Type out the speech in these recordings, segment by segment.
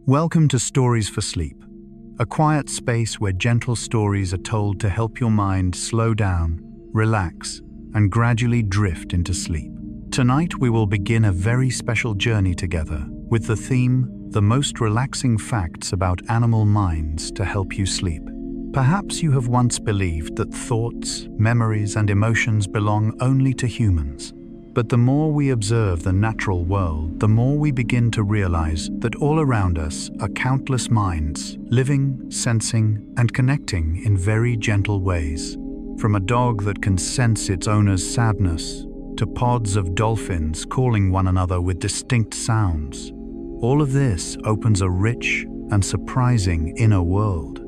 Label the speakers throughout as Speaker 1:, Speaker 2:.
Speaker 1: Welcome to Stories for Sleep, a quiet space where gentle stories are told to help your mind slow down, relax, and gradually drift into sleep. Tonight we will begin a very special journey together with the theme, The Most Relaxing Facts About Animal Minds to Help You Sleep. Perhaps you have once believed that thoughts, memories, and emotions belong only to humans. But the more we observe the natural world, the more we begin to realize that all around us are countless minds, living, sensing, and connecting in very gentle ways. From a dog that can sense its owner's sadness, to pods of dolphins calling one another with distinct sounds. All of this opens a rich and surprising inner world.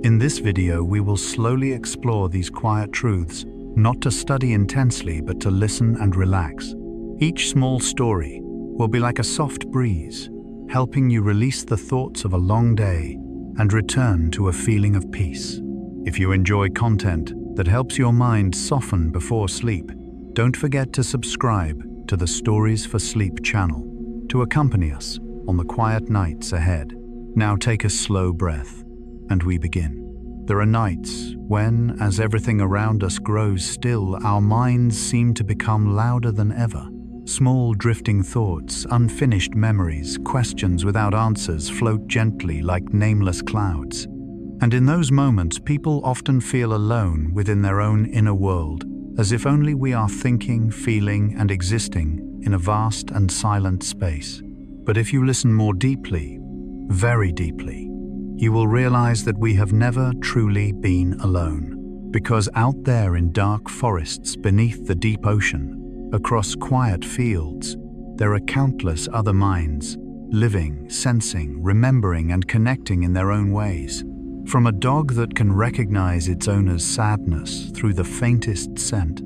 Speaker 1: In this video, we will slowly explore these quiet truths, not to study intensely, but to listen and relax. Each small story will be like a soft breeze, helping you release the thoughts of a long day and return to a feeling of peace. If you enjoy content that helps your mind soften before sleep, don't forget to subscribe to the Stories for Sleep channel to accompany us on the quiet nights ahead. Now take a slow breath, and we begin. There are nights when, as everything around us grows still, our minds seem to become louder than ever. Small drifting thoughts, unfinished memories, questions without answers float gently like nameless clouds. And in those moments, people often feel alone within their own inner world, as if only we are thinking, feeling, and existing in a vast and silent space. But if you listen more deeply, very deeply, you will realize that we have never truly been alone. Because out there in dark forests, beneath the deep ocean, across quiet fields, there are countless other minds, living, sensing, remembering, and connecting in their own ways. From a dog that can recognize its owner's sadness through the faintest scent,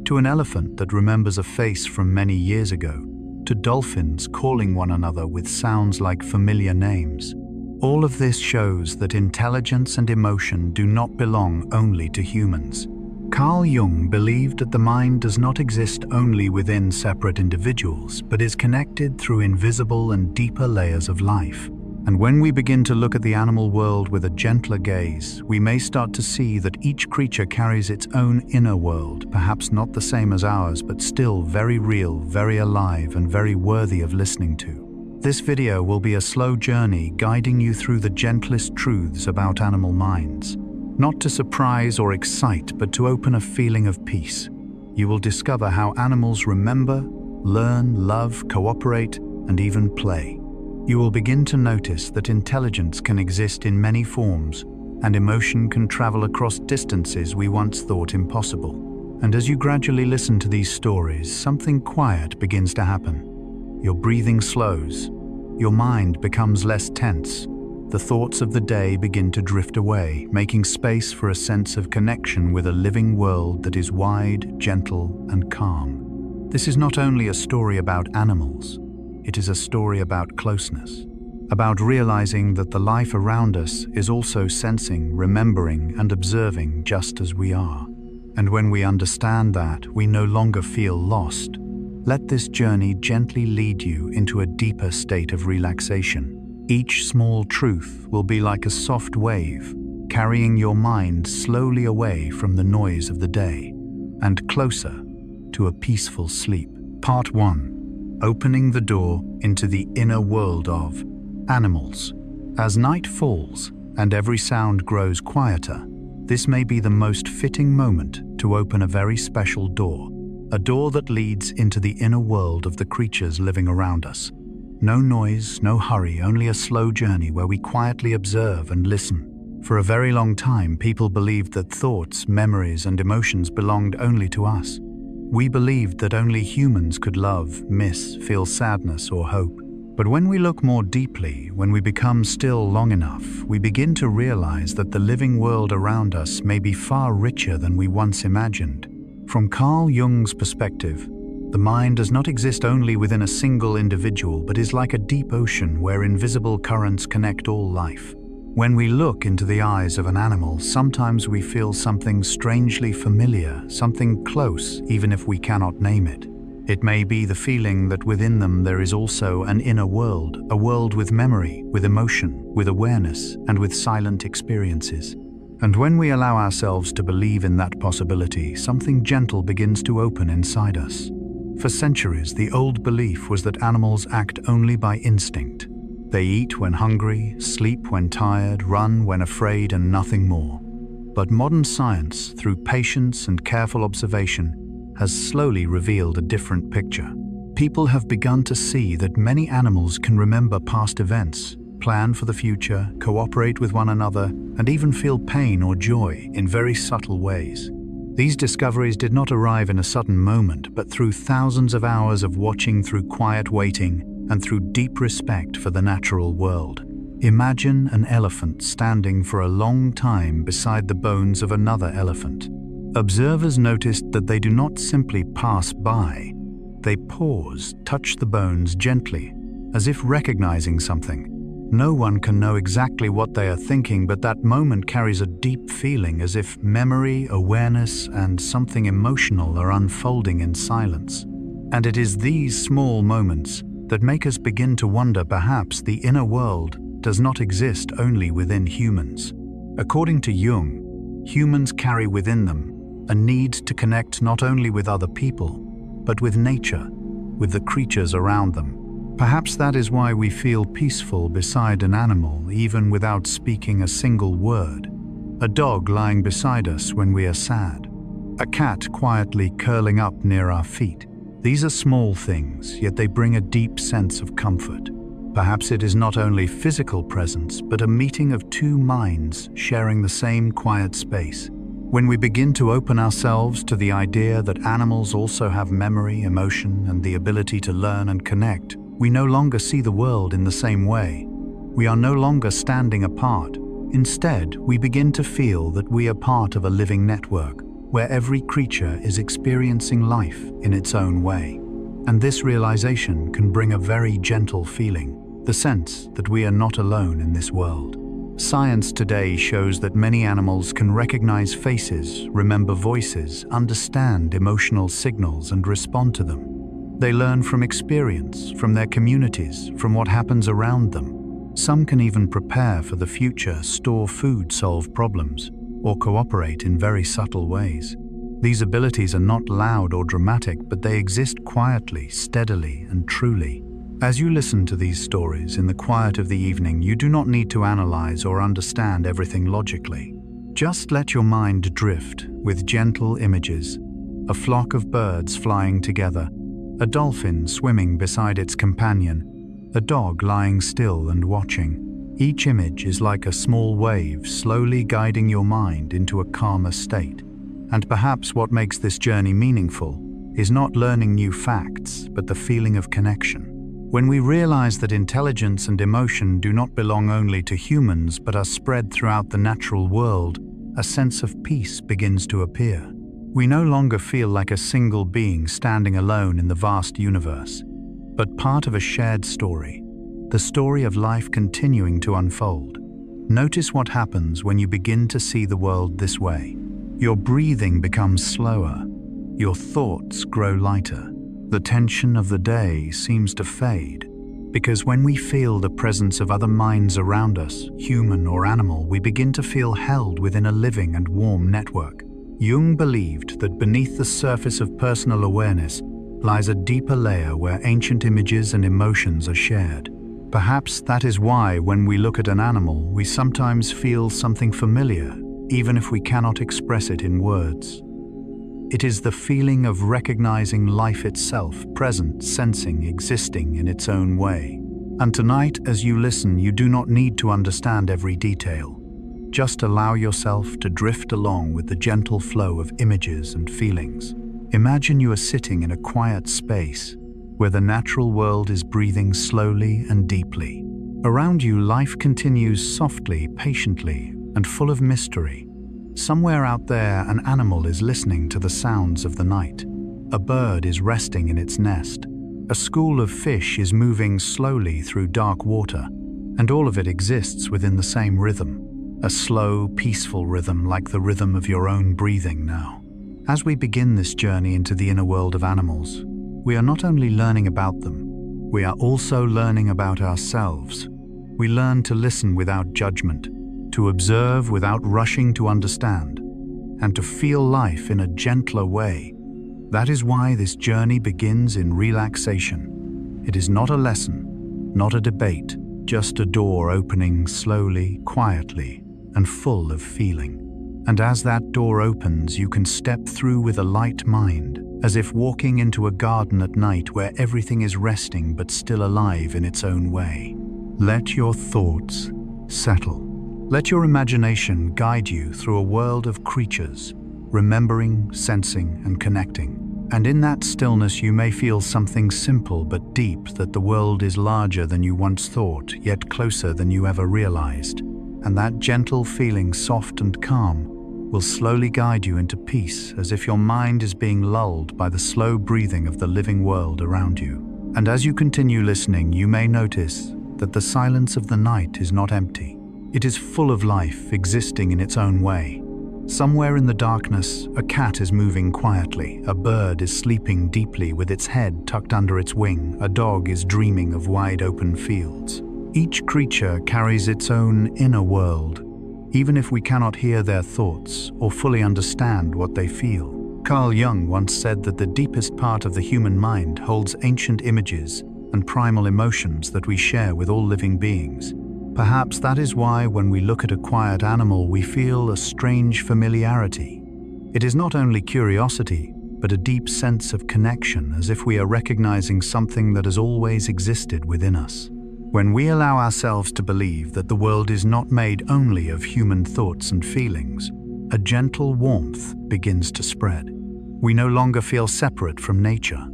Speaker 1: to an elephant that remembers a face from many years ago, to dolphins calling one another with sounds like familiar names. All of this shows that intelligence and emotion do not belong only to humans. Carl Jung believed that the mind does not exist only within separate individuals, but is connected through invisible and deeper layers of life. And when we begin to look at the animal world with a gentler gaze, we may start to see that each creature carries its own inner world, perhaps not the same as ours, but still very real, very alive, and very worthy of listening to. This video will be a slow journey guiding you through the gentlest truths about animal minds. Not to surprise or excite, but to open a feeling of peace. You will discover how animals remember, learn, love, cooperate, and even play. You will begin to notice that intelligence can exist in many forms, and emotion can travel across distances we once thought impossible. And as you gradually listen to these stories, something quiet begins to happen. Your breathing slows, your mind becomes less tense, the thoughts of the day begin to drift away, making space for a sense of connection with a living world that is wide, gentle, and calm. This is not only a story about animals, it is a story about closeness, about realizing that the life around us is also sensing, remembering, and observing just as we are. And when we understand that, we no longer feel lost. Let this journey gently lead you into a deeper state of relaxation. Each small truth will be like a soft wave, carrying your mind slowly away from the noise of the day and closer to a peaceful sleep. Part 1. Opening the door into the inner world of animals. As night falls and every sound grows quieter, this may be the most fitting moment to open a very special door. A door that leads into the inner world of the creatures living around us. No noise, no hurry, only a slow journey where we quietly observe and listen. For a very long time, people believed that thoughts, memories, and emotions belonged only to us. We believed that only humans could love, miss, feel sadness, or hope. But when we look more deeply, when we become still long enough, we begin to realize that the living world around us may be far richer than we once imagined. From Carl Jung's perspective, the mind does not exist only within a single individual, but is like a deep ocean where invisible currents connect all life. When we look into the eyes of an animal, sometimes we feel something strangely familiar, something close, even if we cannot name it. It may be the feeling that within them there is also an inner world, a world with memory, with emotion, with awareness, and with silent experiences. And when we allow ourselves to believe in that possibility, something gentle begins to open inside us. For centuries, the old belief was that animals act only by instinct. They eat when hungry, sleep when tired, run when afraid, and nothing more. But modern science, through patience and careful observation, has slowly revealed a different picture. People have begun to see that many animals can remember past events, plan for the future, cooperate with one another, and even feel pain or joy in very subtle ways. These discoveries did not arrive in a sudden moment, but through thousands of hours of watching, through quiet waiting, and through deep respect for the natural world. Imagine an elephant standing for a long time beside the bones of another elephant. Observers noticed that they do not simply pass by. They pause, touch the bones gently, as if recognizing something. No one can know exactly what they are thinking, but that moment carries a deep feeling, as if memory, awareness, and something emotional are unfolding in silence. And it is these small moments that make us begin to wonder perhaps the inner world does not exist only within humans. According to Jung, humans carry within them a need to connect not only with other people, but with nature, with the creatures around them. Perhaps that is why we feel peaceful beside an animal even without speaking a single word. A dog lying beside us when we are sad. A cat quietly curling up near our feet. These are small things, yet they bring a deep sense of comfort. Perhaps it is not only physical presence, but a meeting of two minds sharing the same quiet space. When we begin to open ourselves to the idea that animals also have memory, emotion, and the ability to learn and connect, we no longer see the world in the same way. We are no longer standing apart. Instead, we begin to feel that we are part of a living network, where every creature is experiencing life in its own way. And this realization can bring a very gentle feeling, the sense that we are not alone in this world. Science today shows that many animals can recognize faces, remember voices, understand emotional signals, and respond to them. They learn from experience, from their communities, from what happens around them. Some can even prepare for the future, store food, solve problems, or cooperate in very subtle ways. These abilities are not loud or dramatic, but they exist quietly, steadily, and truly. As you listen to these stories in the quiet of the evening, you do not need to analyze or understand everything logically. Just let your mind drift with gentle images. A flock of birds flying together, a dolphin swimming beside its companion, a dog lying still and watching. Each image is like a small wave slowly guiding your mind into a calmer state. And perhaps what makes this journey meaningful is not learning new facts, but the feeling of connection. When we realize that intelligence and emotion do not belong only to humans but are spread throughout the natural world, a sense of peace begins to appear. We no longer feel like a single being standing alone in the vast universe, but part of a shared story, the story of life continuing to unfold. Notice what happens when you begin to see the world this way. Your breathing becomes slower, your thoughts grow lighter. The tension of the day seems to fade, because when we feel the presence of other minds around us, human or animal, we begin to feel held within a living and warm network. Jung believed that beneath the surface of personal awareness lies a deeper layer where ancient images and emotions are shared. Perhaps that is why when we look at an animal, we sometimes feel something familiar, even if we cannot express it in words. It is the feeling of recognizing life itself, present, sensing, existing in its own way. And tonight, as you listen, you do not need to understand every detail. Just allow yourself to drift along with the gentle flow of images and feelings. Imagine you are sitting in a quiet space where the natural world is breathing slowly and deeply. Around you, life continues softly, patiently, and full of mystery. Somewhere out there, an animal is listening to the sounds of the night. A bird is resting in its nest. A school of fish is moving slowly through dark water, and all of it exists within the same rhythm. A slow, peaceful rhythm like the rhythm of your own breathing now. As we begin this journey into the inner world of animals, we are not only learning about them, we are also learning about ourselves. We learn to listen without judgment, to observe without rushing to understand, and to feel life in a gentler way. That is why this journey begins in relaxation. It is not a lesson, not a debate, just a door opening slowly, quietly, and full of feeling. And as that door opens, you can step through with a light mind, as if walking into a garden at night where everything is resting but still alive in its own way. Let your thoughts settle. Let your imagination guide you through a world of creatures, remembering, sensing, and connecting. And in that stillness you may feel something simple but deep, that the world is larger than you once thought, yet closer than you ever realized. And that gentle feeling, soft and calm, will slowly guide you into peace, as if your mind is being lulled by the slow breathing of the living world around you. And as you continue listening, you may notice that the silence of the night is not empty. It is full of life, existing in its own way. Somewhere in the darkness, a cat is moving quietly, a bird is sleeping deeply with its head tucked under its wing, a dog is dreaming of wide open fields. Each creature carries its own inner world, even if we cannot hear their thoughts or fully understand what they feel. Carl Jung once said that the deepest part of the human mind holds ancient images and primal emotions that we share with all living beings. Perhaps that is why when we look at a quiet animal, we feel a strange familiarity. It is not only curiosity, but a deep sense of connection, as if we are recognizing something that has always existed within us. When we allow ourselves to believe that the world is not made only of human thoughts and feelings, a gentle warmth begins to spread. We no longer feel separate from nature.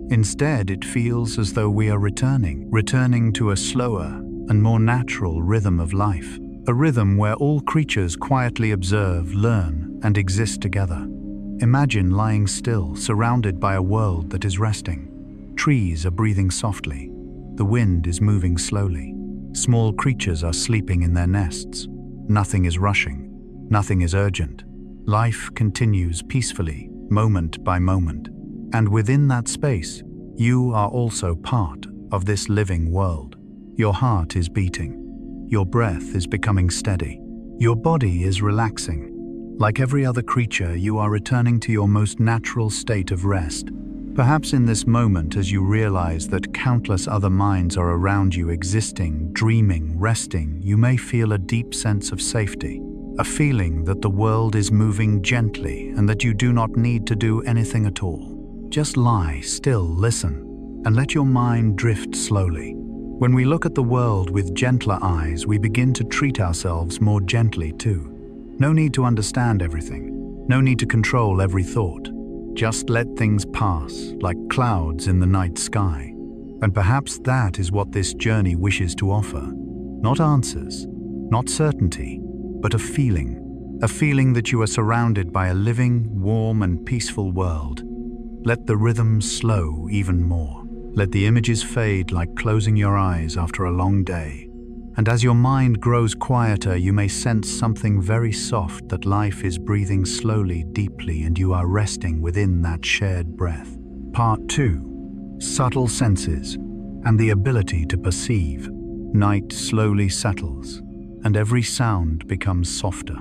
Speaker 1: Instead, it feels as though we are returning to a slower and more natural rhythm of life, a rhythm where all creatures quietly observe, learn, and exist together. Imagine lying still, surrounded by a world that is resting. Trees are breathing softly. The wind is moving slowly. Small creatures are sleeping in their nests. Nothing is rushing. Nothing is urgent. Life continues peacefully, moment by moment. And within that space, you are also part of this living world. Your heart is beating. Your breath is becoming steady. Your body is relaxing. Like every other creature, you are returning to your most natural state of rest. Perhaps in this moment, as you realize that countless other minds are around you, existing, dreaming, resting, you may feel a deep sense of safety, a feeling that the world is moving gently and that you do not need to do anything at all. Just lie still, listen, and let your mind drift slowly. When we look at the world with gentler eyes, we begin to treat ourselves more gently too. No need to understand everything. No need to control every thought. Just let things pass, like clouds in the night sky. And perhaps that is what this journey wishes to offer. Not answers, not certainty, but a feeling that you are surrounded by a living, warm, and peaceful world. Let the rhythm slow even more. Let the images fade like closing your eyes after a long day. And as your mind grows quieter, you may sense something very soft, that life is breathing slowly, deeply, and you are resting within that shared breath. Part 2. Subtle senses and the ability to perceive. Night slowly settles, and every sound becomes softer.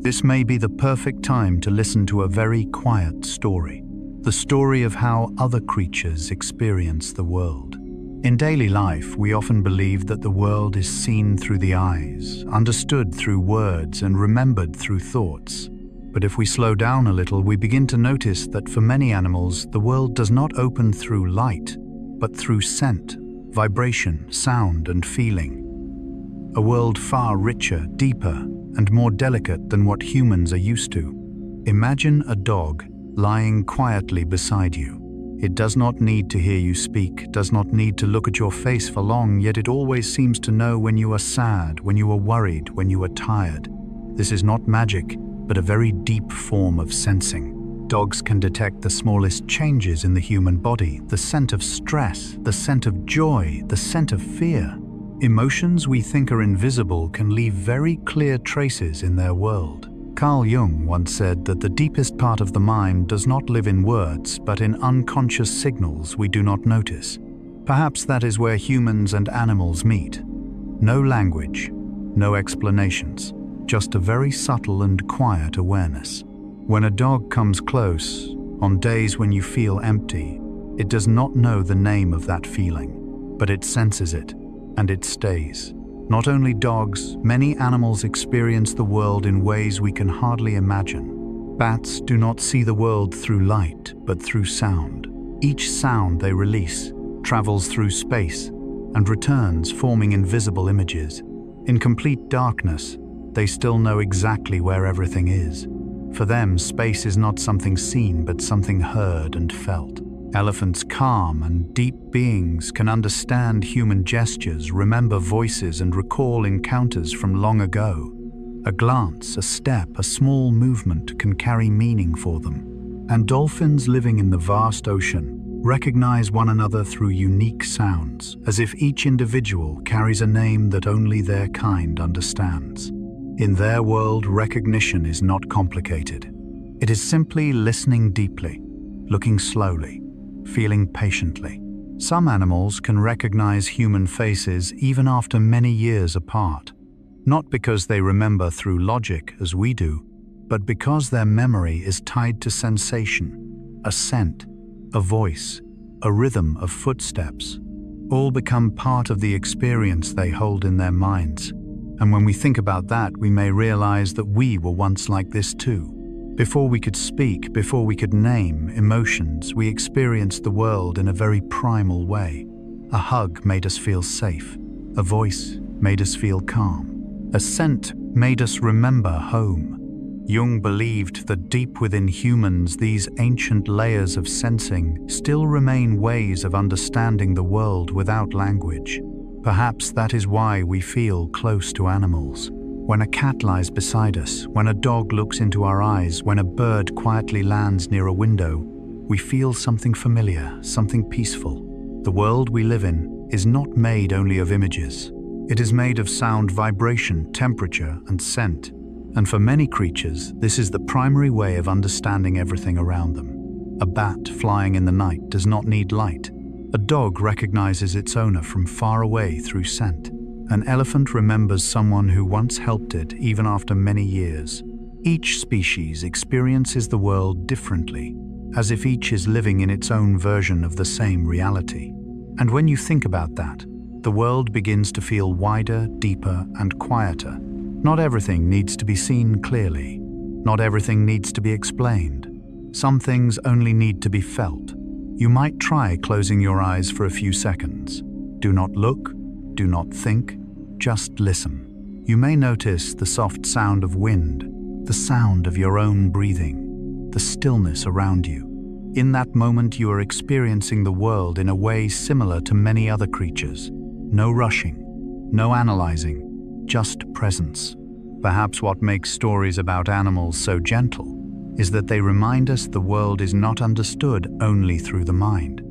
Speaker 1: This may be the perfect time to listen to a very quiet story. The story of how other creatures experience the world. In daily life, we often believe that the world is seen through the eyes, understood through words, and remembered through thoughts. But if we slow down a little, we begin to notice that for many animals, the world does not open through light, but through scent, vibration, sound, and feeling. A world far richer, deeper, and more delicate than what humans are used to. Imagine a dog lying quietly beside you. It does not need to hear you speak, does not need to look at your face for long, yet it always seems to know when you are sad, when you are worried, when you are tired. This is not magic, but a very deep form of sensing. Dogs can detect the smallest changes in the human body, the scent of stress, the scent of joy, the scent of fear. Emotions we think are invisible can leave very clear traces in their world. Carl Jung once said that the deepest part of the mind does not live in words, but in unconscious signals we do not notice. Perhaps that is where humans and animals meet. No language, no explanations, just a very subtle and quiet awareness. When a dog comes close, on days when you feel empty, it does not know the name of that feeling, but it senses it, and it stays. Not only dogs, many animals experience the world in ways we can hardly imagine. Bats do not see the world through light, but through sound. Each sound they release travels through space and returns forming invisible images. In complete darkness, they still know exactly where everything is. For them, space is not something seen, but something heard and felt. Elephants, calm and deep beings, can understand human gestures, remember voices, and recall encounters from long ago. A glance, a step, a small movement can carry meaning for them. And dolphins living in the vast ocean recognize one another through unique sounds, as if each individual carries a name that only their kind understands. In their world, recognition is not complicated. It is simply listening deeply, looking slowly, feeling patiently. Some animals can recognize human faces even after many years apart, not because they remember through logic as we do, but because their memory is tied to sensation, a scent, a voice, a rhythm of footsteps. All become part of the experience they hold in their minds. And when we think about that, we may realize that we were once like this too. Before we could speak, before we could name emotions, we experienced the world in a very primal way. A hug made us feel safe. A voice made us feel calm. A scent made us remember home. Jung believed that deep within humans, these ancient layers of sensing still remain ways of understanding the world without language. Perhaps that is why we feel close to animals. When a cat lies beside us, when a dog looks into our eyes, when a bird quietly lands near a window, we feel something familiar, something peaceful. The world we live in is not made only of images. It is made of sound, vibration, temperature, and scent. And for many creatures, this is the primary way of understanding everything around them. A bat flying in the night does not need light. A dog recognizes its owner from far away through scent. An elephant remembers someone who once helped it even after many years. Each species experiences the world differently, as if each is living in its own version of the same reality. And when you think about that, the world begins to feel wider, deeper, and quieter. Not everything needs to be seen clearly. Not everything needs to be explained. Some things only need to be felt. You might try closing your eyes for a few seconds. Do not look. Do not think, just listen. You may notice the soft sound of wind, the sound of your own breathing, the stillness around you. In that moment, you are experiencing the world in a way similar to many other creatures. No rushing, no analyzing, just presence. Perhaps what makes stories about animals so gentle is that they remind us the world is not understood only through the mind.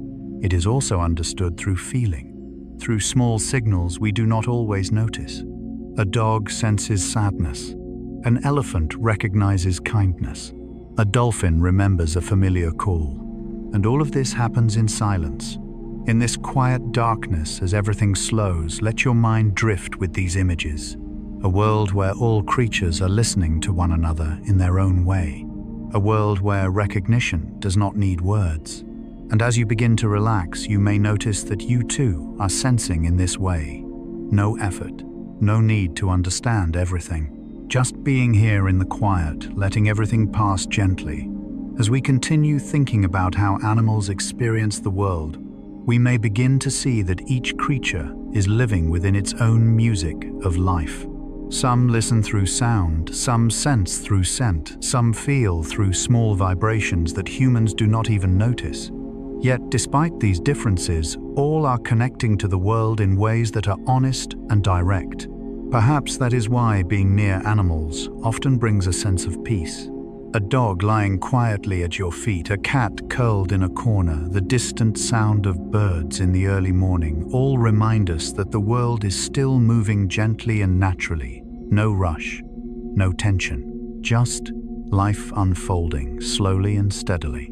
Speaker 1: It is also understood through feeling. Through small signals we do not always notice. A dog senses sadness. An elephant recognizes kindness. A dolphin remembers a familiar call. And all of this happens in silence. In this quiet darkness, as everything slows, let your mind drift with these images. A world where all creatures are listening to one another in their own way. A world where recognition does not need words. And as you begin to relax, you may notice that you too are sensing in this way. No effort, no need to understand everything. Just being here in the quiet, letting everything pass gently. As we continue thinking about how animals experience the world, we may begin to see that each creature is living within its own music of life. Some listen through sound, some sense through scent, some feel through small vibrations that humans do not even notice. Yet, despite these differences, all are connecting to the world in ways that are honest and direct. Perhaps that is why being near animals often brings a sense of peace. A dog lying quietly at your feet, a cat curled in a corner, the distant sound of birds in the early morning, all remind us that the world is still moving gently and naturally. No rush, no tension, just life unfolding slowly and steadily.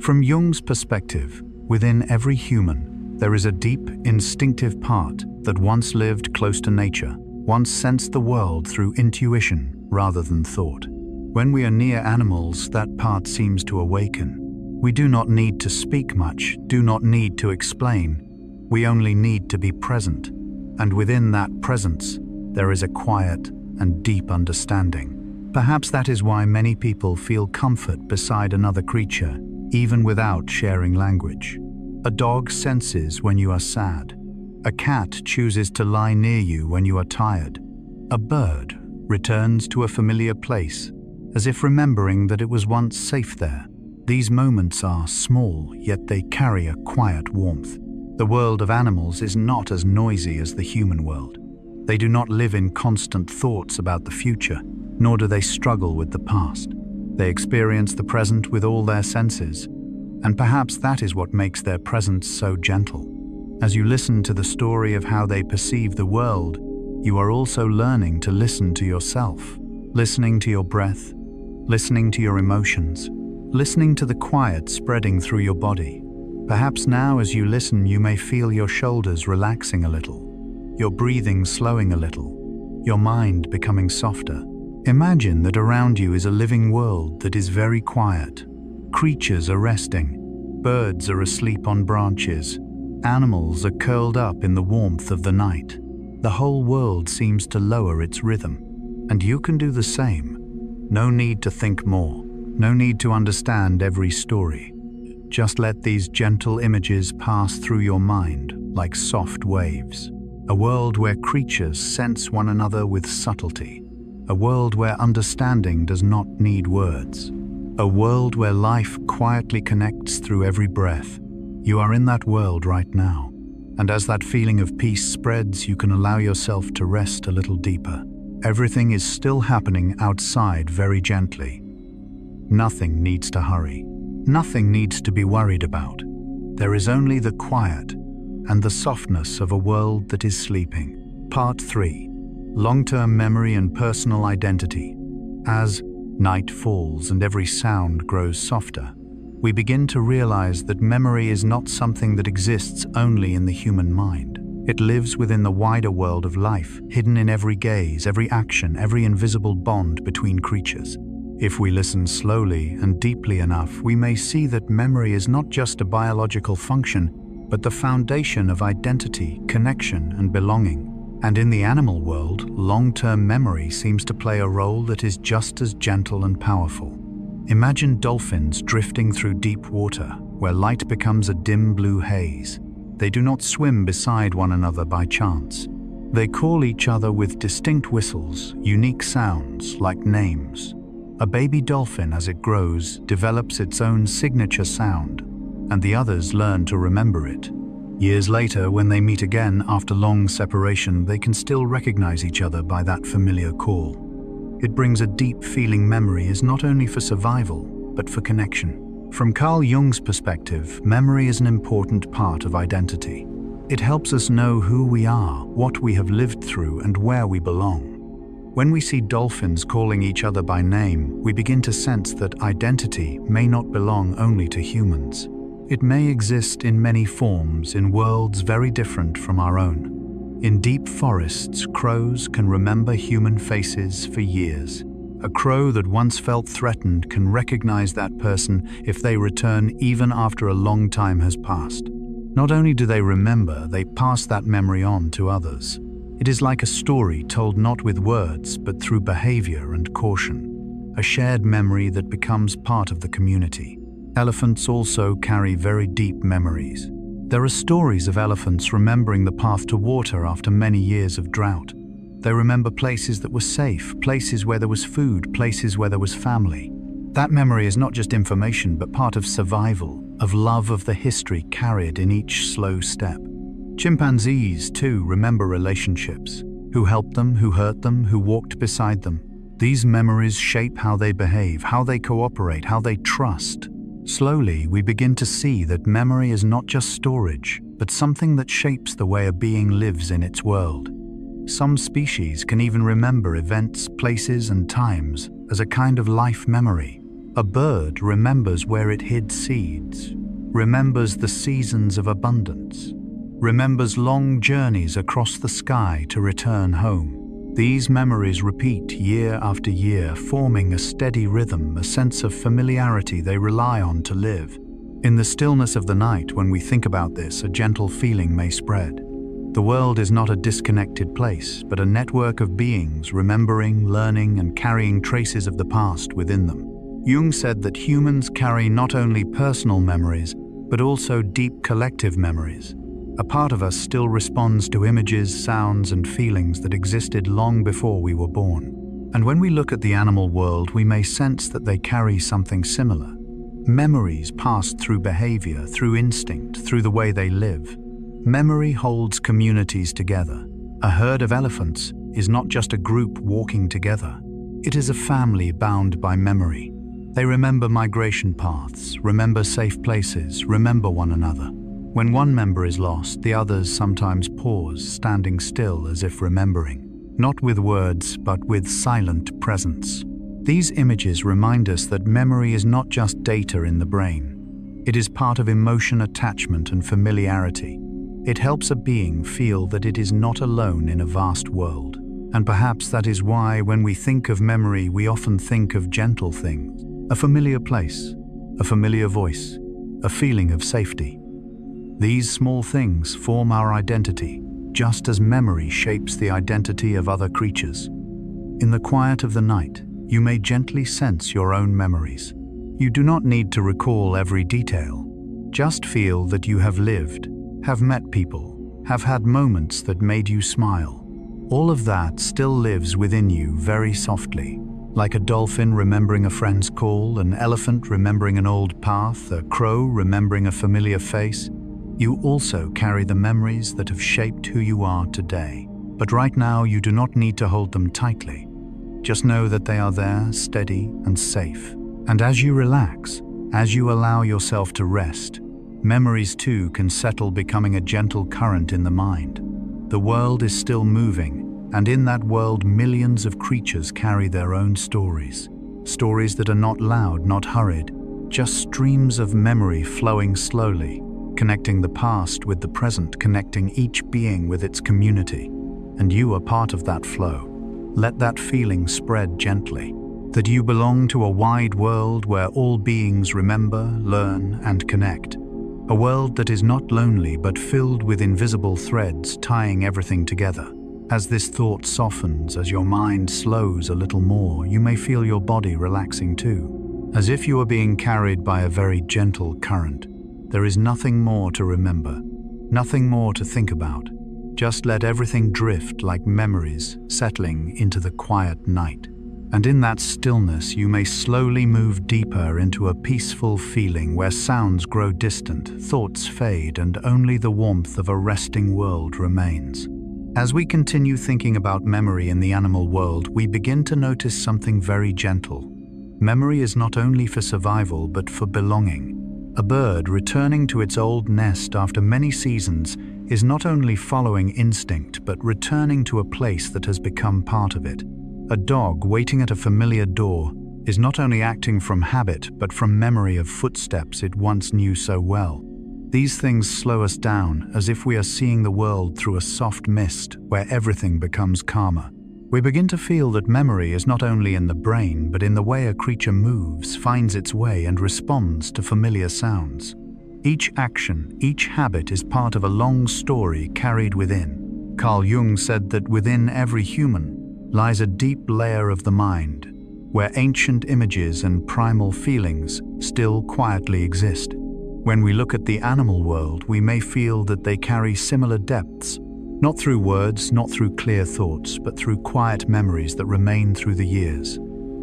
Speaker 1: From Jung's perspective, within every human, there is a deep, instinctive part that once lived close to nature, once sensed the world through intuition rather than thought. When we are near animals, that part seems to awaken. We do not need to speak much, do not need to explain. We only need to be present. And within that presence, there is a quiet and deep understanding. Perhaps that is why many people feel comfort beside another creature, even without sharing language. A dog senses when you are sad. A cat chooses to lie near you when you are tired. A bird returns to a familiar place, as if remembering that it was once safe there. These moments are small, yet they carry a quiet warmth. The world of animals is not as noisy as the human world. They do not live in constant thoughts about the future, nor do they struggle with the past. They experience the present with all their senses, and perhaps that is what makes their presence so gentle. As you listen to the story of how they perceive the world, you are also learning to listen to yourself, listening to your breath, listening to your emotions, listening to the quiet spreading through your body. Perhaps now as you listen, you may feel your shoulders relaxing a little, your breathing slowing a little, your mind becoming softer. Imagine that around you is a living world that is very quiet. Creatures are resting, birds are asleep on branches, animals are curled up in the warmth of the night. The whole world seems to lower its rhythm, and you can do the same. No need to think more, no need to understand every story. Just let these gentle images pass through your mind like soft waves. A world where creatures sense one another with subtlety. A world where understanding does not need words. A world where life quietly connects through every breath. You are in that world right now. And as that feeling of peace spreads, you can allow yourself to rest a little deeper. Everything is still happening outside very gently. Nothing needs to hurry. Nothing needs to be worried about. There is only the quiet and the softness of a world that is sleeping. Part 3. Long-term memory and personal identity. As night falls and every sound grows softer, we begin to realize that memory is not something that exists only in the human mind. It lives within the wider world of life, hidden in every gaze, every action, every invisible bond between creatures. If we listen slowly and deeply enough, we may see that memory is not just a biological function, but the foundation of identity, connection, and belonging. And in the animal world, long-term memory seems to play a role that is just as gentle and powerful. Imagine dolphins drifting through deep water, where light becomes a dim blue haze. They do not swim beside one another by chance. They call each other with distinct whistles, unique sounds like names. A baby dolphin, as it grows, develops its own signature sound, and the others learn to remember it. Years later, when they meet again after long separation, they can still recognize each other by that familiar call. It brings a deep feeling memory is not only for survival, but for connection. From Carl Jung's perspective, memory is an important part of identity. It helps us know who we are, what we have lived through, and where we belong. When we see dolphins calling each other by name, we begin to sense that identity may not belong only to humans. It may exist in many forms in worlds very different from our own. In deep forests, crows can remember human faces for years. A crow that once felt threatened can recognize that person if they return even after a long time has passed. Not only do they remember, they pass that memory on to others. It is like a story told not with words, but through behavior and caution. A shared memory that becomes part of the community. Elephants also carry very deep memories. There are stories of elephants remembering the path to water after many years of drought. They remember places that were safe, places where there was food, places where there was family. That memory is not just information, but part of survival, of love of the history carried in each slow step. Chimpanzees, too, remember relationships. Who helped them, who hurt them, who walked beside them. These memories shape how they behave, how they cooperate, how they trust. Slowly, we begin to see that memory is not just storage, but something that shapes the way a being lives in its world. Some species can even remember events, places, and times as a kind of life memory. A bird remembers where it hid seeds, remembers the seasons of abundance, remembers long journeys across the sky to return home. These memories repeat year after year, forming a steady rhythm, a sense of familiarity they rely on to live. In the stillness of the night, when we think about this, a gentle feeling may spread. The world is not a disconnected place, but a network of beings remembering, learning, and carrying traces of the past within them. Jung said that humans carry not only personal memories, but also deep collective memories. A part of us still responds to images, sounds, and feelings that existed long before we were born. And when we look at the animal world, we may sense that they carry something similar. Memories passed through behavior, through instinct, through the way they live. Memory holds communities together. A herd of elephants is not just a group walking together. It is a family bound by memory. They remember migration paths, remember safe places, remember one another. When one member is lost, the others sometimes pause, standing still as if remembering, not with words, but with silent presence. These images remind us that memory is not just data in the brain. It is part of emotion, attachment, and familiarity. It helps a being feel that it is not alone in a vast world. And perhaps that is why, when we think of memory, we often think of gentle things. A familiar place, a familiar voice, a feeling of safety. These small things form our identity, just as memory shapes the identity of other creatures. In the quiet of the night, you may gently sense your own memories. You do not need to recall every detail. Just feel that you have lived, have met people, have had moments that made you smile. All of that still lives within you very softly. Like a dolphin remembering a friend's call, an elephant remembering an old path, a crow remembering a familiar face, you also carry the memories that have shaped who you are today. But right now, you do not need to hold them tightly. Just know that they are there, steady and safe. And as you relax, as you allow yourself to rest, memories too can settle, becoming a gentle current in the mind. The world is still moving, and in that world millions of creatures carry their own stories. Stories that are not loud, not hurried, just streams of memory flowing slowly, connecting the past with the present, connecting each being with its community. And you are part of that flow. Let that feeling spread gently, that you belong to a wide world where all beings remember, learn, and connect. A world that is not lonely but filled with invisible threads tying everything together. As this thought softens, as your mind slows a little more, you may feel your body relaxing too, as if you are being carried by a very gentle current. There is nothing more to remember, nothing more to think about. Just let everything drift like memories settling into the quiet night. And in that stillness, you may slowly move deeper into a peaceful feeling where sounds grow distant, thoughts fade, and only the warmth of a resting world remains. As we continue thinking about memory in the animal world, we begin to notice something very gentle. Memory is not only for survival, but for belonging. A bird returning to its old nest after many seasons is not only following instinct, but returning to a place that has become part of it. A dog waiting at a familiar door is not only acting from habit, but from memory of footsteps it once knew so well. These things slow us down, as if we are seeing the world through a soft mist where everything becomes calmer. We begin to feel that memory is not only in the brain, but in the way a creature moves, finds its way, and responds to familiar sounds. Each action, each habit is part of a long story carried within. Carl Jung said that within every human lies a deep layer of the mind, where ancient images and primal feelings still quietly exist. When we look at the animal world, we may feel that they carry similar depths, not through words, not through clear thoughts, but through quiet memories that remain through the years.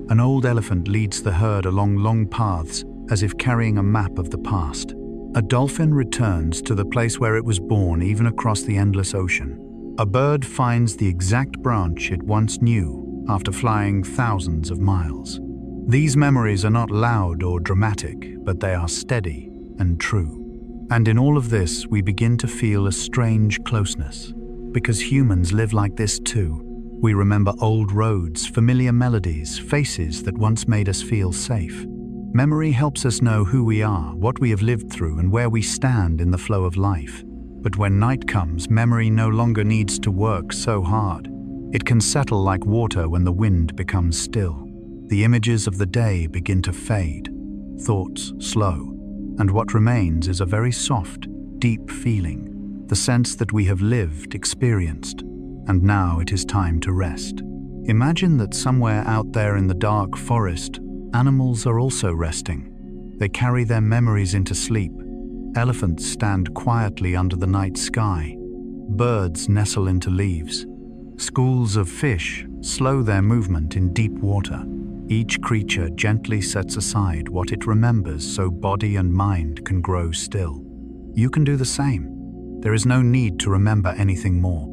Speaker 1: An old elephant leads the herd along long paths, as if carrying a map of the past. A dolphin returns to the place where it was born, even across the endless ocean. A bird finds the exact branch it once knew after flying thousands of miles. These memories are not loud or dramatic, but they are steady and true. And in all of this, we begin to feel a strange closeness. because humans live like this too. We remember old roads, familiar melodies, faces that once made us feel safe. Memory helps us know who we are, what we have lived through, and where we stand in the flow of life. But when night comes, memory no longer needs to work so hard. It can settle like water when the wind becomes still. The images of the day begin to fade, thoughts slow, and what remains is a very soft, deep feeling, the sense that we have lived, experienced, and now it is time to rest. Imagine that somewhere out there in the dark forest, animals are also resting. They carry their memories into sleep. Elephants stand quietly under the night sky. Birds nestle into leaves. Schools of fish slow their movement in deep water. Each creature gently sets aside what it remembers so body and mind can grow still. You can do the same. There is no need to remember anything more.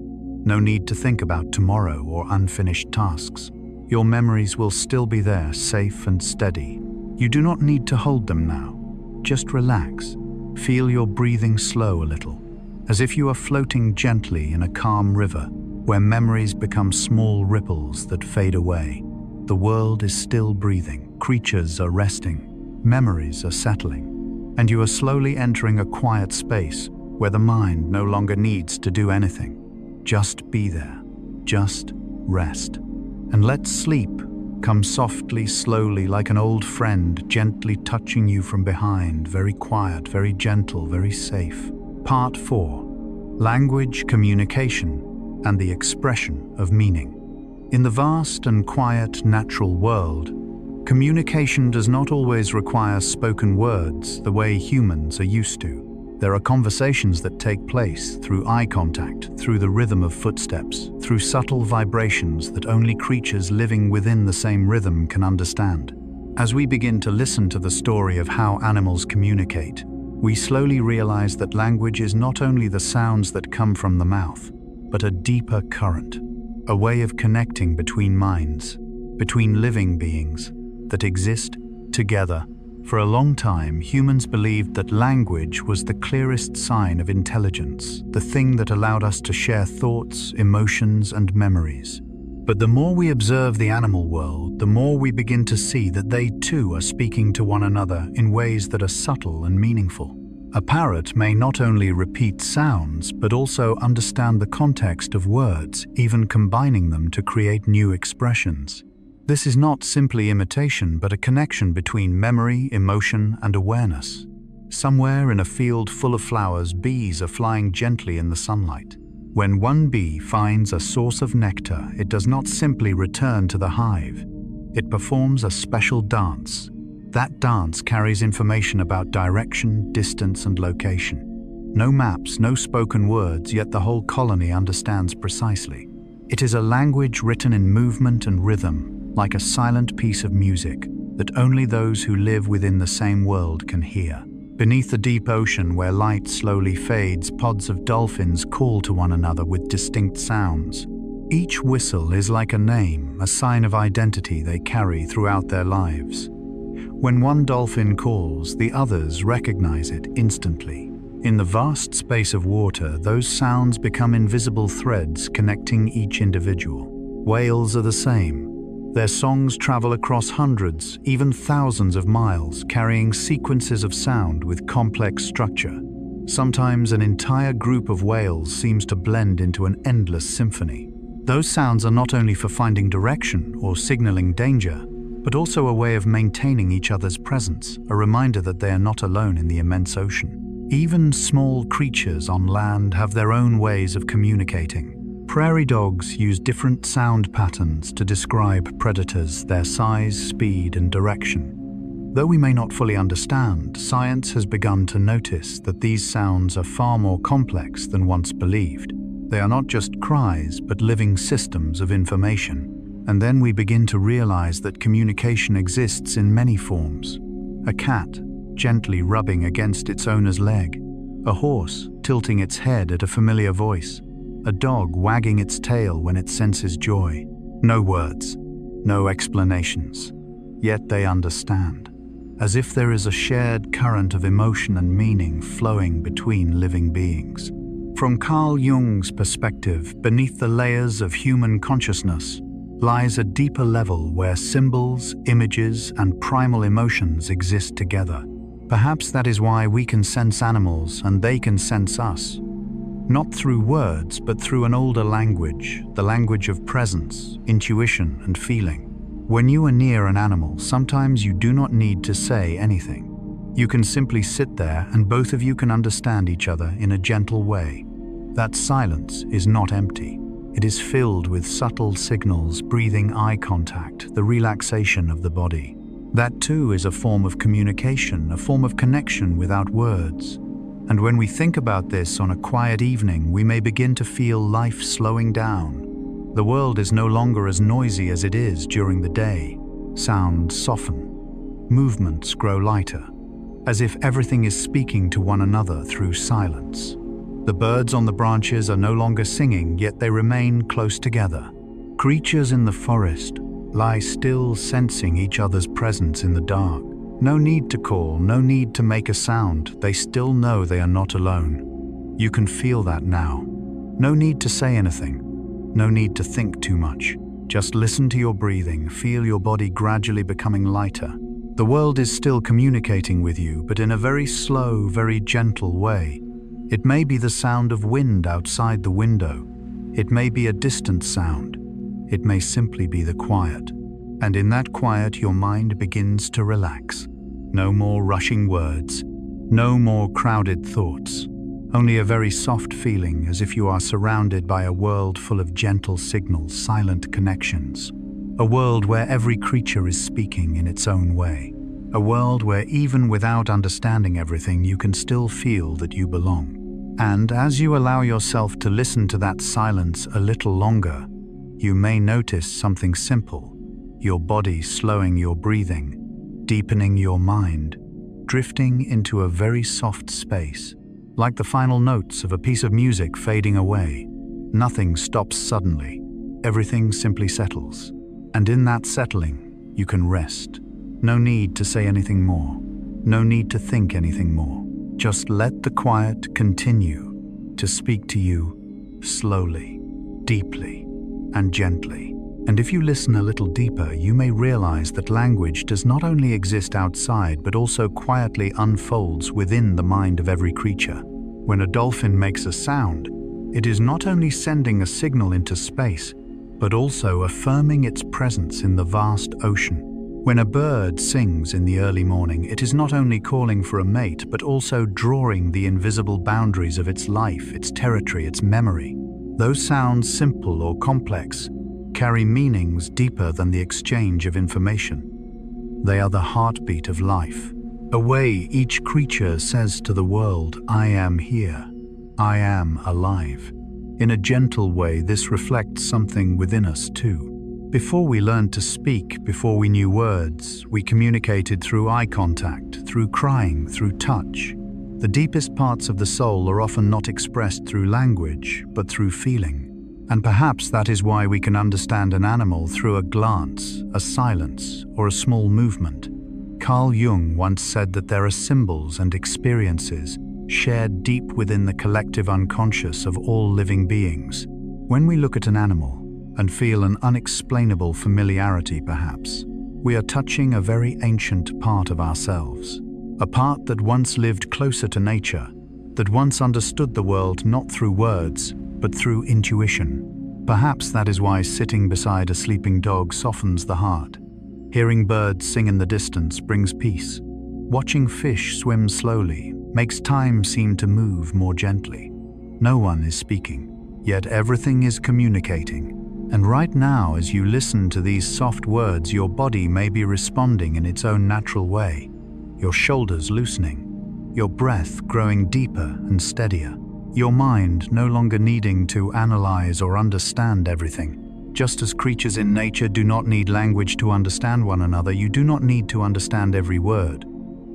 Speaker 1: No need to think about tomorrow or unfinished tasks. Your memories will still be there, safe and steady. You do not need to hold them now. Just relax. Feel your breathing slow a little, as if you are floating gently in a calm river where memories become small ripples that fade away. The world is still breathing, creatures are resting, memories are settling, and you are slowly entering a quiet space where the mind no longer needs to do anything. Just be there, just rest, and let sleep come softly, slowly, like an old friend, gently touching you from behind, very quiet, very gentle, very safe. Part 4. Language, communication, and the expression of meaning. In the vast and quiet natural world, communication does not always require spoken words the way humans are used to. There are conversations that take place through eye contact, through the rhythm of footsteps, through subtle vibrations that only creatures living within the same rhythm can understand. As we begin to listen to the story of how animals communicate, we slowly realize that language is not only the sounds that come from the mouth, but a deeper current, a way of connecting between minds, between living beings that exist together. For a long time, humans believed that language was the clearest sign of intelligence, the thing that allowed us to share thoughts, emotions, and memories. But the more we observe the animal world, the more we begin to see that they too are speaking to one another in ways that are subtle and meaningful. A parrot may not only repeat sounds, but also understand the context of words, even combining them to create new expressions. This is not simply imitation, but a connection between memory, emotion, and awareness. Somewhere in a field full of flowers, bees are flying gently in the sunlight. When one bee finds a source of nectar, it does not simply return to the hive. It performs a special dance. That dance carries information about direction, distance, and location. No maps, no spoken words, yet the whole colony understands precisely. It is a language written in movement and rhythm, like a silent piece of music that only those who live within the same world can hear. Beneath the deep ocean where light slowly fades, pods of dolphins call to one another with distinct sounds. Each whistle is like a name, a sign of identity they carry throughout their lives. When one dolphin calls, the others recognize it instantly. In the vast space of water, those sounds become invisible threads connecting each individual. Whales are the same. Their songs travel across hundreds, even thousands of miles, carrying sequences of sound with complex structure. Sometimes an entire group of whales seems to blend into an endless symphony. Those sounds are not only for finding direction or signaling danger, but also a way of maintaining each other's presence, a reminder that they are not alone in the immense ocean. Even small creatures on land have their own ways of communicating. Prairie dogs use different sound patterns to describe predators, their size, speed, and direction. Though we may not fully understand, science has begun to notice that these sounds are far more complex than once believed. They are not just cries, but living systems of information. And then we begin to realize that communication exists in many forms. A cat gently rubbing against its owner's leg, a horse tilting its head at a familiar voice, a dog wagging its tail when it senses joy. No words, no explanations, yet they understand, as if there is a shared current of emotion and meaning flowing between living beings. From Carl Jung's perspective, beneath the layers of human consciousness lies a deeper level where symbols, images, and primal emotions exist together. Perhaps that is why we can sense animals and they can sense us. Not through words, but through an older language, the language of presence, intuition, and feeling. When you are near an animal, sometimes you do not need to say anything. You can simply sit there and both of you can understand each other in a gentle way. That silence is not empty. It is filled with subtle signals, breathing, eye contact, the relaxation of the body. That too is a form of communication, a form of connection without words. And when we think about this on a quiet evening, we may begin to feel life slowing down. The world is no longer as noisy as it is during the day. Sounds soften. Movements grow lighter, as if everything is speaking to one another through silence. The birds on the branches are no longer singing, yet they remain close together. Creatures in the forest lie still, sensing each other's presence in the dark. No need to call, no need to make a sound. They still know they are not alone. You can feel that now. No need to say anything. No need to think too much. Just listen to your breathing, feel your body gradually becoming lighter. The world is still communicating with you, but in a very slow, very gentle way. It may be the sound of wind outside the window. It may be a distant sound. It may simply be the quiet. And in that quiet, your mind begins to relax. No more rushing words. No more crowded thoughts. Only a very soft feeling, as if you are surrounded by a world full of gentle signals, silent connections. A world where every creature is speaking in its own way. A world where even without understanding everything, you can still feel that you belong. And as you allow yourself to listen to that silence a little longer, you may notice something simple. Your body slowing your breathing, deepening your mind, drifting into a very soft space, like the final notes of a piece of music fading away. Nothing stops suddenly. Everything simply settles. And in that settling, you can rest. No need to say anything more. No need to think anything more. Just let the quiet continue to speak to you slowly, deeply, and gently. And if you listen a little deeper, you may realize that language does not only exist outside, but also quietly unfolds within the mind of every creature. When a dolphin makes a sound, it is not only sending a signal into space, but also affirming its presence in the vast ocean. When a bird sings in the early morning, it is not only calling for a mate, but also drawing the invisible boundaries of its life, its territory, its memory. Those sounds, simple or complex, carry meanings deeper than the exchange of information. They are the heartbeat of life, a way each creature says to the world, "I am here. I am alive." In a gentle way, this reflects something within us too. Before we learned to speak, before we knew words, we communicated through eye contact, through crying, through touch. The deepest parts of the soul are often not expressed through language, but through feeling. And perhaps that is why we can understand an animal through a glance, a silence, or a small movement. Carl Jung once said that there are symbols and experiences shared deep within the collective unconscious of all living beings. When we look at an animal and feel an unexplainable familiarity, perhaps, we are touching a very ancient part of ourselves, a part that once lived closer to nature, that once understood the world not through words, but through intuition. Perhaps that is why sitting beside a sleeping dog softens the heart. Hearing birds sing in the distance brings peace. Watching fish swim slowly makes time seem to move more gently. No one is speaking, yet everything is communicating. And right now, as you listen to these soft words, your body may be responding in its own natural way. Your shoulders loosening, your breath growing deeper and steadier. Your mind no longer needing to analyze or understand everything. Just as creatures in nature do not need language to understand one another, you do not need to understand every word.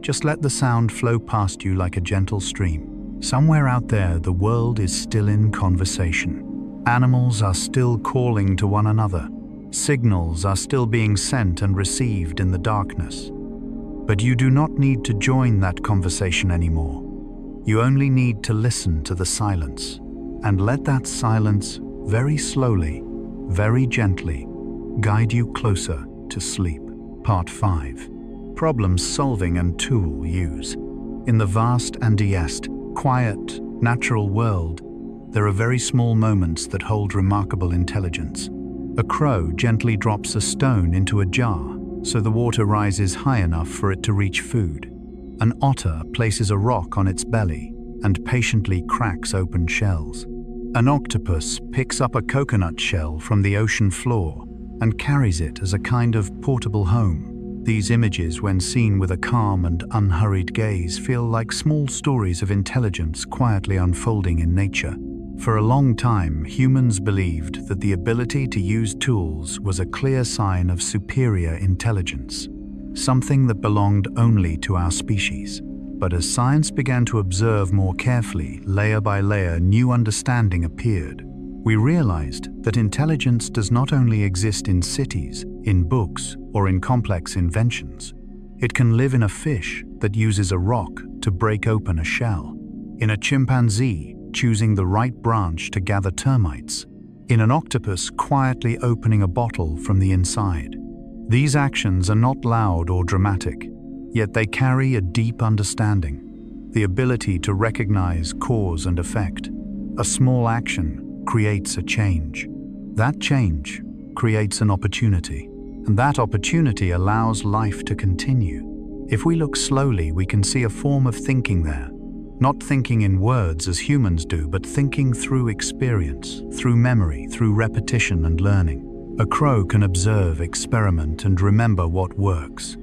Speaker 1: Just let the sound flow past you like a gentle stream. Somewhere out there, the world is still in conversation. Animals are still calling to one another. Signals are still being sent and received in the darkness. But you do not need to join that conversation anymore. You only need to listen to the silence. and let that silence very slowly, very gently, guide you closer to sleep. Part 5. Problem solving and tool use. In the vast and quiet, natural world, there are very small moments that hold remarkable intelligence. A crow gently drops a stone into a jar so the water rises high enough for it to reach food. An otter places a rock on its belly and patiently cracks open shells. An octopus picks up a coconut shell from the ocean floor and carries it as a kind of portable home. These images, when seen with a calm and unhurried gaze, feel like small stories of intelligence quietly unfolding in nature. For a long time, humans believed that the ability to use tools was a clear sign of superior intelligence, something that belonged only to our species. But as science began to observe more carefully, layer by layer, new understanding appeared. We realized that intelligence does not only exist in cities, in books, or in complex inventions. It can live in a fish that uses a rock to break open a shell, in a chimpanzee choosing the right branch to gather termites, in an octopus quietly opening a bottle from the inside. These actions are not loud or dramatic, yet they carry a deep understanding, the ability to recognize cause and effect. A small action creates a change. That change creates an opportunity, and that opportunity allows life to continue. If we look slowly, we can see a form of thinking there. Not thinking in words as humans do, but thinking through experience, through memory, through repetition and learning. A crow can observe, experiment, and remember what works.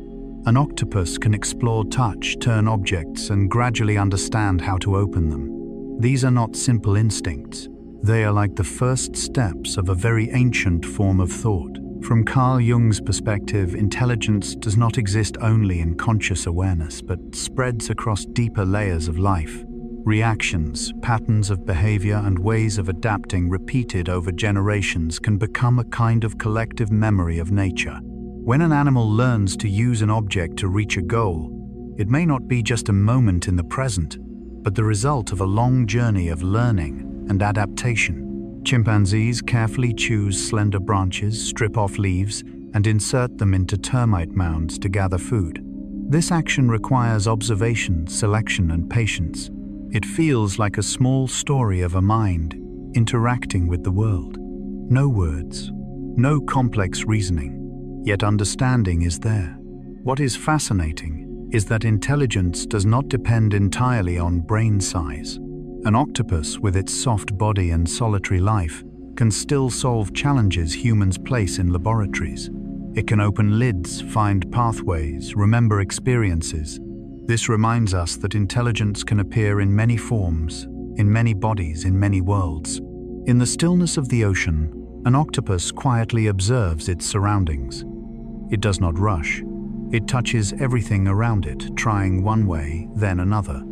Speaker 1: An octopus can explore touch, turn objects, and gradually understand how to open them. These are not simple instincts. They are like the first steps of a very ancient form of thought. From Carl Jung's perspective, intelligence does not exist only in conscious awareness, but spreads across deeper layers of life. Reactions, patterns of behavior, and ways of adapting repeated over generations can become a kind of collective memory of nature. When an animal learns to use an object to reach a goal, it may not be just a moment in the present, but the result of a long journey of learning and adaptation. Chimpanzees carefully choose slender branches, strip off leaves, and insert them into termite mounds to gather food. This action requires observation, selection, and patience. It feels like a small story of a mind interacting with the world. No words, no complex reasoning, yet understanding is there. What is fascinating is that intelligence does not depend entirely on brain size. An octopus, with its soft body and solitary life, can still solve challenges humans place in laboratories. It can open lids, find pathways, remember experiences. This reminds us that intelligence can appear in many forms, in many bodies, in many worlds. In the stillness of the ocean, an octopus quietly observes its surroundings. It does not rush. It touches everything around it, trying one way, then another.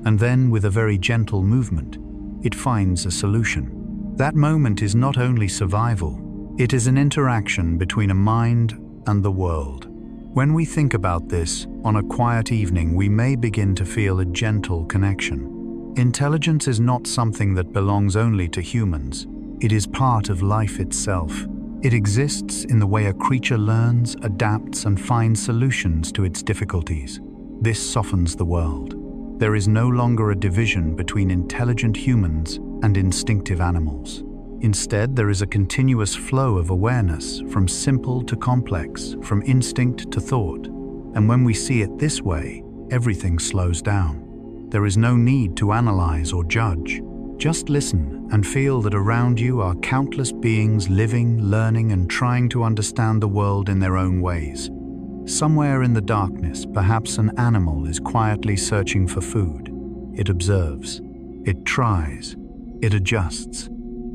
Speaker 1: And then, with a very gentle movement, it finds a solution. That moment is not only survival, it is an interaction between a mind and the world. When we think about this, on a quiet evening, we may begin to feel a gentle connection. Intelligence is not something that belongs only to humans. It is part of life itself. It exists in the way a creature learns, adapts, and finds solutions to its difficulties. This softens the world. There is no longer a division between intelligent humans and instinctive animals. Instead, there is a continuous flow of awareness, from simple to complex, from instinct to thought. And when we see it this way, everything slows down. There is no need to analyze or judge. Just listen and feel that around you are countless beings living, learning, and trying to understand the world in their own ways. Somewhere in the darkness, perhaps an animal is quietly searching for food. It observes, it tries, it adjusts,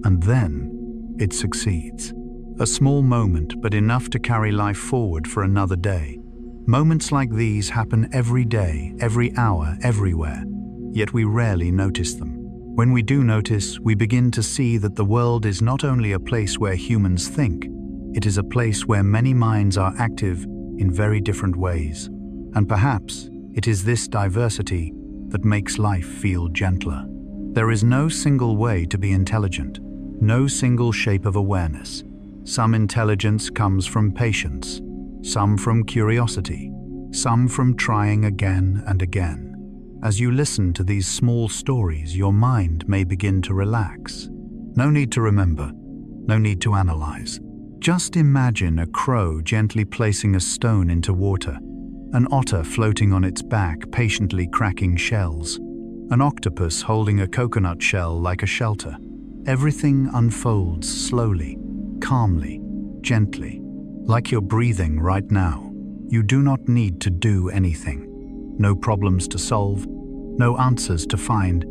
Speaker 1: and then it succeeds. A small moment, but enough to carry life forward for another day. Moments like these happen every day, every hour, everywhere, yet we rarely notice them. When we do notice, we begin to see that the world is not only a place where humans think, it is a place where many minds are active in very different ways. And perhaps it is this diversity that makes life feel gentler. There is no single way to be intelligent, no single shape of awareness. Some intelligence comes from patience, some from curiosity, some from trying again and again. As you listen to these small stories, your mind may begin to relax. No need to remember, no need to analyze. Just imagine a crow gently placing a stone into water, an otter floating on its back patiently cracking shells, an octopus holding a coconut shell like a shelter. Everything unfolds slowly, calmly, gently, like you're breathing right now. You do not need to do anything. No problems to solve, no answers to find.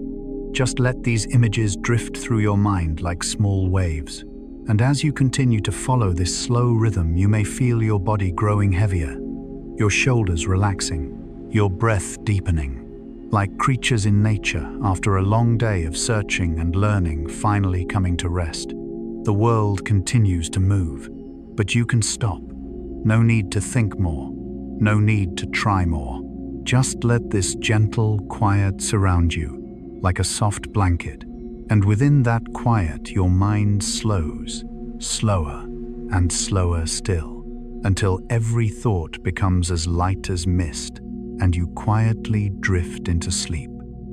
Speaker 1: Just let these images drift through your mind like small waves. And as you continue to follow this slow rhythm, you may feel your body growing heavier, your shoulders relaxing, your breath deepening. Like creatures in nature after a long day of searching and learning finally coming to rest. The world continues to move, but you can stop. No need to think more, no need to try more. Just let this gentle quiet surround you, like a soft blanket. And within that quiet, your mind slows, slower and slower still, until every thought becomes as light as mist, and you quietly drift into sleep.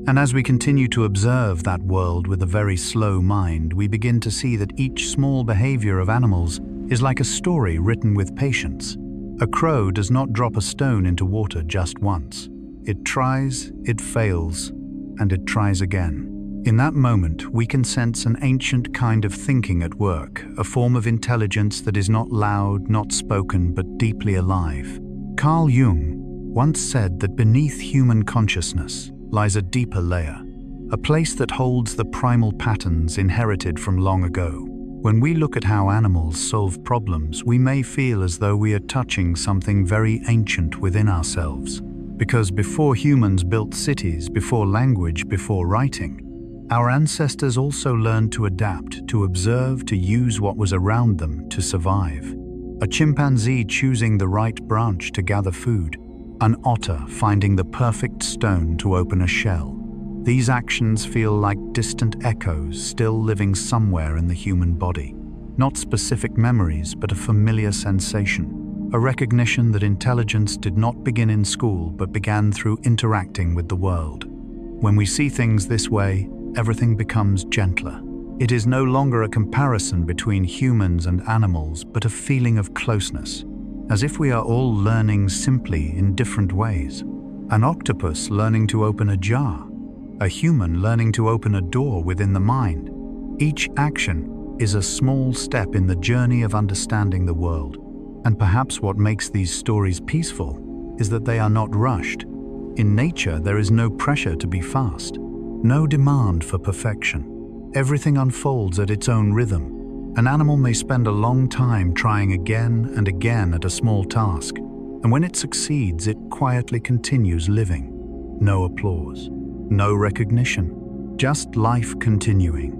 Speaker 1: And as we continue to observe that world with a very slow mind, we begin to see that each small behavior of animals is like a story written with patience. A crow does not drop a stone into water just once. It tries, it fails, and it tries again. In that moment, we can sense an ancient kind of thinking at work, a form of intelligence that is not loud, not spoken, but deeply alive. Carl Jung once said that beneath human consciousness lies a deeper layer, a place that holds the primal patterns inherited from long ago. When we look at how animals solve problems, we may feel as though we are touching something very ancient within ourselves. Because before humans built cities, before language, before writing, our ancestors also learned to adapt, to observe, to use what was around them to survive. A chimpanzee choosing the right branch to gather food, an otter finding the perfect stone to open a shell. These actions feel like distant echoes still living somewhere in the human body. Not specific memories, but a familiar sensation. A recognition that intelligence did not begin in school, but began through interacting with the world. When we see things this way, everything becomes gentler. It is no longer a comparison between humans and animals, but a feeling of closeness, as if we are all learning simply in different ways. An octopus learning to open a jar, a human learning to open a door within the mind. Each action is a small step in the journey of understanding the world. And perhaps what makes these stories peaceful is that they are not rushed. In nature, there is no pressure to be fast, no demand for perfection. Everything unfolds at its own rhythm. An animal may spend a long time trying again and again at a small task, and when it succeeds, it quietly continues living. No applause, no recognition, just life continuing.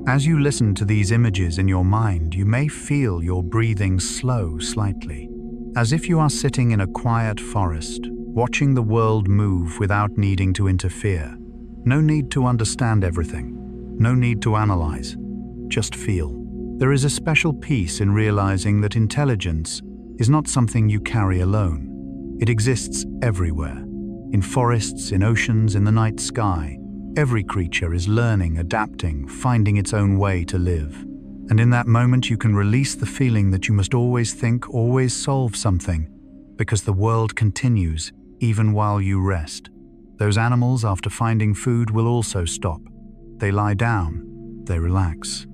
Speaker 1: As you listen to these images in your mind, you may feel your breathing slow slightly, as if you are sitting in a quiet forest, watching the world move without needing to interfere. No need to understand everything, no need to analyze, just feel. There is a special peace in realizing that intelligence is not something you carry alone. It exists everywhere, in forests, in oceans, in the night sky. Every creature is learning, adapting, finding its own way to live. And in that moment, you can release the feeling that you must always think, always solve something, because the world continues even while you rest. Those animals, after finding food, will also stop. They lie down, they relax.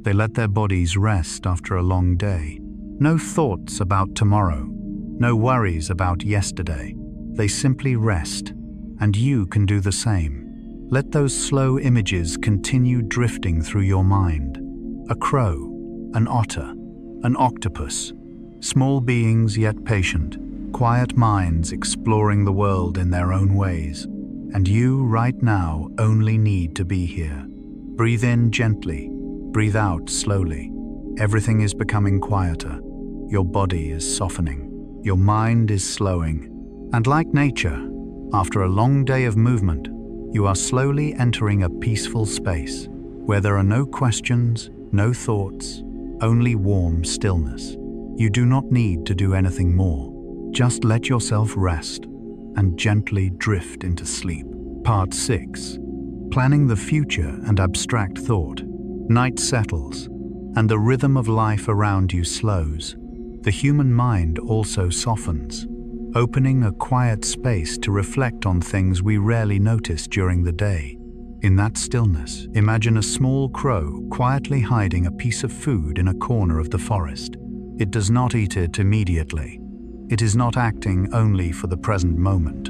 Speaker 1: They let their bodies rest after a long day. No thoughts about tomorrow, no worries about yesterday. They simply rest, and you can do the same. Let those slow images continue drifting through your mind. A crow, an otter, an octopus. Small beings yet patient, quiet minds exploring the world in their own ways. And you, right now, only need to be here. Breathe in gently, breathe out slowly. Everything is becoming quieter. Your body is softening. Your mind is slowing. And like nature, after a long day of movement, You are slowly entering a peaceful space where there are no questions, no thoughts, only warm stillness. You do not need to do anything more. Just let yourself rest and gently drift into sleep. Part 6. Planning the future and abstract thought. Night settles, and the rhythm of life around you slows. The human mind also softens, opening a quiet space to reflect on things we rarely notice during the day. In that stillness, imagine a small crow quietly hiding a piece of food in a corner of the forest. It does not eat it immediately. It is not acting only for the present moment.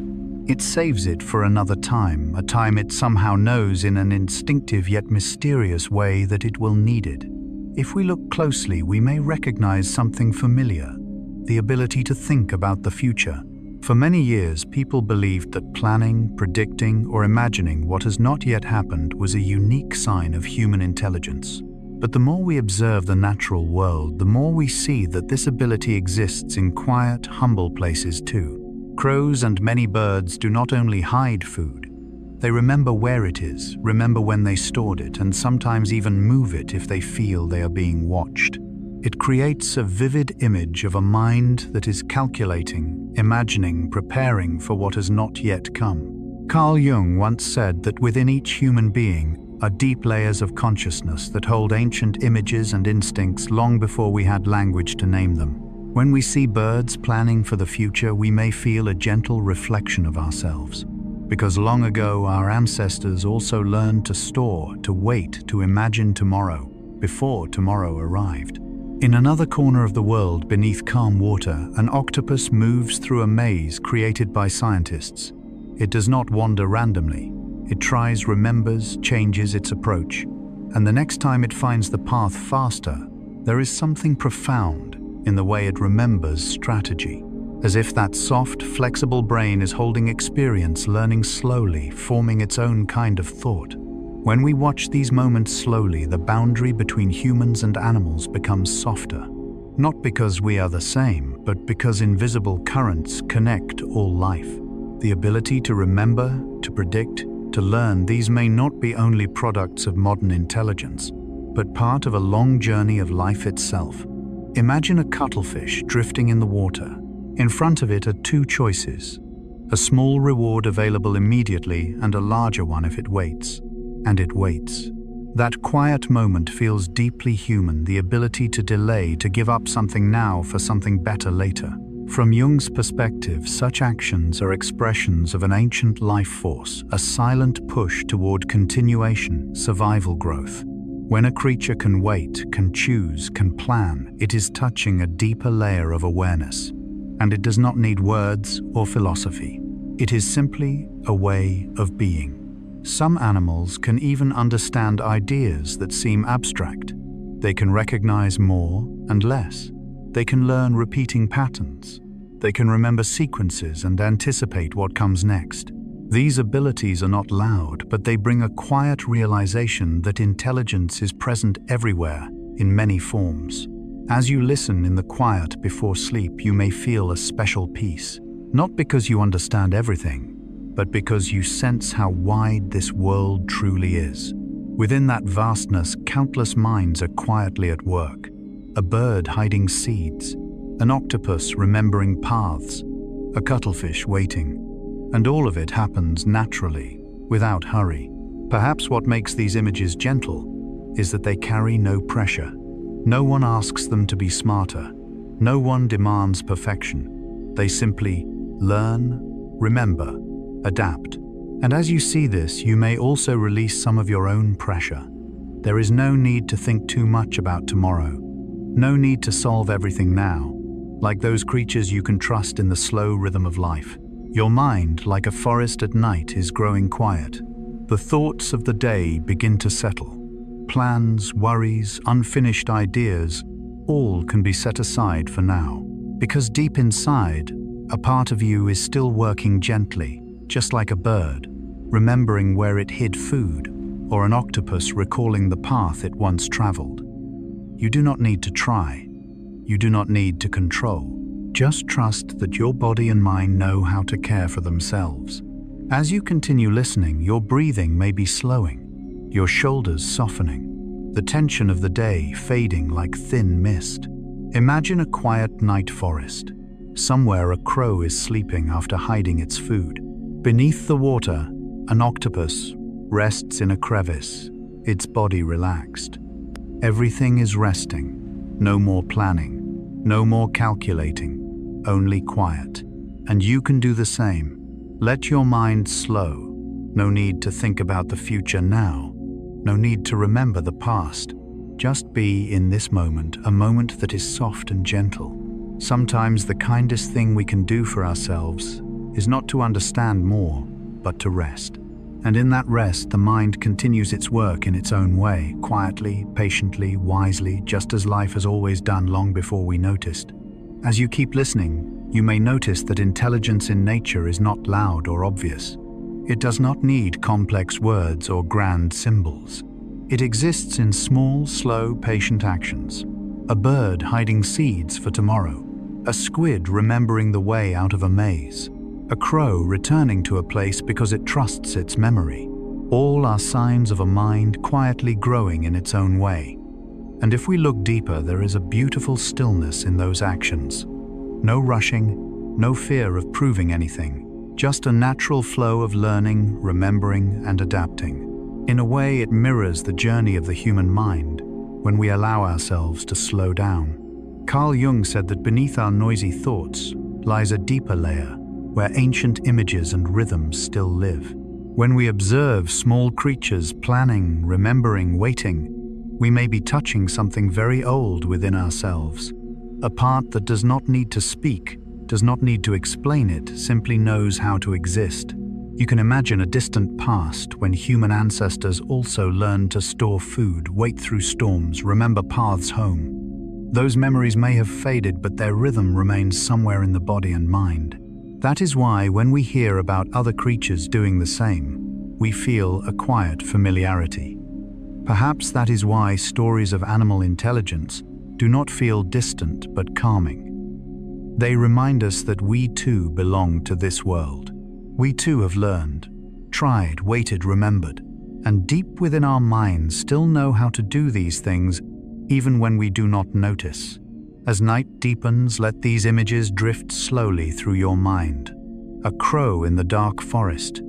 Speaker 1: It saves it for another time, a time it somehow knows in an instinctive yet mysterious way that it will need it. If we look closely, we may recognize something familiar, the ability to think about the future. For many years, people believed that planning, predicting, or imagining what has not yet happened was a unique sign of human intelligence. But the more we observe the natural world, the more we see that this ability exists in quiet, humble places too. Crows and many birds do not only hide food, they remember where it is, remember when they stored it, and sometimes even move it if they feel they are being watched. It creates a vivid image of a mind that is calculating, imagining, preparing for what has not yet come. Carl Jung once said that within each human being are deep layers of consciousness that hold ancient images and instincts long before we had language to name them. When we see birds planning for the future, we may feel a gentle reflection of ourselves. Because long ago our ancestors also learned to store, to wait, to imagine tomorrow, before tomorrow arrived. In another corner of the world, beneath calm water, an octopus moves through a maze created by scientists. It does not wander randomly. It tries, remembers, changes its approach, and the next time it finds the path faster, there is something profound in the way it remembers strategy. As if that soft, flexible brain is holding experience, learning slowly, forming its own kind of thought. When we watch these moments slowly, the boundary between humans and animals becomes softer. Not because we are the same, but because invisible currents connect all life. The ability to remember, to predict, to learn, these may not be only products of modern intelligence, but part of a long journey of life itself. Imagine a cuttlefish drifting in the water. In front of it are two choices: a small reward available immediately and a larger one if it waits. And it waits. That quiet moment feels deeply human, the ability to delay, to give up something now for something better later. From Jung's perspective, such actions are expressions of an ancient life force, a silent push toward continuation, survival growth. When a creature can wait, can choose, can plan, it is touching a deeper layer of awareness. And it does not need words or philosophy. It is simply a way of being. Some animals can even understand ideas that seem abstract. They can recognize more and less. They can learn repeating patterns. They can remember sequences and anticipate what comes next. These abilities are not loud, but they bring a quiet realization that intelligence is present everywhere, in many forms. As you listen in the quiet before sleep, you may feel a special peace, not because you understand everything, but because you sense how wide this world truly is. Within that vastness, countless minds are quietly at work. A bird hiding seeds, an octopus remembering paths, a cuttlefish waiting. And all of it happens naturally, without hurry. Perhaps what makes these images gentle is that they carry no pressure. No one asks them to be smarter. No one demands perfection. They simply learn, remember, adapt. And as you see this, you may also release some of your own pressure. There is no need to think too much about tomorrow. No need to solve everything now. Like those creatures, you can trust in the slow rhythm of life. Your mind, like a forest at night, is growing quiet. The thoughts of the day begin to settle. Plans, worries, unfinished ideas, all can be set aside for now. Because deep inside, a part of you is still working gently, just like a bird, remembering where it hid food, or an octopus recalling the path it once traveled. You do not need to try. You do not need to control. Just trust that your body and mind know how to care for themselves. As you continue listening, your breathing may be slowing, your shoulders softening, the tension of the day fading like thin mist. Imagine a quiet night forest. Somewhere a crow is sleeping after hiding its food. Beneath the water, an octopus rests in a crevice, its body relaxed. Everything is resting. No more planning, no more calculating, only quiet. And you can do the same. Let your mind slow. No need to think about the future now. No need to remember the past. Just be in this moment, a moment that is soft and gentle. Sometimes the kindest thing we can do for ourselves is not to understand more, but to rest. And in that rest, the mind continues its work in its own way, quietly, patiently, wisely, just as life has always done long before we noticed. As you keep listening, you may notice that intelligence in nature is not loud or obvious. It does not need complex words or grand symbols. It exists in small, slow, patient actions. A bird hiding seeds for tomorrow. A squid remembering the way out of a maze. A crow returning to a place because it trusts its memory. All are signs of a mind quietly growing in its own way. And if we look deeper, there is a beautiful stillness in those actions. No rushing, no fear of proving anything, just a natural flow of learning, remembering, and adapting. In a way, it mirrors the journey of the human mind when we allow ourselves to slow down. Carl Jung said that beneath our noisy thoughts lies a deeper layer where ancient images and rhythms still live. When we observe small creatures planning, remembering, waiting, we may be touching something very old within ourselves. A part that does not need to speak, does not need to explain it, simply knows how to exist. You can imagine a distant past when human ancestors also learned to store food, wait through storms, remember paths home. Those memories may have faded, but their rhythm remains somewhere in the body and mind. That is why when we hear about other creatures doing the same, we feel a quiet familiarity. Perhaps that is why stories of animal intelligence do not feel distant but calming. They remind us that we too belong to this world. We too have learned, tried, waited, remembered, and deep within our minds still know how to do these things even when we do not notice. As night deepens, let these images drift slowly through your mind. A crow in the dark forest,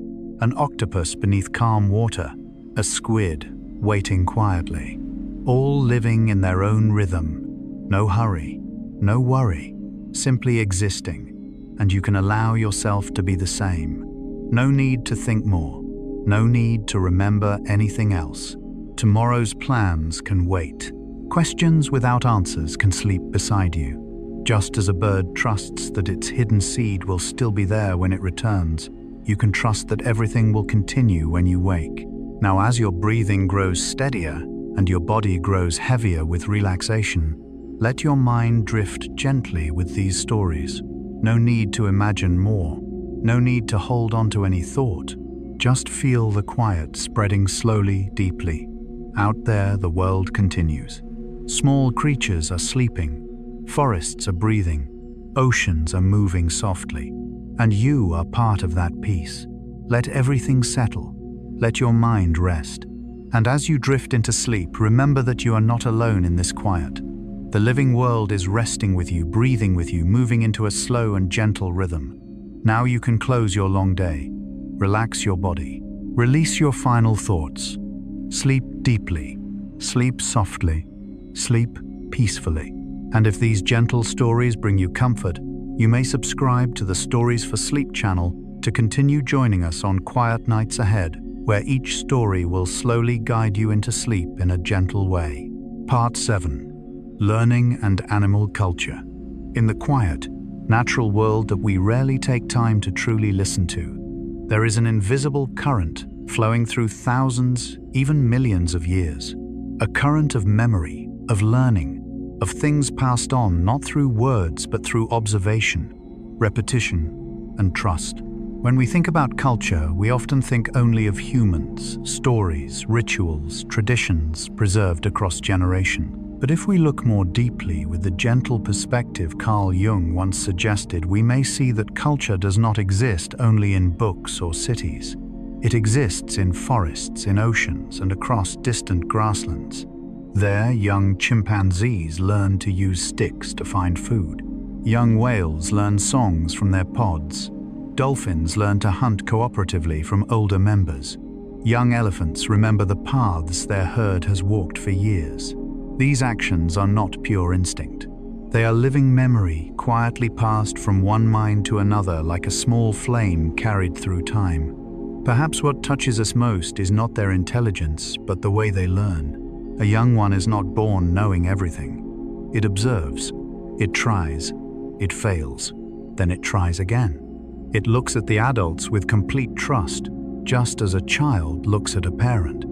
Speaker 1: an octopus beneath calm water, a squid waiting quietly, all living in their own rhythm. No hurry, no worry, simply existing, and you can allow yourself to be the same. No need to think more, no need to remember anything else. Tomorrow's plans can wait. Questions without answers can sleep beside you. Just as a bird trusts that its hidden seed will still be there when it returns, you can trust that everything will continue when you wake. Now, as your breathing grows steadier and your body grows heavier with relaxation, let your mind drift gently with these stories. No need to imagine more. No need to hold on to any thought. Just feel the quiet spreading slowly, deeply. Out there, the world continues. Small creatures are sleeping. Forests are breathing. Oceans are moving softly. And you are part of that peace. Let everything settle. Let your mind rest. And as you drift into sleep, remember that you are not alone in this quiet. The living world is resting with you, breathing with you, moving into a slow and gentle rhythm. Now you can close your long day. Relax your body. Release your final thoughts. Sleep deeply. Sleep softly. Sleep peacefully. And if these gentle stories bring you comfort, you may subscribe to the Stories for Sleep channel to continue joining us on quiet nights ahead, where each story will slowly guide you into sleep in a gentle way. Part 7. Learning and Animal Culture. In the quiet, natural world that we rarely take time to truly listen to, there is an invisible current flowing through thousands, even millions of years. A current of memory, of learning, of things passed on not through words but through observation, repetition, and trust. When we think about culture, we often think only of humans, stories, rituals, traditions preserved across generations. But if we look more deeply with the gentle perspective Carl Jung once suggested, we may see that culture does not exist only in books or cities. It exists in forests, in oceans, and across distant grasslands. There, young chimpanzees learn to use sticks to find food. Young whales learn songs from their pods. Dolphins learn to hunt cooperatively from older members. Young elephants remember the paths their herd has walked for years. These actions are not pure instinct. They are living memory, quietly passed from one mind to another like a small flame carried through time. Perhaps what touches us most is not their intelligence, but the way they learn. A young one is not born knowing everything. It observes, it tries, it fails, then it tries again. It looks at the adults with complete trust, just as a child looks at a parent.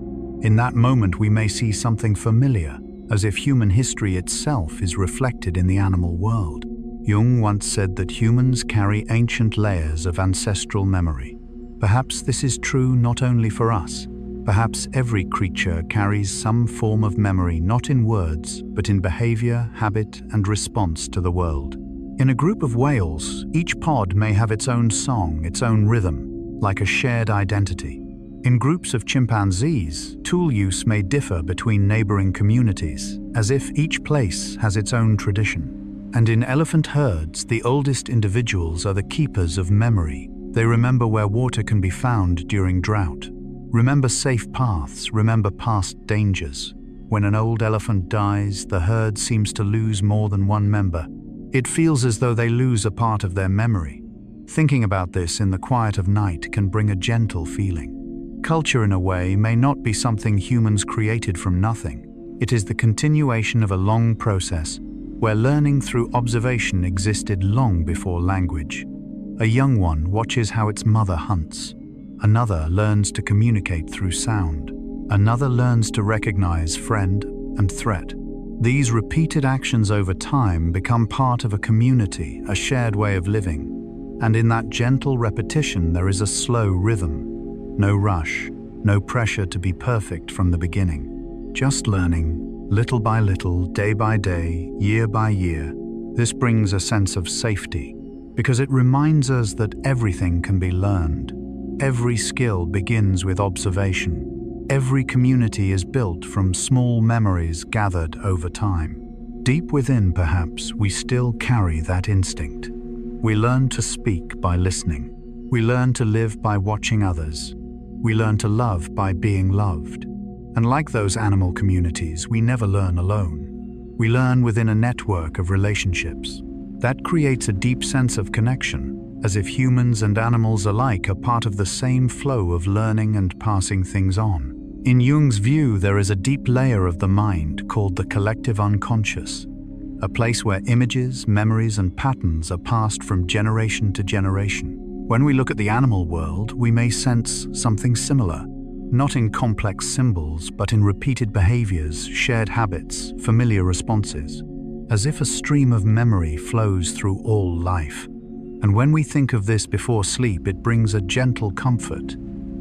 Speaker 1: In that moment we may see something familiar, as if human history itself is reflected in the animal world. Jung once said that humans carry ancient layers of ancestral memory. Perhaps this is true not only for us. Perhaps every creature carries some form of memory, not in words, but in behavior, habit, and response to the world. In a group of whales, each pod may have its own song, its own rhythm, like a shared identity. In groups of chimpanzees, tool use may differ between neighboring communities, as if each place has its own tradition. And in elephant herds, the oldest individuals are the keepers of memory. They remember where water can be found during drought. Remember safe paths, remember past dangers. When an old elephant dies, the herd seems to lose more than one member. It feels as though they lose a part of their memory. Thinking about this in the quiet of night can bring a gentle feeling. Culture, in a way, may not be something humans created from nothing. It is the continuation of a long process where learning through observation existed long before language. A young one watches how its mother hunts. Another learns to communicate through sound. Another learns to recognize friend and threat. These repeated actions over time become part of a community, a shared way of living. And in that gentle repetition there is a slow rhythm. No rush, no pressure to be perfect from the beginning. Just learning, little by little, day by day, year by year. This brings a sense of safety, because it reminds us that everything can be learned. Every skill begins with observation. Every community is built from small memories gathered over time. Deep within, perhaps, we still carry that instinct. We learn to speak by listening. We learn to live by watching others. We learn to love by being loved. And like those animal communities, we never learn alone. We learn within a network of relationships. That creates a deep sense of connection, as if humans and animals alike are part of the same flow of learning and passing things on. In Jung's view, there is a deep layer of the mind called the collective unconscious, a place where images, memories, and patterns are passed from generation to generation. When we look at the animal world, we may sense something similar, not in complex symbols, but in repeated behaviors, shared habits, familiar responses, as if a stream of memory flows through all life. And when we think of this before sleep, it brings a gentle comfort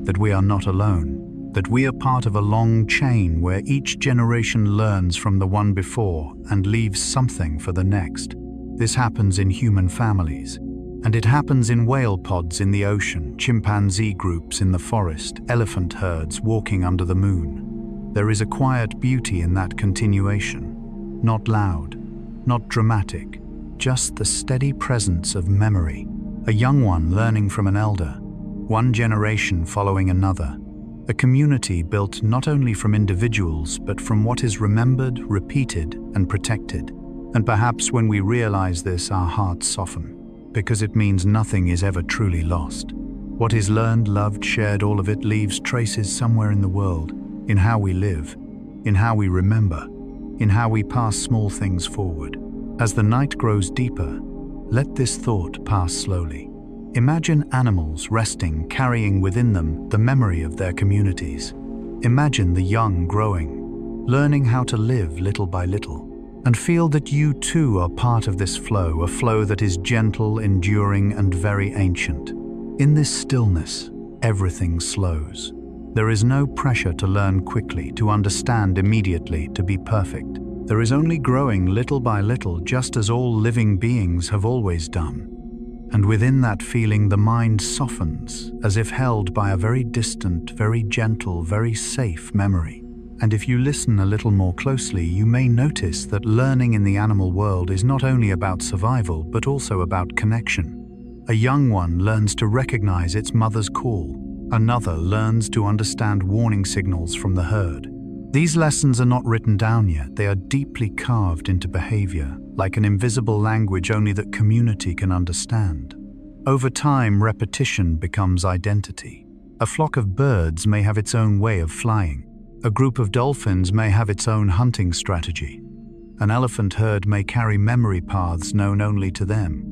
Speaker 1: that we are not alone, that we are part of a long chain where each generation learns from the one before and leaves something for the next. This happens in human families, and it happens in whale pods in the ocean, chimpanzee groups in the forest, elephant herds walking under the moon. There is a quiet beauty in that continuation, not loud, not dramatic, just the steady presence of memory. A young one learning from an elder, one generation following another. A community built not only from individuals, but from what is remembered, repeated, and protected. And perhaps when we realize this, our hearts soften, because it means nothing is ever truly lost. What is learned, loved, shared, all of it leaves traces somewhere in the world, in how we live, in how we remember, in how we pass small things forward. As the night grows deeper, let this thought pass slowly. Imagine animals resting, carrying within them the memory of their communities. Imagine the young growing, learning how to live little by little, and feel that you too are part of this flow, a flow that is gentle, enduring, and very ancient. In this stillness, everything slows. There is no pressure to learn quickly, to understand immediately, to be perfect. There is only growing little by little, just as all living beings have always done. And within that feeling, the mind softens, as if held by a very distant, very gentle, very safe memory. And if you listen a little more closely, you may notice that learning in the animal world is not only about survival, but also about connection. A young one learns to recognize its mother's call. Another learns to understand warning signals from the herd. These lessons are not written down yet, they are deeply carved into behavior, like an invisible language only that community can understand. Over time, repetition becomes identity. A flock of birds may have its own way of flying. A group of dolphins may have its own hunting strategy. An elephant herd may carry memory paths known only to them.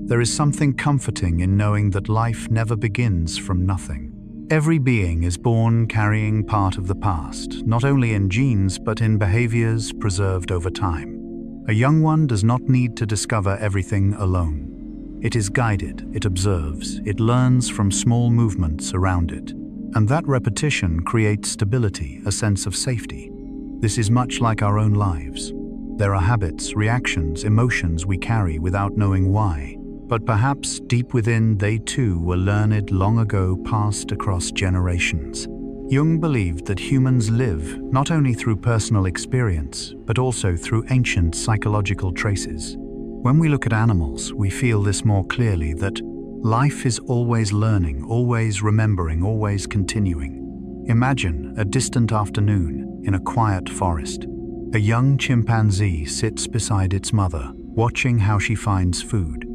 Speaker 1: There is something comforting in knowing that life never begins from nothing. Every being is born carrying part of the past, not only in genes but in behaviors preserved over time. A young one does not need to discover everything alone. It is guided, it observes, it learns from small movements around it. And that repetition creates stability, a sense of safety. This is much like our own lives. There are habits, reactions, emotions we carry without knowing why. But perhaps deep within, they too were learned long ago, passed across generations. Jung believed that humans live not only through personal experience, but also through ancient psychological traces. When we look at animals, we feel this more clearly, that life is always learning, always remembering, always continuing. Imagine a distant afternoon in a quiet forest. A young chimpanzee sits beside its mother, watching how she finds food.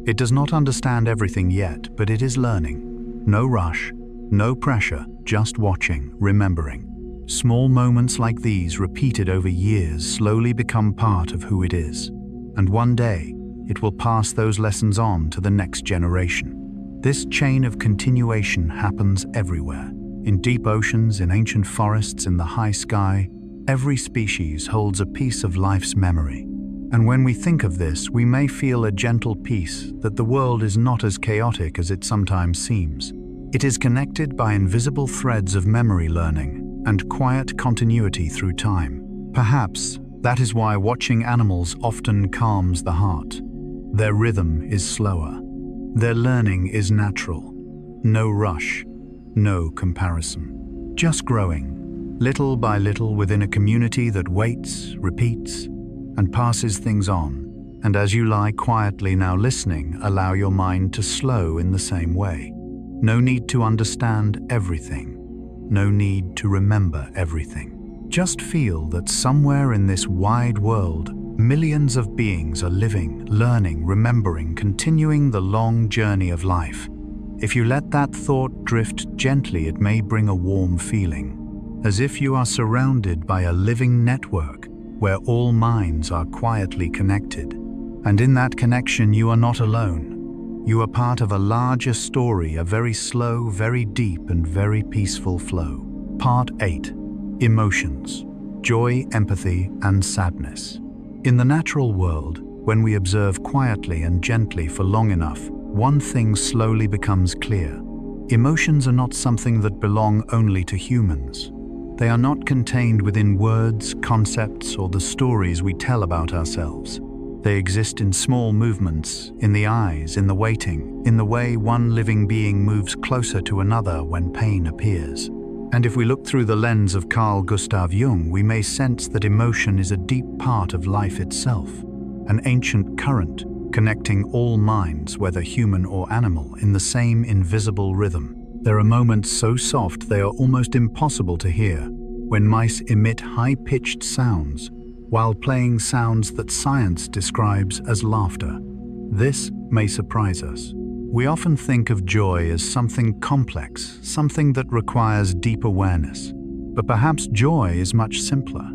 Speaker 1: It does not understand everything yet, but it is learning. No rush, no pressure, just watching, remembering. Small moments like these, repeated over years, slowly become part of who it is. And one day, it will pass those lessons on to the next generation. This chain of continuation happens everywhere. In deep oceans, in ancient forests, in the high sky, every species holds a piece of life's memory. And when we think of this, we may feel a gentle peace that the world is not as chaotic as it sometimes seems. It is connected by invisible threads of memory learning and quiet continuity through time. Perhaps that is why watching animals often calms the heart. Their rhythm is slower. Their learning is natural. No rush, no comparison. Just growing, little by little, within a community that waits, repeats, and passes things on. And as you lie quietly now listening, allow your mind to slow in the same way. No need to understand everything. No need to remember everything. Just feel that somewhere in this wide world, millions of beings are living, learning, remembering, continuing the long journey of life. If you let that thought drift gently, it may bring a warm feeling, as if you are surrounded by a living network where all minds are quietly connected. And in that connection, you are not alone. You are part of a larger story, a very slow, very deep, and very peaceful flow. Part 8. Emotions. Joy, empathy, and sadness. In the natural world, when we observe quietly and gently for long enough, one thing slowly becomes clear. Emotions are not something that belong only to humans. They are not contained within words, concepts, or the stories we tell about ourselves. They exist in small movements, in the eyes, in the waiting, in the way one living being moves closer to another when pain appears. And if we look through the lens of Carl Gustav Jung, we may sense that emotion is a deep part of life itself, an ancient current connecting all minds, whether human or animal, in the same invisible rhythm. There are moments so soft they are almost impossible to hear, when mice emit high-pitched sounds, while playing sounds that science describes as laughter. This may surprise us. We often think of joy as something complex, something that requires deep awareness. But perhaps joy is much simpler.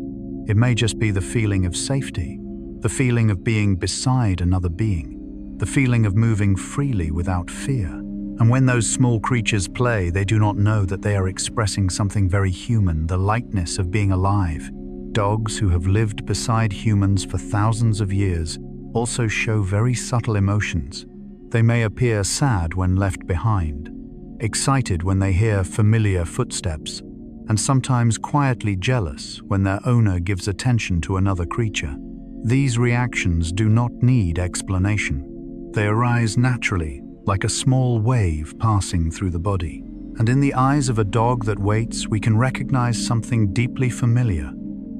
Speaker 1: It may just be the feeling of safety, the feeling of being beside another being, the feeling of moving freely without fear. And when those small creatures play, they do not know that they are expressing something very human, the lightness of being alive. Dogs who have lived beside humans for thousands of years also show very subtle emotions. They may appear sad when left behind, excited when they hear familiar footsteps, and sometimes quietly jealous when their owner gives attention to another creature. These reactions do not need explanation. They arise naturally, like a small wave passing through the body. And in the eyes of a dog that waits, we can recognize something deeply familiar,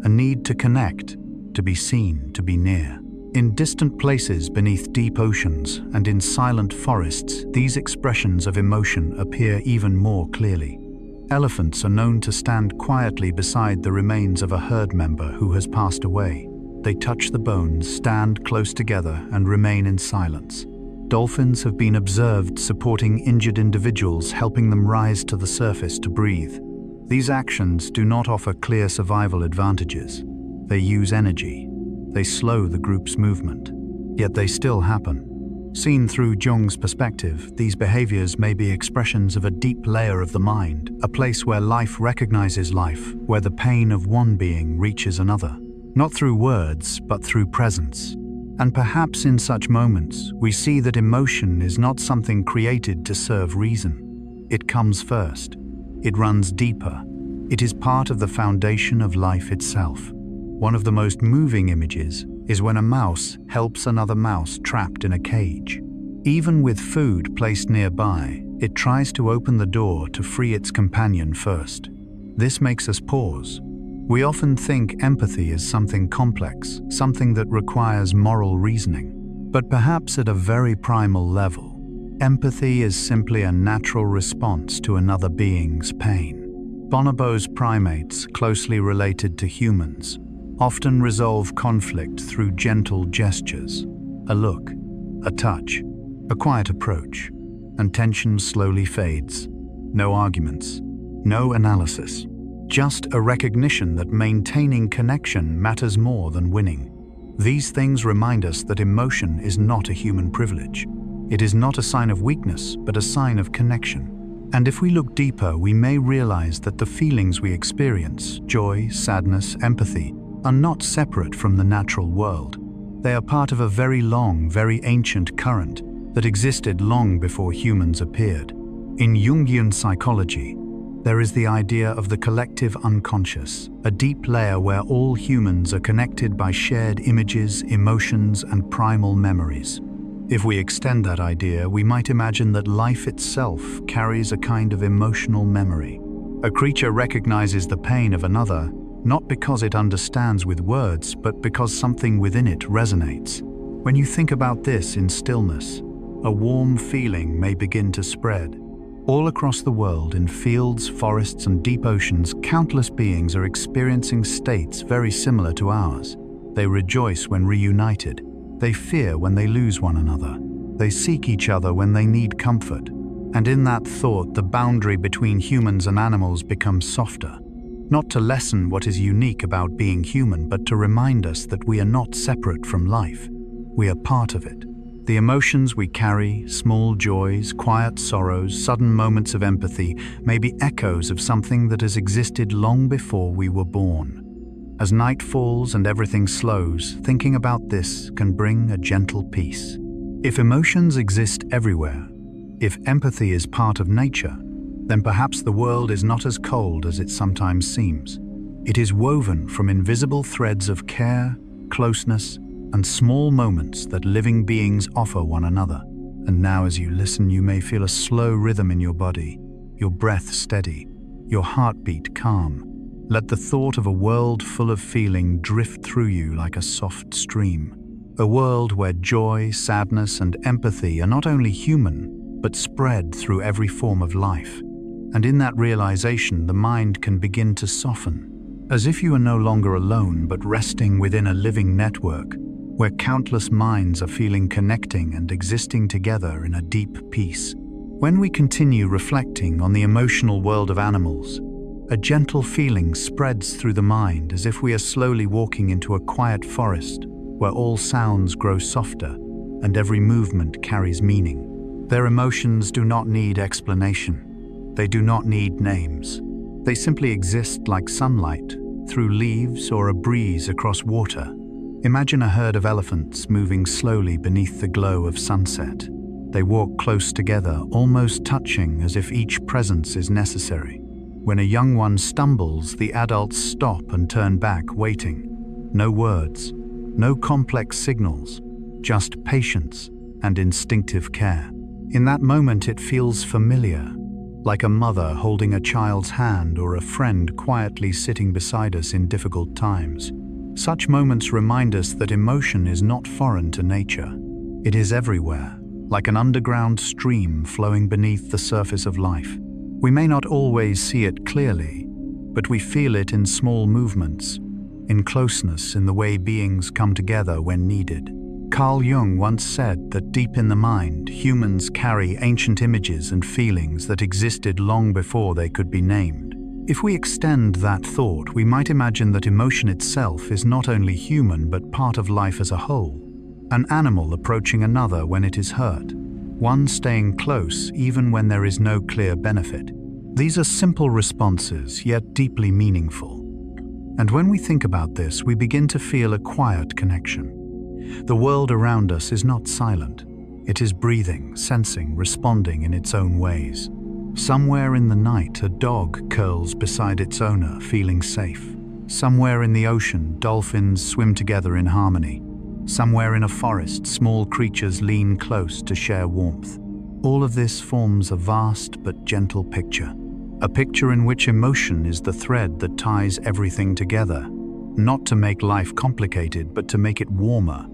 Speaker 1: a need to connect, to be seen, to be near. In distant places beneath deep oceans and in silent forests, these expressions of emotion appear even more clearly. Elephants are known to stand quietly beside the remains of a herd member who has passed away. They touch the bones, stand close together, and remain in silence. Dolphins have been observed supporting injured individuals, helping them rise to the surface to breathe. These actions do not offer clear survival advantages. They use energy. They slow the group's movement. Yet they still happen. Seen through Jung's perspective, these behaviors may be expressions of a deep layer of the mind, a place where life recognizes life, where the pain of one being reaches another. Not through words, but through presence. And perhaps in such moments, we see that emotion is not something created to serve reason. It comes first. It runs deeper. It is part of the foundation of life itself. One of the most moving images is when a mouse helps another mouse trapped in a cage. Even with food placed nearby, it tries to open the door to free its companion first. This makes us pause. We often think empathy is something complex, something that requires moral reasoning. But perhaps at a very primal level, empathy is simply a natural response to another being's pain. Bonobos primates, closely related to humans, often resolve conflict through gentle gestures, a look, a touch, a quiet approach, and tension slowly fades. No arguments, no analysis. Just a recognition that maintaining connection matters more than winning. These things remind us that emotion is not a human privilege. It is not a sign of weakness, but a sign of connection. And if we look deeper, we may realize that the feelings we experience, joy, sadness, empathy, are not separate from the natural world. They are part of a very long, very ancient current that existed long before humans appeared. In Jungian psychology, there is the idea of the collective unconscious, a deep layer where all humans are connected by shared images, emotions, and primal memories. If we extend that idea, we might imagine that life itself carries a kind of emotional memory. A creature recognizes the pain of another, not because it understands with words, but because something within it resonates. When you think about this in stillness, a warm feeling may begin to spread. All across the world, in fields, forests, and deep oceans, countless beings are experiencing states very similar to ours. They rejoice when reunited. They fear when they lose one another. They seek each other when they need comfort. And in that thought, the boundary between humans and animals becomes softer. Not to lessen what is unique about being human, but to remind us that we are not separate from life. We are part of it. The emotions we carry, small joys, quiet sorrows, sudden moments of empathy, may be echoes of something that has existed long before we were born. As night falls and everything slows, thinking about this can bring a gentle peace. If emotions exist everywhere, if empathy is part of nature, then perhaps the world is not as cold as it sometimes seems. It is woven from invisible threads of care, closeness, and small moments that living beings offer one another. And now as you listen, you may feel a slow rhythm in your body, your breath steady, your heartbeat calm. Let the thought of a world full of feeling drift through you like a soft stream. A world where joy, sadness, and empathy are not only human, but spread through every form of life. And in that realization, the mind can begin to soften, as if you are no longer alone, but resting within a living network, where countless minds are feeling connecting and existing together in a deep peace. When we continue reflecting on the emotional world of animals, a gentle feeling spreads through the mind, as if we are slowly walking into a quiet forest where all sounds grow softer and every movement carries meaning. Their emotions do not need explanation. They do not need names. They simply exist like sunlight through leaves or a breeze across water. Imagine a herd of elephants moving slowly beneath the glow of sunset. They walk close together, almost touching, as if each presence is necessary. When a young one stumbles, the adults stop and turn back, waiting. No words, no complex signals, just patience and instinctive care. In that moment, it feels familiar, like a mother holding a child's hand or a friend quietly sitting beside us in difficult times. Such moments remind us that emotion is not foreign to nature. It is everywhere, like an underground stream flowing beneath the surface of life. We may not always see it clearly, but we feel it in small movements, in closeness, in the way beings come together when needed. Carl Jung once said that deep in the mind, humans carry ancient images and feelings that existed long before they could be named. If we extend that thought, we might imagine that emotion itself is not only human but part of life as a whole. An animal approaching another when it is hurt, one staying close even when there is no clear benefit. These are simple responses, yet deeply meaningful. And when we think about this, we begin to feel a quiet connection. The world around us is not silent. It is breathing, sensing, responding in its own ways. Somewhere in the night, a dog curls beside its owner, feeling safe. Somewhere in the ocean, dolphins swim together in harmony. Somewhere in a forest, small creatures lean close to share warmth. All of this forms a vast but gentle picture. A picture in which emotion is the thread that ties everything together, not to make life complicated, but to make it warmer.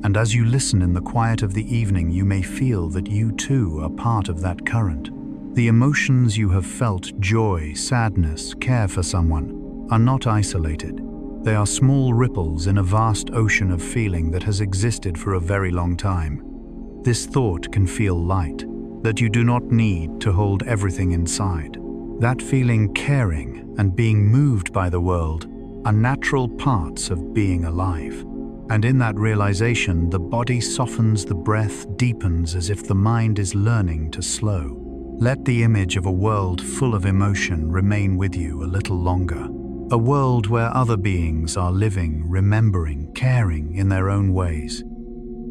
Speaker 1: And as you listen in the quiet of the evening, you may feel that you too are part of that current. The emotions you have felt, joy, sadness, care for someone, are not isolated. They are small ripples in a vast ocean of feeling that has existed for a very long time. This thought can feel light, that you do not need to hold everything inside. That feeling, caring and being moved by the world, are natural parts of being alive. And in that realization, the body softens, the breath deepens, as if the mind is learning to slow. Let the image of a world full of emotion remain with you a little longer. A world where other beings are living, remembering, caring in their own ways.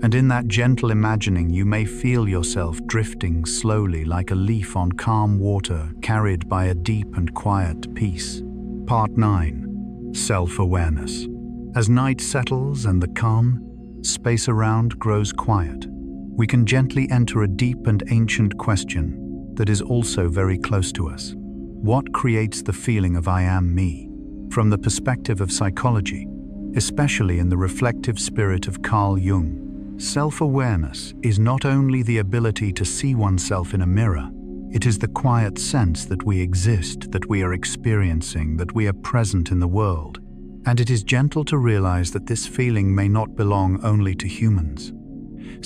Speaker 1: And in that gentle imagining, you may feel yourself drifting slowly like a leaf on calm water, carried by a deep and quiet peace. Part 9. Self-awareness. As night settles and the calm space around grows quiet, we can gently enter a deep and ancient question that is also very close to us. What creates the feeling of I am me? From the perspective of psychology, especially in the reflective spirit of Carl Jung, self-awareness is not only the ability to see oneself in a mirror, it is the quiet sense that we exist, that we are experiencing, that we are present in the world. And it is gentle to realize that this feeling may not belong only to humans.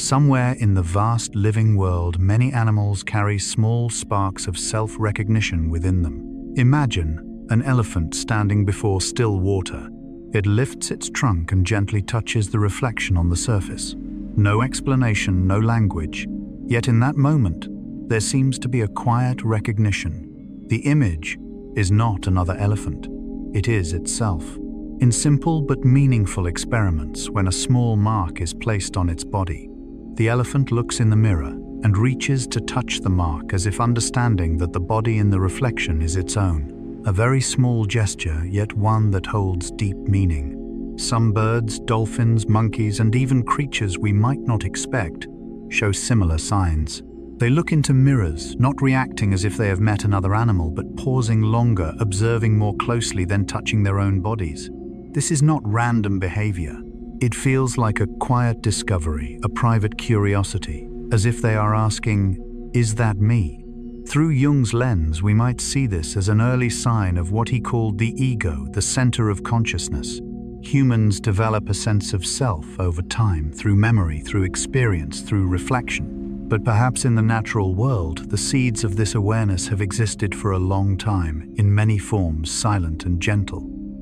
Speaker 1: Somewhere in the vast living world, many animals carry small sparks of self-recognition within them. Imagine an elephant standing before still water. It lifts its trunk and gently touches the reflection on the surface. No explanation, no language, yet in that moment, there seems to be a quiet recognition. The image is not another elephant, it is itself. In simple but meaningful experiments, when a small mark is placed on its body, the elephant looks in the mirror and reaches to touch the mark, as if understanding that the body in the reflection is its own. A very small gesture, yet one that holds deep meaning. Some birds, dolphins, monkeys, and even creatures we might not expect show similar signs. They look into mirrors, not reacting as if they have met another animal, but pausing longer, observing more closely, then touching their own bodies. This is not random behavior. It feels like a quiet discovery, a private curiosity, as if they are asking, is that me? Through Jung's lens, we might see this as an early sign of what he called the ego, the center of consciousness. Humans develop a sense of self over time, through memory, through experience, through reflection. But perhaps in the natural world, the seeds of this awareness have existed for a long time, in many forms, silent and gentle.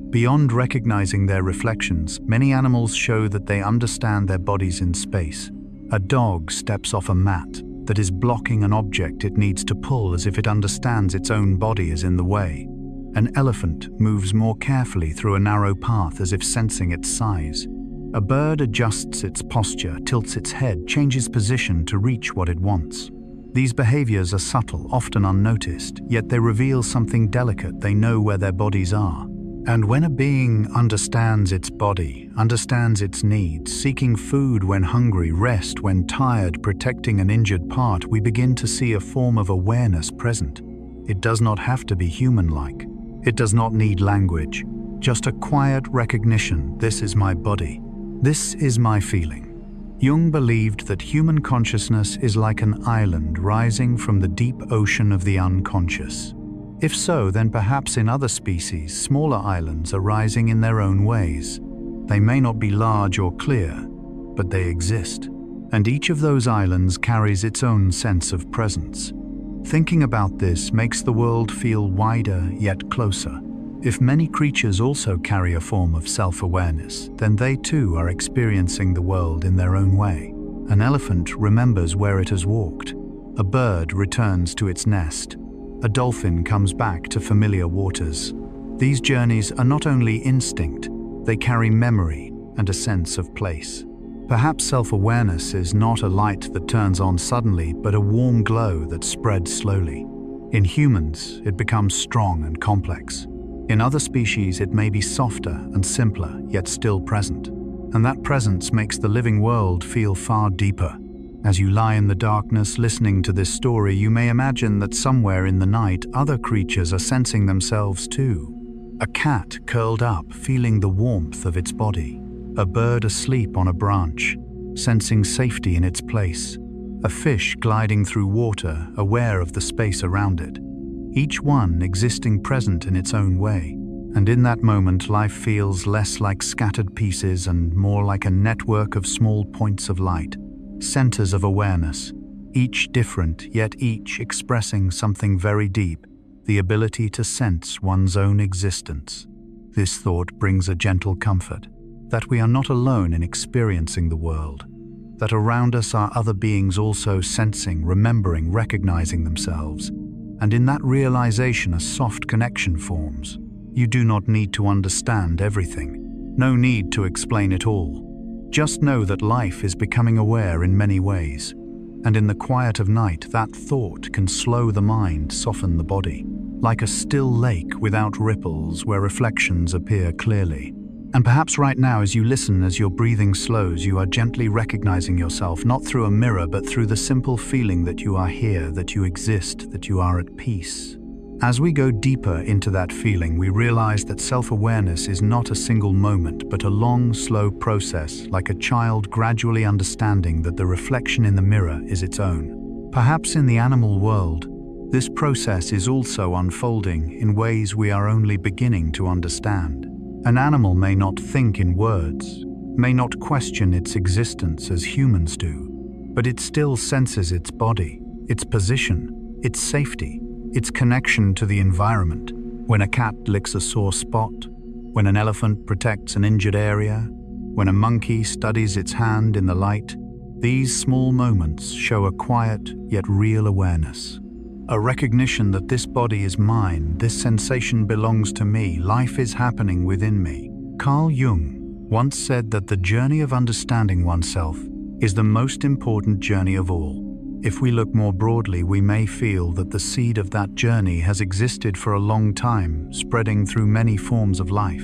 Speaker 1: Beyond recognizing their reflections, many animals show that they understand their bodies in space. A dog steps off a mat that is blocking an object it needs to pull, as if it understands its own body is in the way. An elephant moves more carefully through a narrow path, as if sensing its size. A bird adjusts its posture, tilts its head, changes position to reach what it wants. These behaviors are subtle, often unnoticed, yet they reveal something delicate. They know where their bodies are. And when a being understands its body, understands its needs, seeking food when hungry, rest when tired, protecting an injured part, we begin to see a form of awareness present. It does not have to be human-like. It does not need language, just a quiet recognition. This is my body. This is my feeling. Jung believed that human consciousness is like an island rising from the deep ocean of the unconscious. If so, then perhaps in other species, smaller islands are rising in their own ways. They may not be large or clear, but they exist. And each of those islands carries its own sense of presence. Thinking about this makes the world feel wider yet closer. If many creatures also carry a form of self-awareness, then they too are experiencing the world in their own way. An elephant remembers where it has walked. A bird returns to its nest. A dolphin comes back to familiar waters. These journeys are not only instinct, they carry memory and a sense of place. Perhaps self-awareness is not a light that turns on suddenly, but a warm glow that spreads slowly. In humans, it becomes strong and complex. In other species, it may be softer and simpler, yet still present. And that presence makes the living world feel far deeper. As you lie in the darkness listening to this story, you may imagine that somewhere in the night, other creatures are sensing themselves too. A cat curled up, feeling the warmth of its body. A bird asleep on a branch, sensing safety in its place. A fish gliding through water, aware of the space around it. Each one existing present in its own way. And in that moment, life feels less like scattered pieces and more like a network of small points of light, centers of awareness, each different, yet each expressing something very deep, the ability to sense one's own existence. This thought brings a gentle comfort, that we are not alone in experiencing the world, that around us are other beings also sensing, remembering, recognizing themselves. And in that realization, a soft connection forms. You do not need to understand everything. No need to explain it all. Just know that life is becoming aware in many ways. And in the quiet of night, that thought can slow the mind, soften the body. Like a still lake without ripples where reflections appear clearly. And perhaps right now, as you listen, as your breathing slows, you are gently recognizing yourself, not through a mirror, but through the simple feeling that you are here, that you exist, that you are at peace. As we go deeper into that feeling, we realize that self-awareness is not a single moment, but a long, slow process, like a child gradually understanding that the reflection in the mirror is its own. Perhaps in the animal world, this process is also unfolding in ways we are only beginning to understand. An animal may not think in words, may not question its existence as humans do, but it still senses its body, its position, its safety, its connection to the environment. When a cat licks a sore spot, when an elephant protects an injured area, when a monkey studies its hand in the light, these small moments show a quiet yet real awareness. A recognition that this body is mine, this sensation belongs to me, life is happening within me. Carl Jung once said that the journey of understanding oneself is the most important journey of all. If we look more broadly, we may feel that the seed of that journey has existed for a long time, spreading through many forms of life.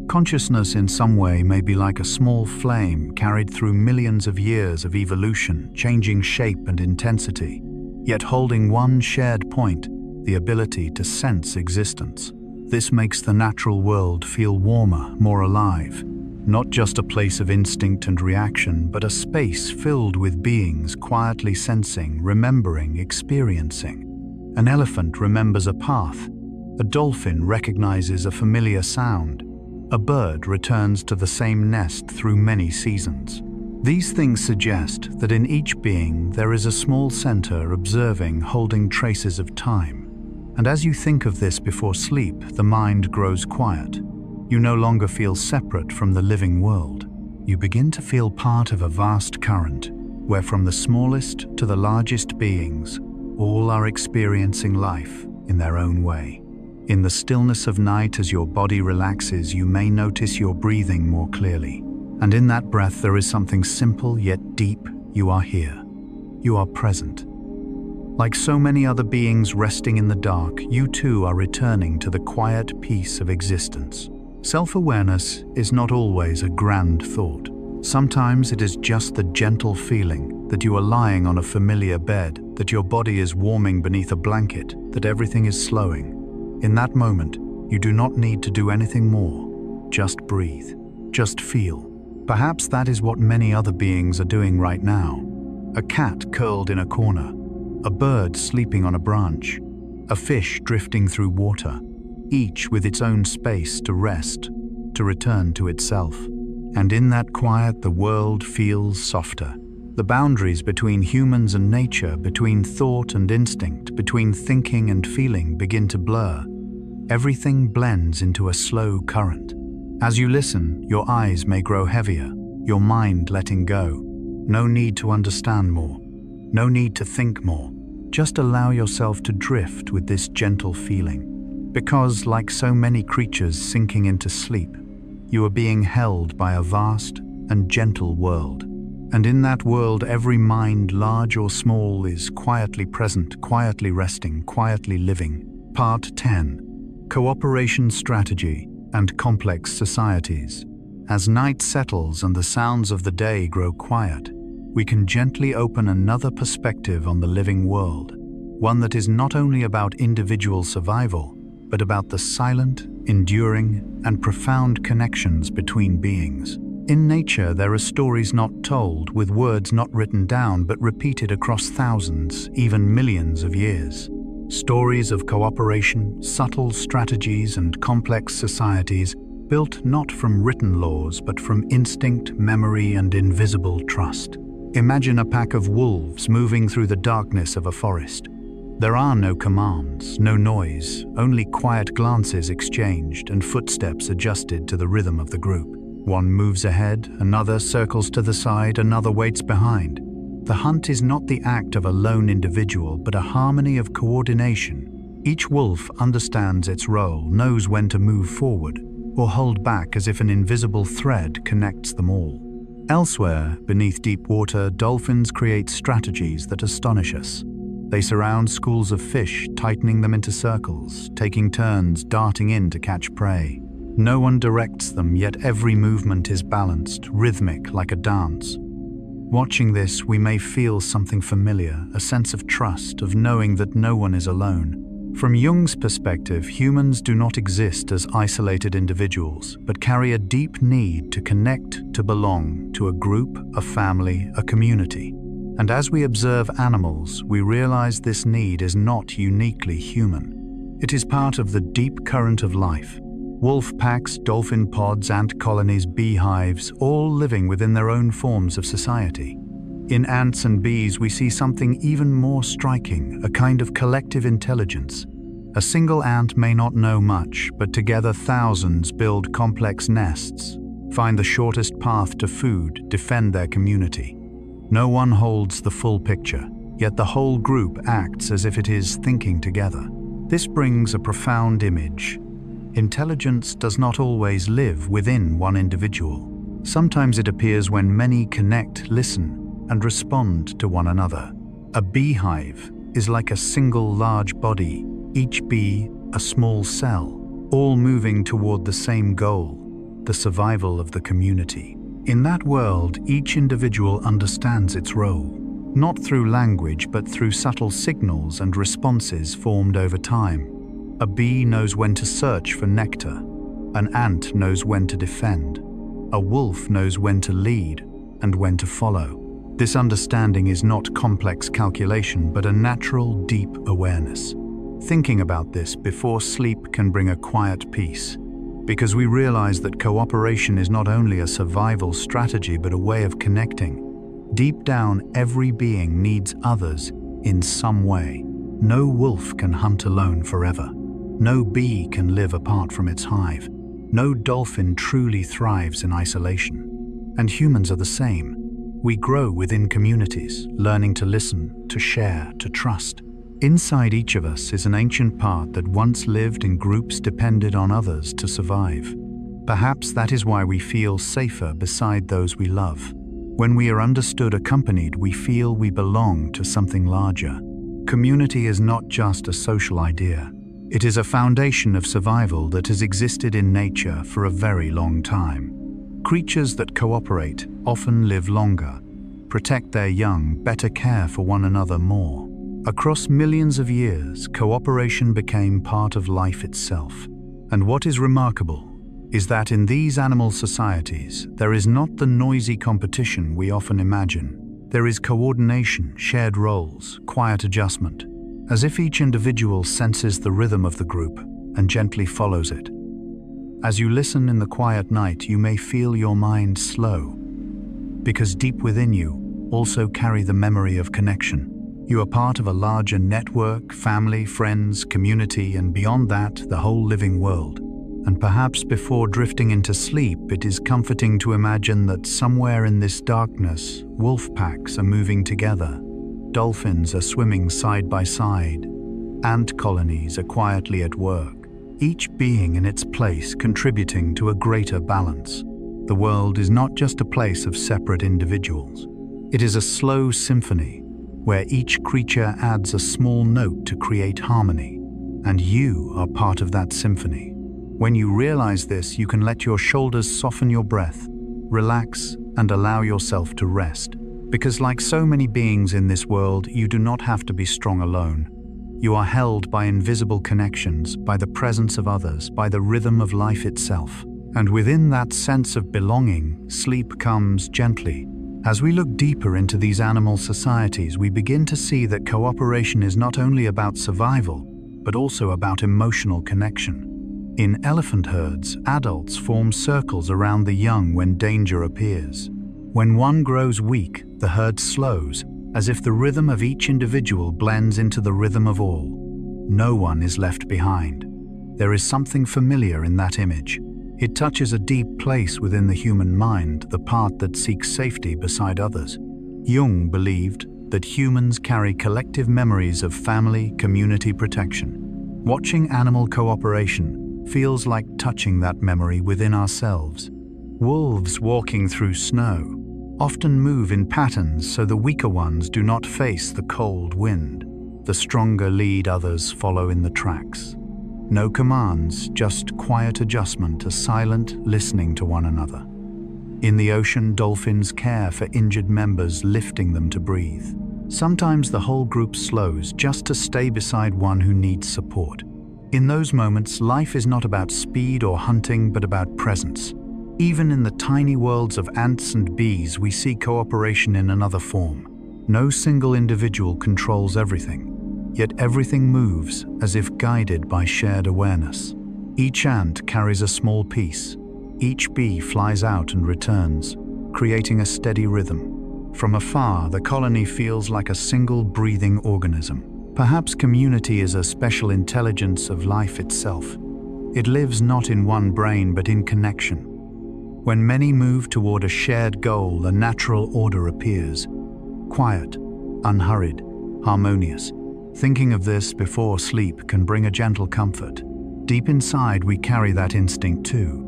Speaker 1: Consciousness in some way may be like a small flame carried through millions of years of evolution, changing shape and intensity, yet holding one shared point, the ability to sense existence. This makes the natural world feel warmer, more alive, not just a place of instinct and reaction, but a space filled with beings quietly sensing, remembering, experiencing. An elephant remembers a path. A dolphin recognizes a familiar sound. A bird returns to the same nest through many seasons. These things suggest that in each being there is a small center observing, holding traces of time. And as you think of this before sleep, the mind grows quiet. You no longer feel separate from the living world. You begin to feel part of a vast current, where from the smallest to the largest beings, all are experiencing life in their own way. In the stillness of night, as your body relaxes, you may notice your breathing more clearly. And in that breath there is something simple yet deep. You are here. You are present. Like so many other beings resting in the dark, you too are returning to the quiet peace of existence. Self-awareness is not always a grand thought. Sometimes it is just the gentle feeling that you are lying on a familiar bed, that your body is warming beneath a blanket, that everything is slowing. In that moment, you do not need to do anything more. Just breathe. Just feel. Perhaps that is what many other beings are doing right now. A cat curled in a corner, a bird sleeping on a branch, a fish drifting through water, each with its own space to rest, to return to itself. And in that quiet, the world feels softer. The boundaries between humans and nature, between thought and instinct, between thinking and feeling begin to blur. Everything blends into a slow current. As you listen, your eyes may grow heavier, your mind letting go. No need to understand more. No need to think more. Just allow yourself to drift with this gentle feeling. Because, like so many creatures sinking into sleep, you are being held by a vast and gentle world. And in that world, every mind, large or small, is quietly present, quietly resting, quietly living. Part 10. Cooperation Strategy and Complex Societies. As night settles and the sounds of the day grow quiet, we can gently open another perspective on the living world, one that is not only about individual survival, but about the silent, enduring, and profound connections between beings. In nature, there are stories not told, with words not written down but repeated across thousands, even millions of years. Stories of cooperation, subtle strategies, and complex societies built not from written laws but from instinct, memory, and invisible trust. Imagine a pack of wolves moving through the darkness of a forest. There are no commands, no noise, only quiet glances exchanged and footsteps adjusted to the rhythm of the group. One moves ahead, another circles to the side, another waits behind. The hunt is not the act of a lone individual, but a harmony of coordination. Each wolf understands its role, knows when to move forward or hold back, as if an invisible thread connects them all. Elsewhere, beneath deep water, dolphins create strategies that astonish us. They surround schools of fish, tightening them into circles, taking turns darting in to catch prey. No one directs them, yet every movement is balanced, rhythmic, like a dance. Watching this, we may feel something familiar, a sense of trust, of knowing that no one is alone. From Jung's perspective, humans do not exist as isolated individuals, but carry a deep need to connect, to belong to a group, a family, a community. And as we observe animals, we realize this need is not uniquely human. It is part of the deep current of life. Wolf packs, dolphin pods, ant colonies, beehives, all living within their own forms of society. In ants and bees, we see something even more striking, a kind of collective intelligence. A single ant may not know much, but together thousands build complex nests, find the shortest path to food, defend their community. No one holds the full picture, yet the whole group acts as if it is thinking together. This brings a profound image. Intelligence does not always live within one individual. Sometimes it appears when many connect, listen, and respond to one another. A beehive is like a single large body, each bee a small cell, all moving toward the same goal, the survival of the community. In that world, each individual understands its role, not through language but through subtle signals and responses formed over time. A bee knows when to search for nectar, an ant knows when to defend, a wolf knows when to lead and when to follow. This understanding is not complex calculation but a natural, deep awareness. Thinking about this before sleep can bring a quiet peace, because we realize that cooperation is not only a survival strategy but a way of connecting. Deep down, every being needs others in some way. No wolf can hunt alone forever. No bee can live apart from its hive. No dolphin truly thrives in isolation. And humans are the same. We grow within communities, learning to listen, to share, to trust. Inside each of us is an ancient part that once lived in groups, depended on others to survive. Perhaps that is why we feel safer beside those we love. When we are understood, accompanied, we feel we belong to something larger. community is not just a social idea. It is a foundation of survival that has existed in nature for a very long time. Creatures that cooperate often live longer, protect their young, better care for one another more. Across millions of years, cooperation became part of life itself. And what is remarkable is that in these animal societies, there is not the noisy competition we often imagine. There is coordination, shared roles, quiet adjustment, as if each individual senses the rhythm of the group and gently follows it. As you listen in the quiet night, you may feel your mind slow, because deep within you also carry the memory of connection. You are part of a larger network, family, friends, community, and beyond that, the whole living world. And perhaps before drifting into sleep, it is comforting to imagine that somewhere in this darkness, wolf packs are moving together, dolphins are swimming side by side, ant colonies are quietly at work, each being in its place contributing to a greater balance. The world is not just a place of separate individuals. It is a slow symphony where each creature adds a small note to create harmony, and you are part of that symphony. When you realize this, you can let your shoulders soften your breath, relax, and allow yourself to rest. Because like so many beings in this world, you do not have to be strong alone. You are held by invisible connections, by the presence of others, by the rhythm of life itself. And within that sense of belonging, sleep comes gently. As we look deeper into these animal societies, we begin to see that cooperation is not only about survival, but also about emotional connection. In elephant herds, adults form circles around the young when danger appears. When one grows weak, the herd slows, as if the rhythm of each individual blends into the rhythm of all. No one is left behind. There is something familiar in that image. It touches a deep place within the human mind, the part that seeks safety beside others. Jung believed that humans carry collective memories of family, community protection. Watching animal cooperation feels like touching that memory within ourselves. Wolves walking through snow often move in patterns so the weaker ones do not face the cold wind. The stronger lead, others follow in the tracks. No commands, just quiet adjustment, a silent listening to one another. In the ocean, dolphins care for injured members, lifting them to breathe. Sometimes the whole group slows just to stay beside one who needs support. In those moments, life is not about speed or hunting, but about presence. Even in the tiny worlds of ants and bees, we see cooperation in another form. No single individual controls everything, yet everything moves as if guided by shared awareness. Each ant carries a small piece. Each bee flies out and returns, creating a steady rhythm. From afar, the colony feels like a single breathing organism. Perhaps community is a special intelligence of life itself. It lives not in one brain, but in connection. When many move toward a shared goal, a natural order appears. Quiet, unhurried, harmonious. Thinking of this before sleep can bring a gentle comfort. Deep inside, we carry that instinct too.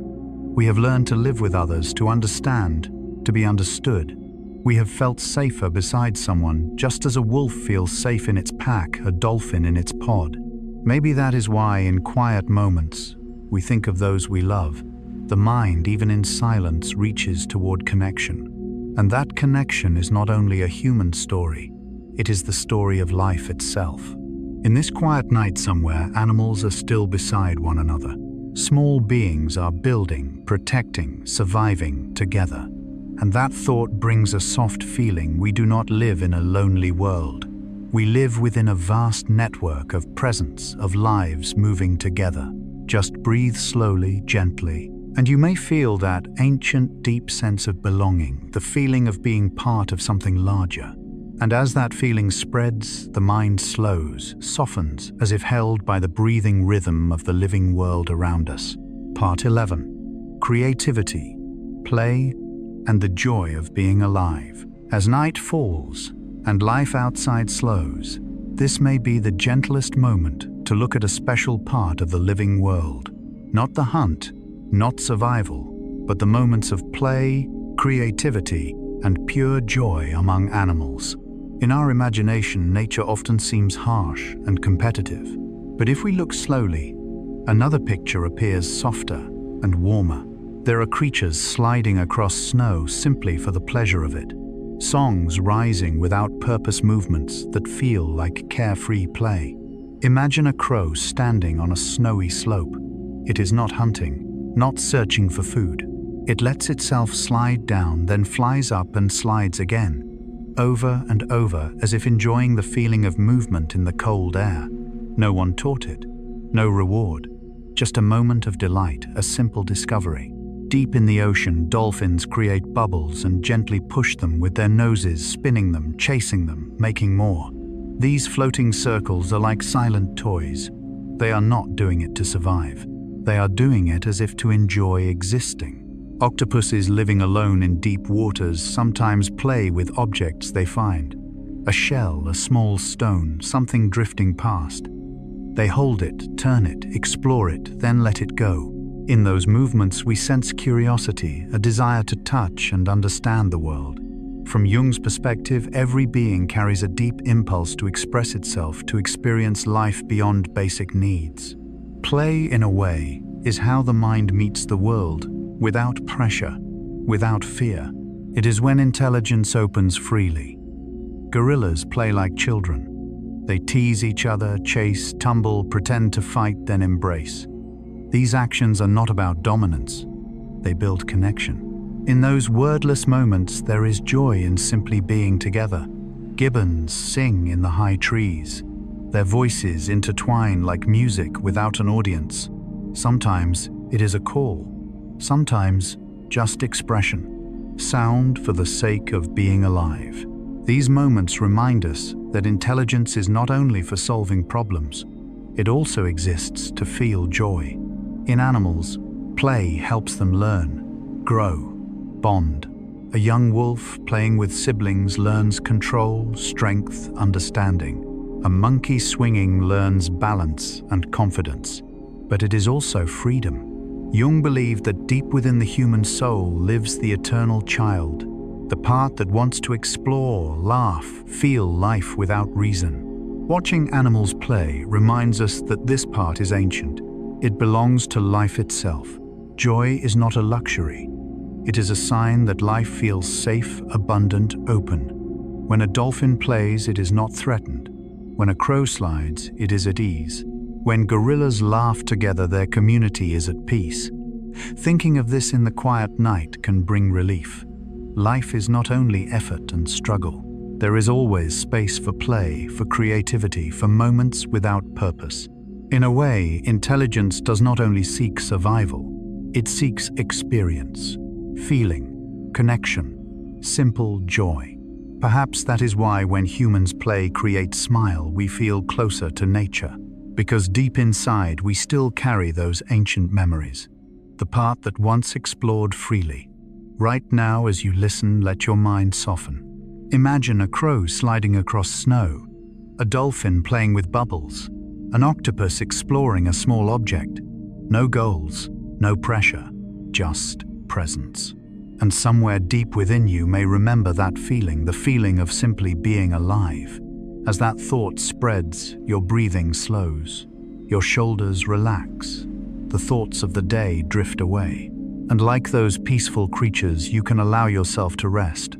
Speaker 1: We have learned to live with others, to understand, to be understood. We have felt safer beside someone, just as a wolf feels safe in its pack, a dolphin in its pod. Maybe that is why, in quiet moments, we think of those we love. The mind, even in silence, reaches toward connection. And that connection is not only a human story, it is the story of life itself. In this quiet night somewhere, animals are still beside one another. Small beings are building, protecting, surviving together. And that thought brings a soft feeling. We do not live in a lonely world. We live within a vast network of presence, of lives moving together. Just breathe slowly, gently, and you may feel that ancient, deep sense of belonging, the feeling of being part of something larger. And as that feeling spreads, the mind slows, softens, as if held by the breathing rhythm of the living world around us. Part 11. Creativity, play, and the joy of being alive. As night falls and life outside slows, this may be the gentlest moment to look at a special part of the living world. Not the hunt, not survival, but the moments of play, creativity, and pure joy among animals. In our imagination, nature often seems harsh and competitive. But if we look slowly, another picture appears softer and warmer. There are creatures sliding across snow simply for the pleasure of it. Songs rising without purpose, movements that feel like carefree play. Imagine a crow standing on a snowy slope. It is not hunting, not searching for food. It lets itself slide down, then flies up and slides again, over and over, as if enjoying the feeling of movement in the cold air. No one taught it, no reward, just a moment of delight, a simple discovery. Deep in the ocean, dolphins create bubbles and gently push them with their noses, spinning them, chasing them, making more. These floating circles are like silent toys. They are not doing it to survive. They are doing it as if to enjoy existing. Octopuses living alone in deep waters sometimes play with objects they find. A shell, a small stone, something drifting past. They hold it, turn it, explore it, then let it go. In those movements we sense curiosity, a desire to touch and understand the world. From Jung's perspective, every being carries a deep impulse to express itself, to experience life beyond basic needs. Play, in a way, is how the mind meets the world, without pressure, without fear. It is when intelligence opens freely. Gorillas play like children. They tease each other, chase, tumble, pretend to fight, then embrace. These actions are not about dominance. They build connection. In those wordless moments, there is joy in simply being together. Gibbons sing in the high trees. Their voices intertwine like music without an audience. Sometimes it is a call, sometimes just expression. Sound for the sake of being alive. These moments remind us that intelligence is not only for solving problems, it also exists to feel joy. In animals, play helps them learn, grow, bond. A young wolf playing with siblings learns control, strength, understanding. A monkey swinging learns balance and confidence. But it is also freedom. Jung believed that deep within the human soul lives the eternal child, the part that wants to explore, laugh, feel life without reason. Watching animals play reminds us that this part is ancient. It belongs to life itself. Joy is not a luxury. It is a sign that life feels safe, abundant, open. When a dolphin plays, it is not threatened. When a crow slides, it is at ease. When gorillas laugh together, their community is at peace. Thinking of this in the quiet night can bring relief. Life is not only effort and struggle. There is always space for play, for creativity, for moments without purpose. In a way, intelligence does not only seek survival, it seeks experience, feeling, connection, simple joy. Perhaps that is why when humans play, create, smile, we feel closer to nature. Because deep inside we still carry those ancient memories, the part that once explored freely. Right now, as you listen, let your mind soften. Imagine a crow sliding across snow, a dolphin playing with bubbles, an octopus exploring a small object. No goals, no pressure, just presence. And somewhere deep within you may remember that feeling, the feeling of simply being alive. As that thought spreads, your breathing slows, your shoulders relax, the thoughts of the day drift away. And like those peaceful creatures, you can allow yourself to rest.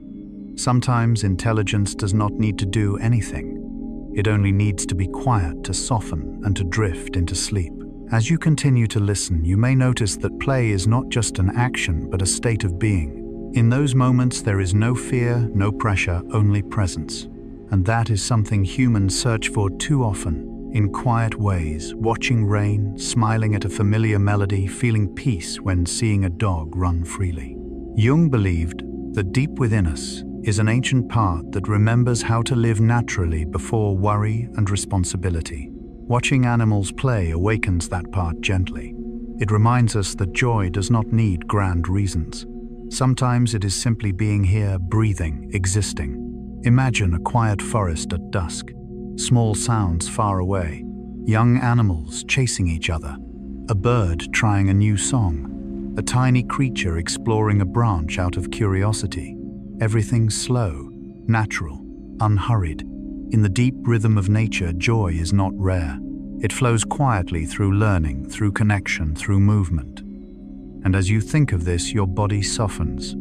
Speaker 1: Sometimes intelligence does not need to do anything. It only needs to be quiet to soften and to drift into sleep. As you continue to listen, you may notice that play is not just an action, but a state of being. In those moments, there is no fear, no pressure, only presence. And that is something humans search for too often, in quiet ways, watching rain, smiling at a familiar melody, feeling peace when seeing a dog run freely. Jung believed that deep within us is an ancient part that remembers how to live naturally before worry and responsibility. Watching animals play awakens that part gently. It reminds us that joy does not need grand reasons. Sometimes it is simply being here, breathing, existing. Imagine a quiet forest at dusk, small sounds far away, young animals chasing each other, a bird trying a new song, a tiny creature exploring a branch out of curiosity. Everything slow, natural, unhurried. In the deep rhythm of nature, joy is not rare. It flows quietly through learning, through connection, through movement. And as you think of this, your body softens.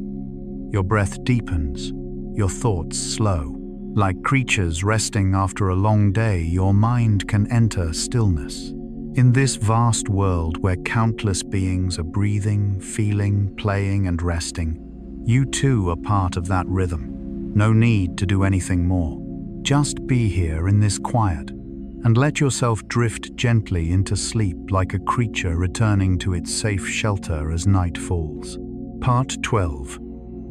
Speaker 1: Your breath deepens. Your thoughts slow. Like creatures resting after a long day, your mind can enter stillness. In this vast world where countless beings are breathing, feeling, playing, and resting, you too are part of that rhythm. No need to do anything more. Just be here in this quiet and let yourself drift gently into sleep like a creature returning to its safe shelter as night falls. Part 12.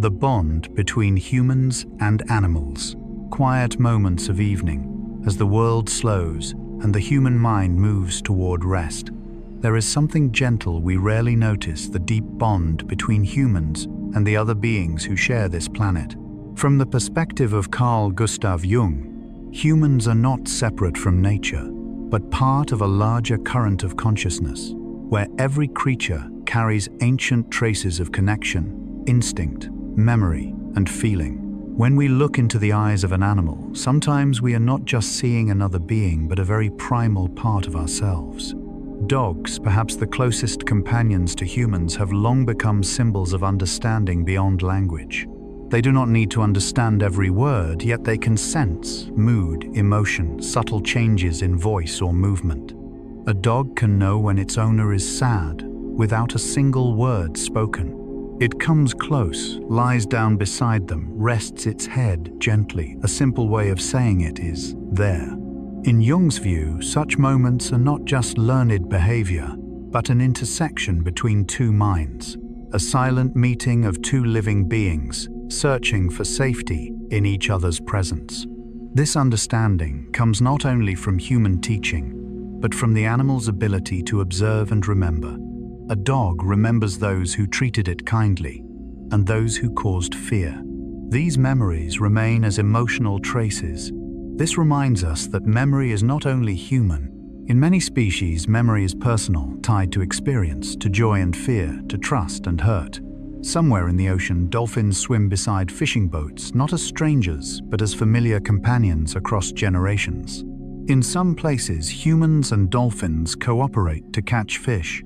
Speaker 1: The bond between humans and animals. Quiet moments of evening, as the world slows and the human mind moves toward rest. There is something gentle we rarely notice, the deep bond between humans and the other beings who share this planet. From the perspective of Carl Gustav Jung, humans are not separate from nature, but part of a larger current of consciousness, where every creature carries ancient traces of connection, instinct, memory, and feeling. When we look into the eyes of an animal, sometimes we are not just seeing another being, but a very primal part of ourselves. Dogs, perhaps the closest companions to humans, have long become symbols of understanding beyond language. They do not need to understand every word, yet they can sense mood, emotion, subtle changes in voice or movement. A dog can know when its owner is sad, without a single word spoken. It comes close, lies down beside them, rests its head gently. A simple way of saying it is there. In Jung's view, such moments are not just learned behavior, but an intersection between two minds, a silent meeting of two living beings, searching for safety in each other's presence. This understanding comes not only from human teaching, but from the animal's ability to observe and remember. A dog remembers those who treated it kindly and those who caused fear. These memories remain as emotional traces. This reminds us that memory is not only human. In many species, memory is personal, tied to experience, to joy and fear, to trust and hurt. Somewhere in the ocean, dolphins swim beside fishing boats, not as strangers, but as familiar companions across generations. In some places, humans and dolphins cooperate to catch fish.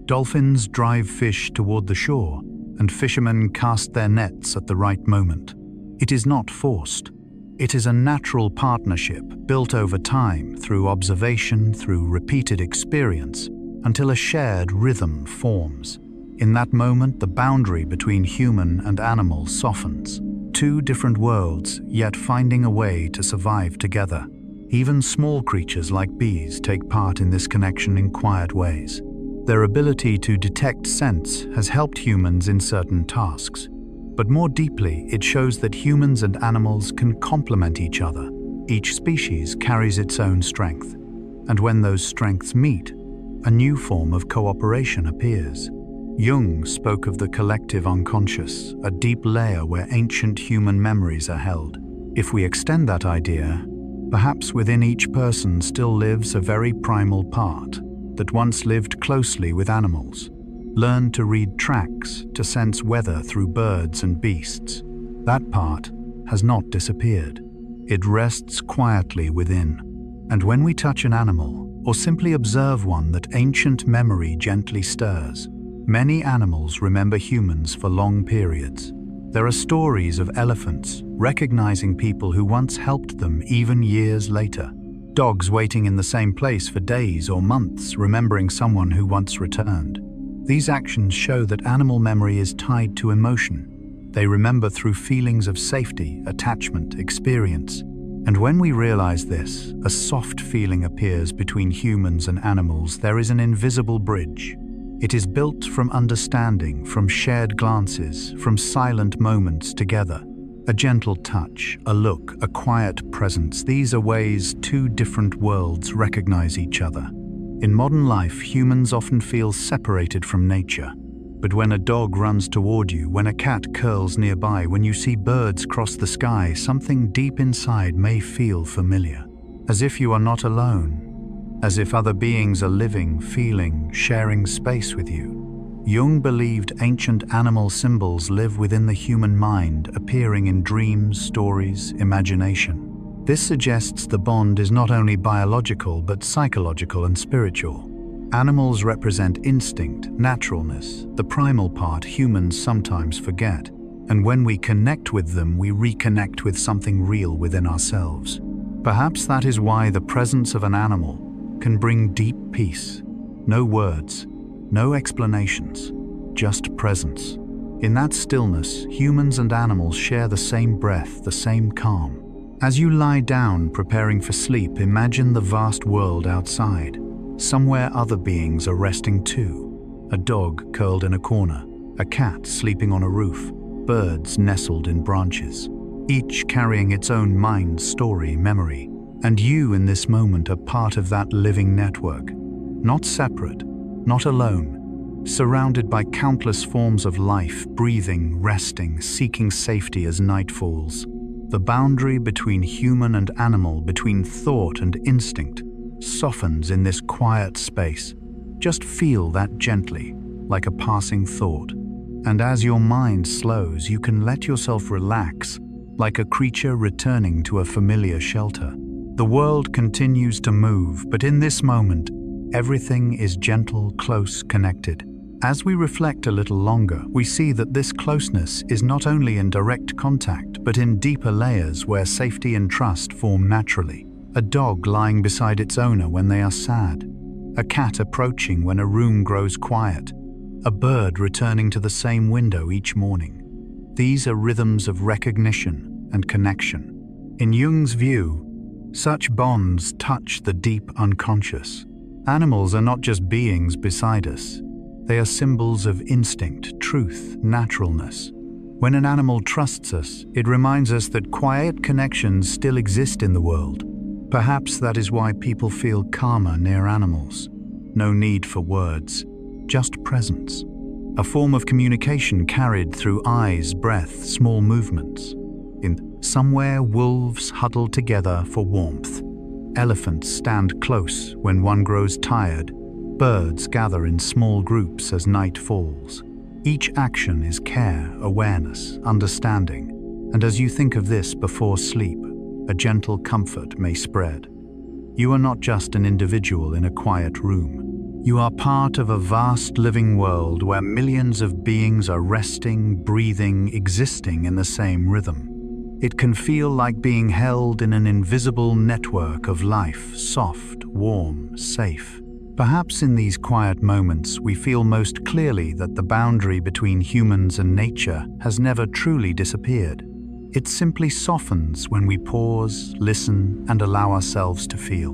Speaker 1: Dolphins drive fish toward the shore, and fishermen cast their nets at the right moment. It is not forced. It is a natural partnership built over time through observation, through repeated experience, until a shared rhythm forms. In that moment, the boundary between human and animal softens. Two different worlds, yet finding a way to survive together. Even small creatures like bees take part in this connection in quiet ways. Their ability to detect scents has helped humans in certain tasks. But more deeply, it shows that humans and animals can complement each other. Each species carries its own strength. And when those strengths meet, a new form of cooperation appears. Jung spoke of the collective unconscious, a deep layer where ancient human memories are held. If we extend that idea, perhaps within each person still lives a very primal part that once lived closely with animals, learned to read tracks, to sense weather through birds and beasts. That part has not disappeared. It rests quietly within. And when we touch an animal, or simply observe one, that ancient memory gently stirs. Many animals remember humans for long periods. There are stories of elephants recognizing people who once helped them even years later. Dogs waiting in the same place for days or months, remembering someone who once returned. These actions show that animal memory is tied to emotion. They remember through feelings of safety, attachment, experience. And when we realize this, a soft feeling appears between humans and animals. There is an invisible bridge. It is built from understanding, from shared glances, from silent moments together. A gentle touch, a look, a quiet presence. These are ways two different worlds recognize each other. In modern life, humans often feel separated from nature. But when a dog runs toward you, when a cat curls nearby, when you see birds cross the sky, something deep inside may feel familiar. As if you are not alone. As if other beings are living, feeling, sharing space with you. Jung believed ancient animal symbols live within the human mind, appearing in dreams, stories, imagination. This suggests the bond is not only biological but psychological and spiritual. Animals represent instinct, naturalness, the primal part humans sometimes forget. And when we connect with them, we reconnect with something real within ourselves. Perhaps that is why the presence of an animal can bring deep peace. No words, no explanations, just presence. In that stillness, humans and animals share the same breath, the same calm. As you lie down preparing for sleep, imagine the vast world outside. Somewhere other beings are resting too. A dog curled in a corner, a cat sleeping on a roof, birds nestled in branches, each carrying its own mind, story, memory. And you in this moment are part of that living network. Not separate, not alone, surrounded by countless forms of life, breathing, resting, seeking safety as night falls. The boundary between human and animal, between thought and instinct, softens in this quiet space. Just feel that gently, like a passing thought. And as your mind slows, you can let yourself relax, like a creature returning to a familiar shelter. The world continues to move, but in this moment, everything is gentle, close, connected. As we reflect a little longer, we see that this closeness is not only in direct contact, but in deeper layers where safety and trust form naturally. A dog lying beside its owner when they are sad. A cat approaching when a room grows quiet. A bird returning to the same window each morning. These are rhythms of recognition and connection. In Jung's view, such bonds touch the deep unconscious. Animals are not just beings beside us. They are symbols of instinct, truth, naturalness. When an animal trusts us, it reminds us that quiet connections still exist in the world. Perhaps that is why people feel calmer near animals. No need for words, just presence. A form of communication carried through eyes, breath, small movements. In somewhere, wolves huddle together for warmth. Elephants stand close when one grows tired. Birds gather in small groups as night falls. Each action is care, awareness, understanding. And as you think of this before sleep, a gentle comfort may spread. You are not just an individual in a quiet room. You are part of a vast living world where millions of beings are resting, breathing, existing in the same rhythm. It can feel like being held in an invisible network of life, soft, warm, safe. Perhaps in these quiet moments we feel most clearly that the boundary between humans and nature has never truly disappeared. It simply softens when we pause, listen, and allow ourselves to feel.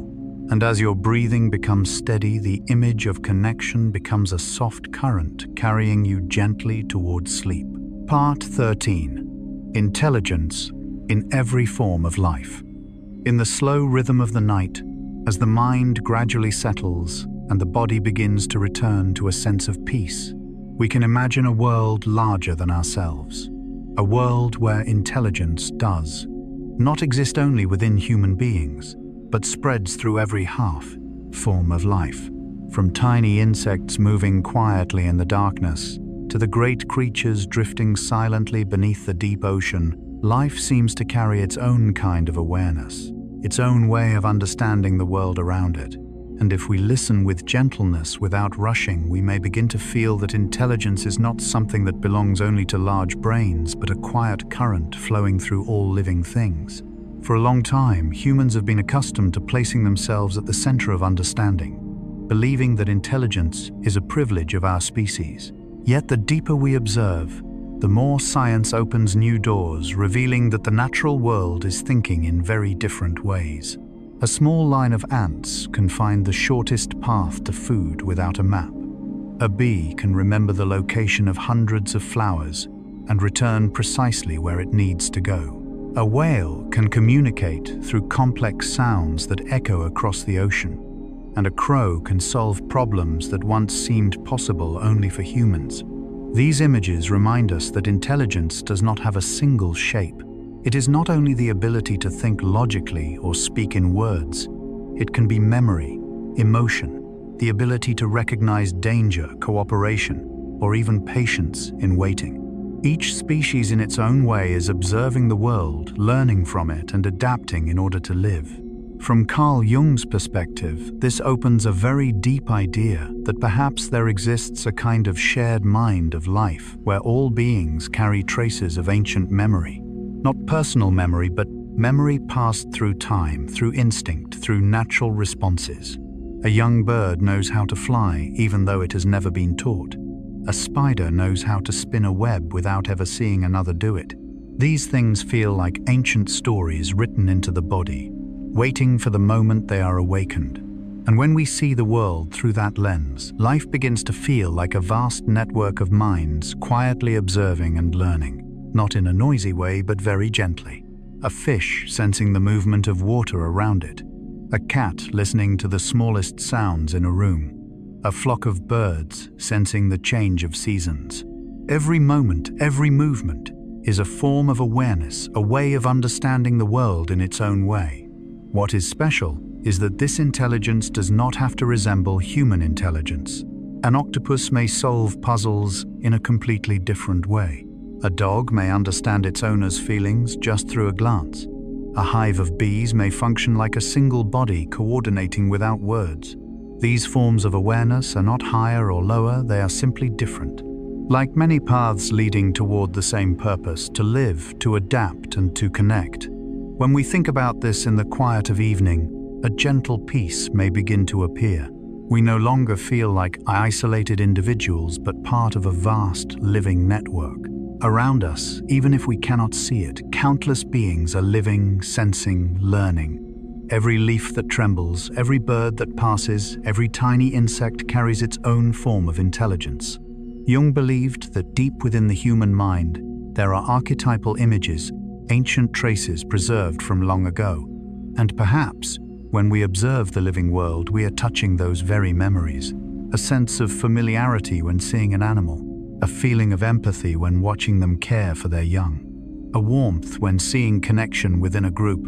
Speaker 1: And as your breathing becomes steady, the image of connection becomes a soft current carrying you gently towards sleep. Part 13. Intelligence in every form of life. In the slow rhythm of the night, as the mind gradually settles and the body begins to return to a sense of peace, we can imagine a world larger than ourselves. A world where intelligence does not exist only within human beings, but spreads through every form of life. From tiny insects moving quietly in the darkness to the great creatures drifting silently beneath the deep ocean, life seems to carry its own kind of awareness, its own way of understanding the world around it. And if we listen with gentleness without rushing, we may begin to feel that intelligence is not something that belongs only to large brains, but a quiet current flowing through all living things. For a long time, humans have been accustomed to placing themselves at the center of understanding, believing that intelligence is a privilege of our species. Yet the deeper we observe, the more science opens new doors, revealing that the natural world is thinking in very different ways. A small line of ants can find the shortest path to food without a map. A bee can remember the location of hundreds of flowers and return precisely where it needs to go. A whale can communicate through complex sounds that echo across the ocean, and a crow can solve problems that once seemed possible only for humans. These images remind us that intelligence does not have a single shape. It is not only the ability to think logically or speak in words. It can be memory, emotion, the ability to recognize danger, cooperation, or even patience in waiting. Each species in its own way is observing the world, learning from it, and adapting in order to live. From Carl Jung's perspective, this opens a very deep idea that perhaps there exists a kind of shared mind of life where all beings carry traces of ancient memory. Not personal memory, but memory passed through time, through instinct, through natural responses. A young bird knows how to fly even though it has never been taught. A spider knows how to spin a web without ever seeing another do it. These things feel like ancient stories written into the body, waiting for the moment they are awakened. And when we see the world through that lens, life begins to feel like a vast network of minds quietly observing and learning, not in a noisy way but very gently. A fish sensing the movement of water around it. A cat listening to the smallest sounds in a room. A flock of birds sensing the change of seasons. Every moment, every movement is a form of awareness, a way of understanding the world in its own way. What is special is that this intelligence does not have to resemble human intelligence. An octopus may solve puzzles in a completely different way. A dog may understand its owner's feelings just through a glance. A hive of bees may function like a single body coordinating without words. These forms of awareness are not higher or lower, they are simply different. Like many paths leading toward the same purpose, to live, to adapt, and to connect. When we think about this in the quiet of evening, a gentle peace may begin to appear. We no longer feel like isolated individuals, but part of a vast, living network. Around us, even if we cannot see it, countless beings are living, sensing, learning. Every leaf that trembles, every bird that passes, every tiny insect carries its own form of intelligence. Jung believed that deep within the human mind, there are archetypal images, ancient traces preserved from long ago. And perhaps, when we observe the living world, we are touching those very memories. A sense of familiarity when seeing an animal. A feeling of empathy when watching them care for their young. A warmth when seeing connection within a group.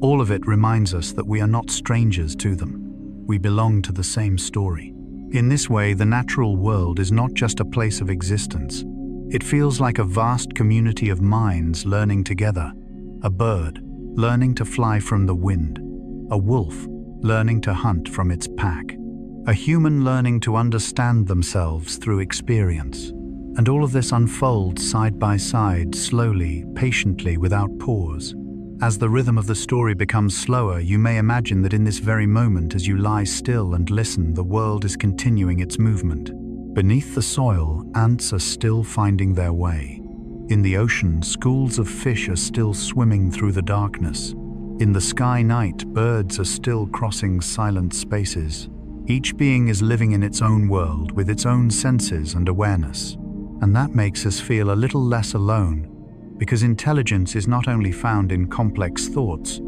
Speaker 1: All of it reminds us that we are not strangers to them. We belong to the same story. In this way, the natural world is not just a place of existence. It feels like a vast community of minds learning together. A bird learning to fly from the wind. A wolf learning to hunt from its pack. A human learning to understand themselves through experience. And all of this unfolds side by side, slowly, patiently, without pause. As the rhythm of the story becomes slower, you may imagine that in this very moment, as you lie still and listen, the world is continuing its movement. Beneath the soil, ants are still finding their way. In the ocean, schools of fish are still swimming through the darkness. In the sky night, birds are still crossing silent spaces. Each being is living in its own world with its own senses and awareness. And that makes us feel a little less alone, because intelligence is not only found in complex thoughts,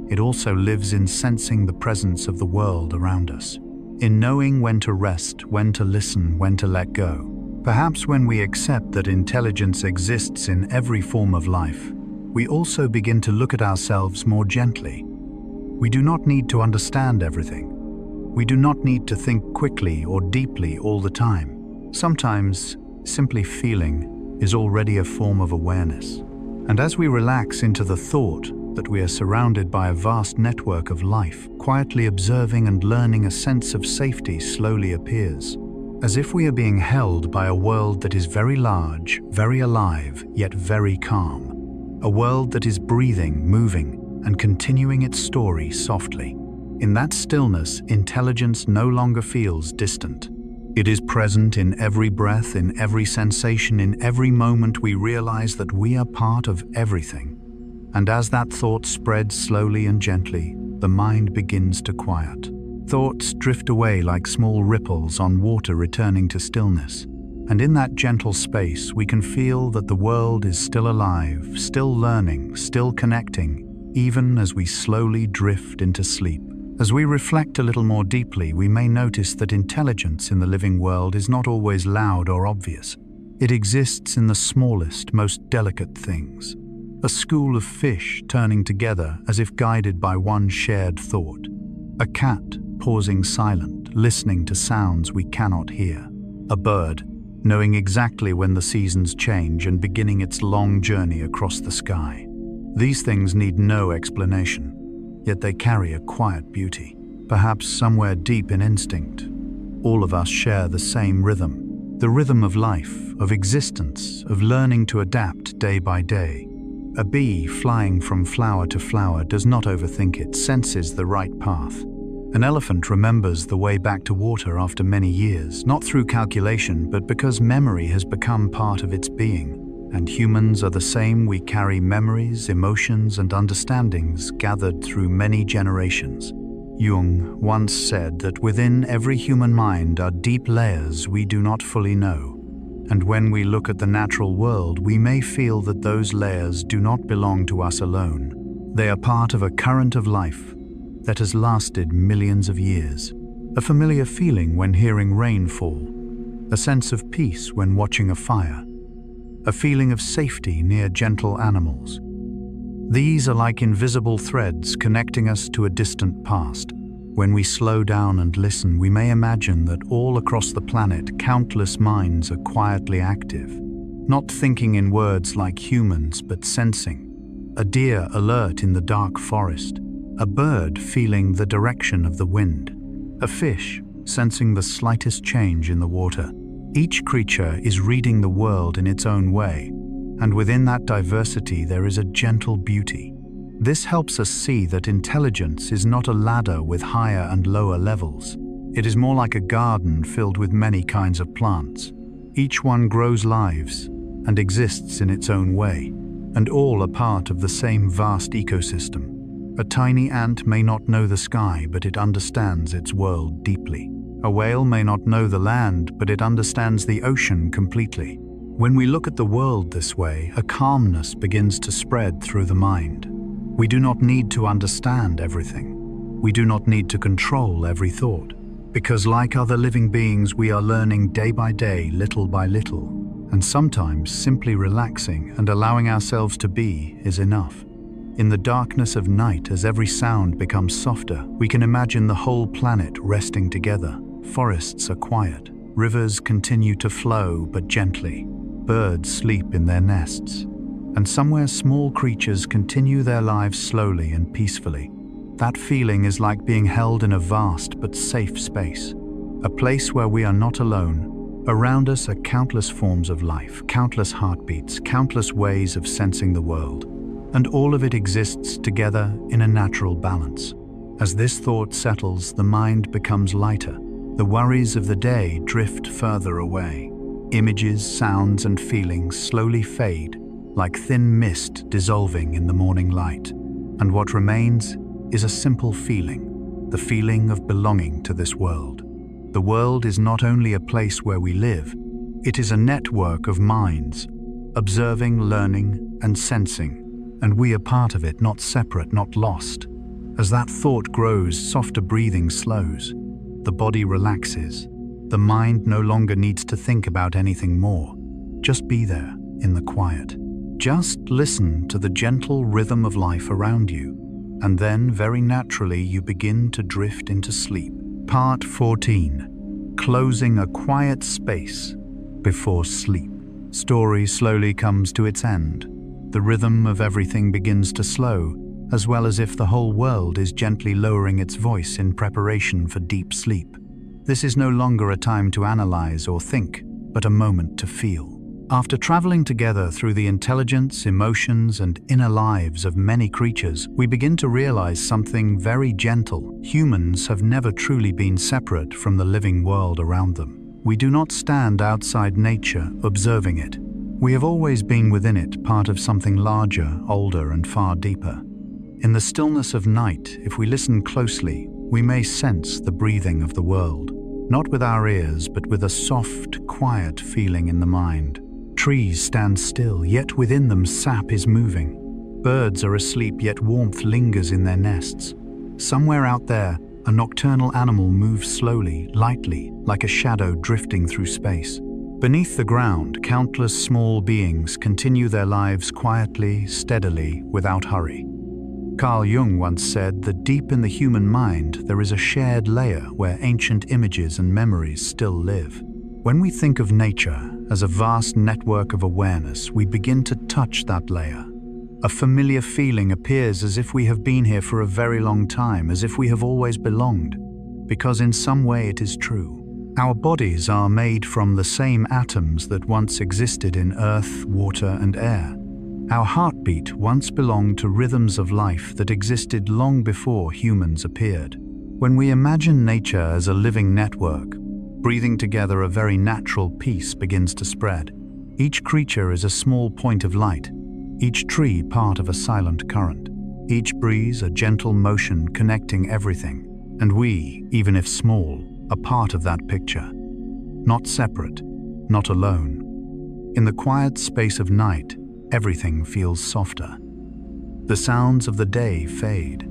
Speaker 1: it also lives in sensing the presence of the world around us. In knowing when to rest, when to listen, when to let go. Perhaps when we accept that intelligence exists in every form of life, we also begin to look at ourselves more gently. We do not need to understand everything. We do not need to think quickly or deeply all the time. Sometimes, simply feeling is already a form of awareness. And as we relax into the thought that we are surrounded by a vast network of life, quietly observing and learning, a sense of safety slowly appears, as if we are being held by a world that is very large, very alive, yet very calm. A world that is breathing, moving, and continuing its story softly. In that stillness, intelligence no longer feels distant. It is present in every breath, in every sensation, in every moment. We realize that we are part of everything. And as that thought spreads slowly and gently, the mind begins to quiet. Thoughts drift away like small ripples on water returning to stillness. And in that gentle space, we can feel that the world is still alive, still learning, still connecting, even as we slowly drift into sleep. As we reflect a little more deeply, we may notice that intelligence in the living world is not always loud or obvious. It exists in the smallest, most delicate things. A school of fish turning together as if guided by one shared thought. A cat pausing silent, listening to sounds we cannot hear. A bird knowing exactly when the seasons change and beginning its long journey across the sky. These things need no explanation, yet they carry a quiet beauty, perhaps somewhere deep in instinct. All of us share the same rhythm, the rhythm of life, of existence, of learning to adapt day by day. A bee flying from flower to flower does not overthink it, senses the right path. An elephant remembers the way back to water after many years, not through calculation, but because memory has become part of its being. And humans are the same. We carry memories, emotions, and understandings gathered through many generations. Jung once said that within every human mind are deep layers we do not fully know. And when we look at the natural world, we may feel that those layers do not belong to us alone. They are part of a current of life that has lasted millions of years. A familiar feeling when hearing rain fall, a sense of peace when watching a fire, a feeling of safety near gentle animals. These are like invisible threads connecting us to a distant past. When we slow down and listen, we may imagine that all across the planet, countless minds are quietly active, not thinking in words like humans, but sensing. A deer alert in the dark forest, a bird feeling the direction of the wind, a fish sensing the slightest change in the water. Each creature is reading the world in its own way, and within that diversity there is a gentle beauty. This helps us see that intelligence is not a ladder with higher and lower levels. It is more like a garden filled with many kinds of plants. Each one grows lives and exists in its own way, and all are part of the same vast ecosystem. A tiny ant may not know the sky, but it understands its world deeply. A whale may not know the land, but it understands the ocean completely. When we look at the world this way, a calmness begins to spread through the mind. We do not need to understand everything. We do not need to control every thought, because like other living beings, we are learning day by day, little by little, and sometimes simply relaxing and allowing ourselves to be is enough. In the darkness of night, as every sound becomes softer, we can imagine the whole planet resting together. Forests are quiet, rivers continue to flow but gently, birds sleep in their nests, and somewhere small creatures continue their lives slowly and peacefully. That feeling is like being held in a vast but safe space, a place where we are not alone. Around us are countless forms of life, countless heartbeats, countless ways of sensing the world, and all of it exists together in a natural balance. As this thought settles, the mind becomes lighter. The worries of the day drift further away. Images, sounds, and feelings slowly fade, like thin mist dissolving in the morning light. And what remains is a simple feeling, the feeling of belonging to this world. The world is not only a place where we live, it is a network of minds, observing, learning, and sensing, and we are part of it, not separate, not lost. As that thought grows, softer breathing slows. The body relaxes. The mind no longer needs to think about anything more. Just be there in the quiet. Just listen to the gentle rhythm of life around you, and then very naturally you begin to drift into sleep. Part 14. Closing a quiet space before sleep. Story slowly comes to its end. The rhythm of everything begins to slow, as well as if the whole world is gently lowering its voice in preparation for deep sleep. This is no longer a time to analyze or think, but a moment to feel. After traveling together through the intelligence, emotions, and inner lives of many creatures, we begin to realize something very gentle. Humans have never truly been separate from the living world around them. We do not stand outside nature, observing it. We have always been within it, part of something larger, older, and far deeper. In the stillness of night, if we listen closely, we may sense the breathing of the world, not with our ears, but with a soft, quiet feeling in the mind. Trees stand still, yet within them sap is moving. Birds are asleep, yet warmth lingers in their nests. Somewhere out there, a nocturnal animal moves slowly, lightly, like a shadow drifting through space. Beneath the ground, countless small beings continue their lives quietly, steadily, without hurry. Carl Jung once said that deep in the human mind there is a shared layer where ancient images and memories still live. When we think of nature as a vast network of awareness, we begin to touch that layer. A familiar feeling appears, as if we have been here for a very long time, as if we have always belonged, because in some way it is true. Our bodies are made from the same atoms that once existed in earth, water, and air. Our heartbeat once belonged to rhythms of life that existed long before humans appeared. When we imagine nature as a living network, breathing together, a very natural peace begins to spread. Each creature is a small point of light, each tree part of a silent current, each breeze a gentle motion connecting everything, and we, even if small, are part of that picture. Not separate, not alone. In the quiet space of night, everything feels softer. The sounds of the day fade.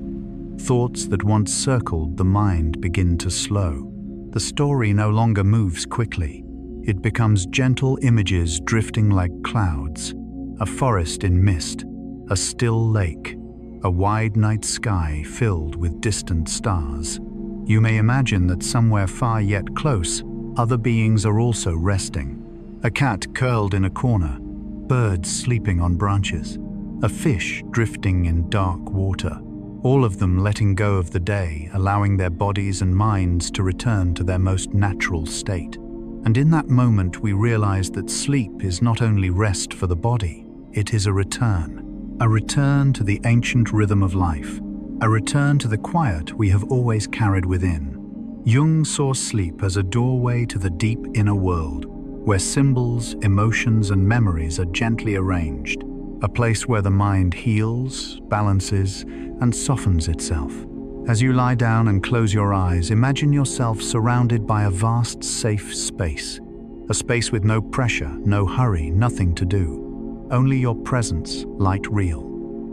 Speaker 1: Thoughts that once circled the mind begin to slow. The story no longer moves quickly. It becomes gentle images drifting like clouds. A forest in mist, a still lake, a wide night sky filled with distant stars. You may imagine that somewhere far yet close, other beings are also resting. A cat curled in a corner, birds sleeping on branches, a fish drifting in dark water, all of them letting go of the day, allowing their bodies and minds to return to their most natural state. And in that moment we realize that sleep is not only rest for the body, it is a return to the ancient rhythm of life, a return to the quiet we have always carried within. Jung saw sleep as a doorway to the deep inner world, where symbols, emotions, and memories are gently arranged, a place where the mind heals, balances, and softens itself. As you lie down and close your eyes, imagine yourself surrounded by a vast, safe space, a space with no pressure, no hurry, nothing to do. Only your presence, light real.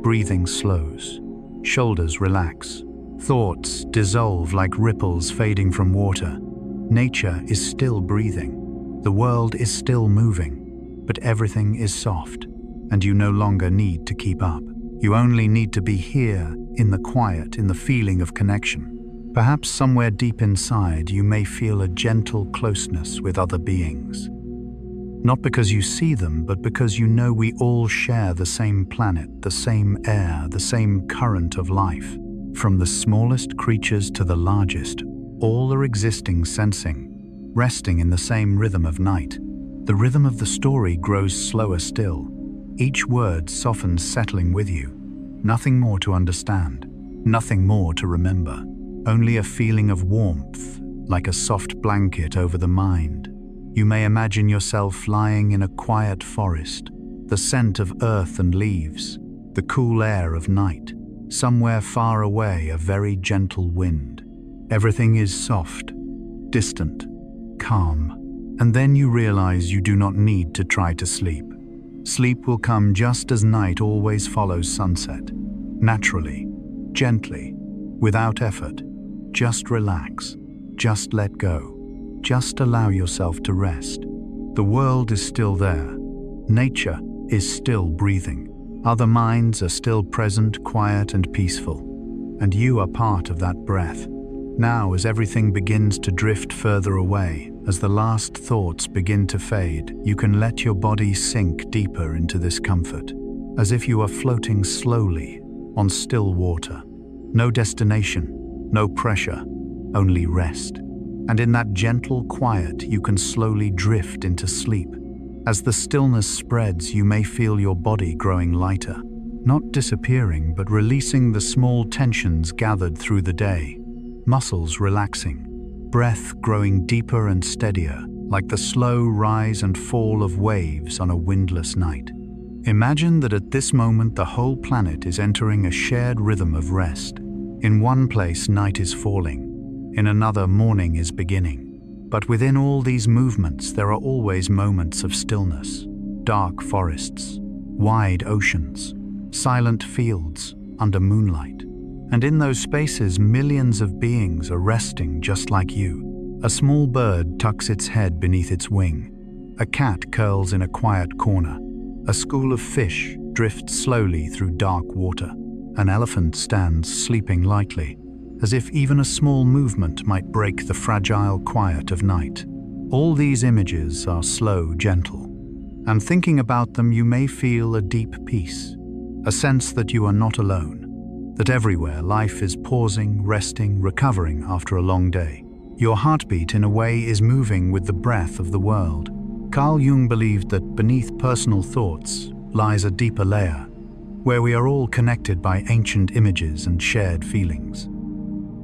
Speaker 1: Breathing slows. Shoulders relax. Thoughts dissolve like ripples fading from water. Nature is still breathing. The world is still moving. But everything is soft, and you no longer need to keep up. You only need to be here, in the quiet, in the feeling of connection. Perhaps somewhere deep inside you may feel a gentle closeness with other beings. Not because you see them, but because you know we all share the same planet, the same air, the same current of life. From the smallest creatures to the largest, all are existing, sensing, resting in the same rhythm of night. The rhythm of the story grows slower still. Each word softens, settling with you. Nothing more to understand, nothing more to remember. Only a feeling of warmth, like a soft blanket over the mind. You may imagine yourself lying in a quiet forest, the scent of earth and leaves, the cool air of night. Somewhere far away, a very gentle wind. Everything is soft, distant, calm. And then you realize you do not need to try to sleep. Sleep will come just as night always follows sunset. Naturally, gently, without effort. Just relax, just let go. Just allow yourself to rest. The world is still there. Nature is still breathing. Other minds are still present, quiet and peaceful. And you are part of that breath. Now, as everything begins to drift further away, as the last thoughts begin to fade, you can let your body sink deeper into this comfort, as if you are floating slowly on still water. No destination, no pressure, only rest. And in that gentle quiet, you can slowly drift into sleep. As the stillness spreads, you may feel your body growing lighter, not disappearing, but releasing the small tensions gathered through the day. Muscles relaxing, breath growing deeper and steadier, like the slow rise and fall of waves on a windless night. Imagine that at this moment the whole planet is entering a shared rhythm of rest. In one place, night is falling. In another, morning is beginning. But within all these movements, there are always moments of stillness. Dark forests, wide oceans, silent fields under moonlight. And in those spaces, millions of beings are resting just like you. A small bird tucks its head beneath its wing. A cat curls in a quiet corner. A school of fish drifts slowly through dark water. An elephant stands sleeping lightly, as if even a small movement might break the fragile quiet of night. All these images are slow, gentle, and thinking about them you may feel a deep peace, a sense that you are not alone, that everywhere life is pausing, resting, recovering after a long day. Your heartbeat, in a way, is moving with the breath of the world. Carl Jung believed that beneath personal thoughts lies a deeper layer, where we are all connected by ancient images and shared feelings.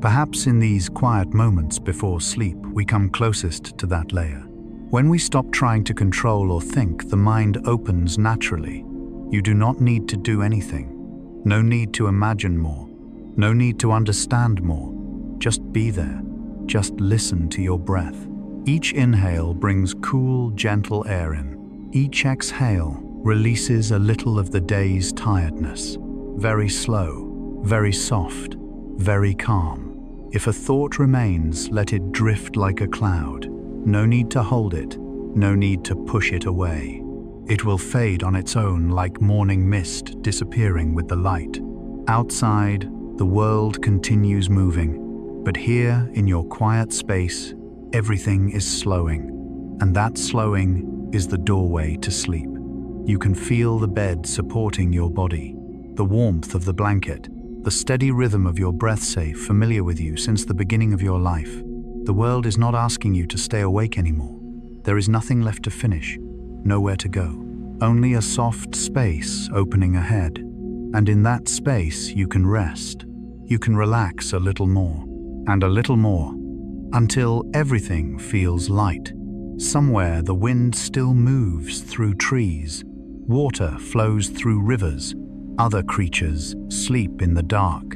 Speaker 1: Perhaps in these quiet moments before sleep, we come closest to that layer. When we stop trying to control or think, the mind opens naturally. You do not need to do anything. No need to imagine more. No need to understand more. Just be there. Just listen to your breath. Each inhale brings cool, gentle air in. Each exhale releases a little of the day's tiredness. Very slow, very soft, very calm. If a thought remains, let it drift like a cloud. No need to hold it, no need to push it away. It will fade on its own like morning mist disappearing with the light. Outside, the world continues moving, but here in your quiet space, everything is slowing, and that slowing is the doorway to sleep. You can feel the bed supporting your body, the warmth of the blanket, the steady rhythm of your breath, safe, familiar with you since the beginning of your life. The world is not asking you to stay awake anymore. There is nothing left to finish, nowhere to go. Only a soft space opening ahead. And in that space you can rest. You can relax a little more, and a little more, until everything feels light. Somewhere the wind still moves through trees. Water flows through rivers. Other creatures sleep in the dark,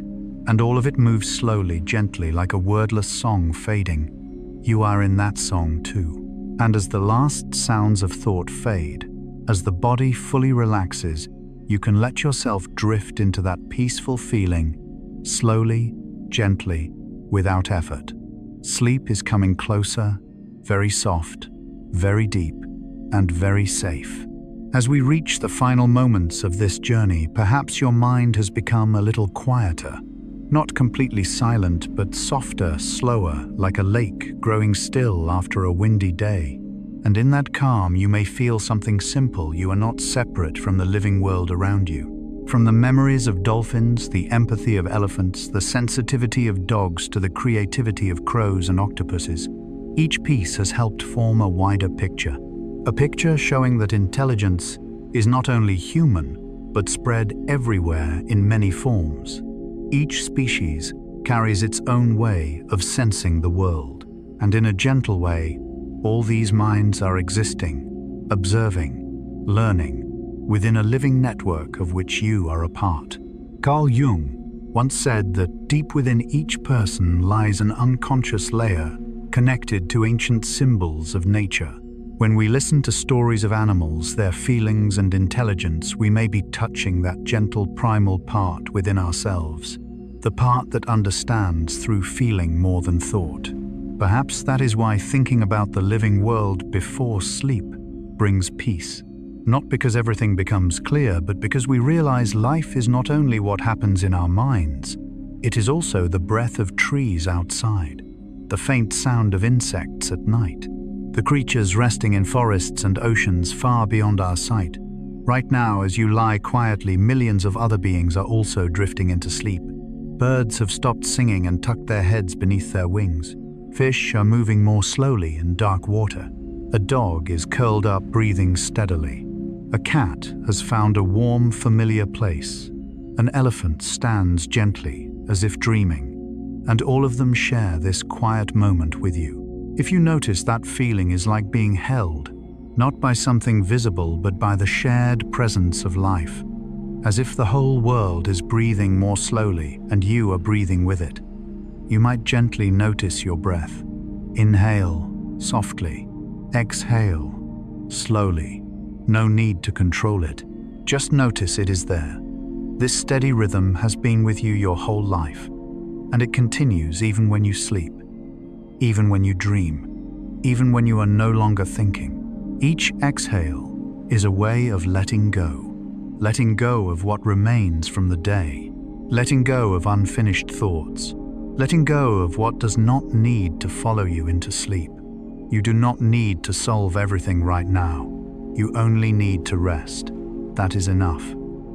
Speaker 1: and all of it moves slowly, gently, like a wordless song fading. You are in that song too. And as the last sounds of thought fade, as the body fully relaxes, you can let yourself drift into that peaceful feeling, slowly, gently, without effort. Sleep is coming closer, very soft, very deep, and very safe. As we reach the final moments of this journey, perhaps your mind has become a little quieter. Not completely silent, but softer, slower, like a lake growing still after a windy day. And in that calm, you may feel something simple. You are not separate from the living world around you. From the memories of dolphins, the empathy of elephants, the sensitivity of dogs, to the creativity of crows and octopuses, each piece has helped form a wider picture. A picture showing that intelligence is not only human, but spread everywhere in many forms. Each species carries its own way of sensing the world, and in a gentle way, all these minds are existing, observing, learning, within a living network of which you are a part. Carl Jung once said that deep within each person lies an unconscious layer connected to ancient symbols of nature. When we listen to stories of animals, their feelings and intelligence, we may be touching that gentle primal part within ourselves, the part that understands through feeling more than thought. Perhaps that is why thinking about the living world before sleep brings peace. Not because everything becomes clear, but because we realize life is not only what happens in our minds, it is also the breath of trees outside, the faint sound of insects at night, the creatures resting in forests and oceans far beyond our sight. Right now, as you lie quietly, millions of other beings are also drifting into sleep. Birds have stopped singing and tucked their heads beneath their wings. Fish are moving more slowly in dark water. A dog is curled up, breathing steadily. A cat has found a warm, familiar place. An elephant stands gently, as if dreaming. And all of them share this quiet moment with you. If you notice, that feeling is like being held, not by something visible, but by the shared presence of life, as if the whole world is breathing more slowly and you are breathing with it. You might gently notice your breath. Inhale softly, exhale slowly. No need to control it. Just notice it is there. This steady rhythm has been with you your whole life, and it continues even when you sleep, even when you dream, even when you are no longer thinking. Each exhale is a way of letting go of what remains from the day, letting go of unfinished thoughts, letting go of what does not need to follow you into sleep. You do not need to solve everything right now. You only need to rest. That is enough.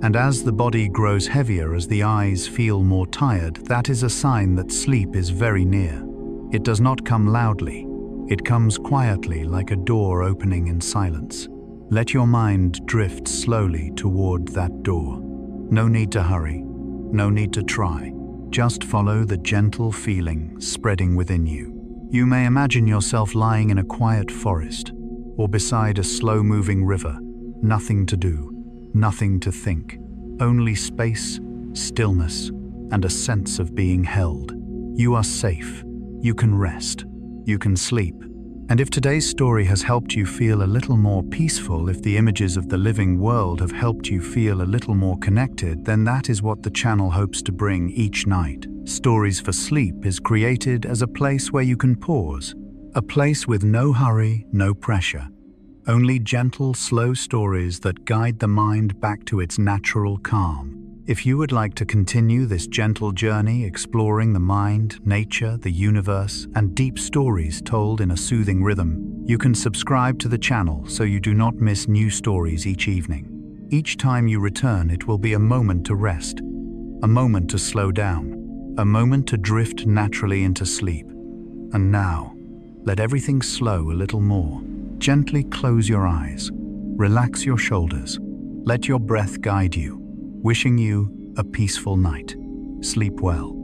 Speaker 1: And as the body grows heavier, as the eyes feel more tired, that is a sign that sleep is very near. It does not come loudly. It comes quietly, like a door opening in silence. Let your mind drift slowly toward that door. No need to hurry. No need to try. Just follow the gentle feeling spreading within you. You may imagine yourself lying in a quiet forest or beside a slow-moving river. Nothing to do, nothing to think. Only space, stillness, and a sense of being held. You are safe. You can rest. You can sleep. And if today's story has helped you feel a little more peaceful, if the images of the living world have helped you feel a little more connected, then that is what the channel hopes to bring each night. Stories for Sleep is created as a place where you can pause, a place with no hurry, no pressure. Only gentle, slow stories that guide the mind back to its natural calm. If you would like to continue this gentle journey exploring the mind, nature, the universe, and deep stories told in a soothing rhythm, you can subscribe to the channel so you do not miss new stories each evening. Each time you return, it will be a moment to rest, a moment to slow down, a moment to drift naturally into sleep. And now, let everything slow a little more. Gently close your eyes, relax your shoulders, let your breath guide you. Wishing you a peaceful night. Sleep well.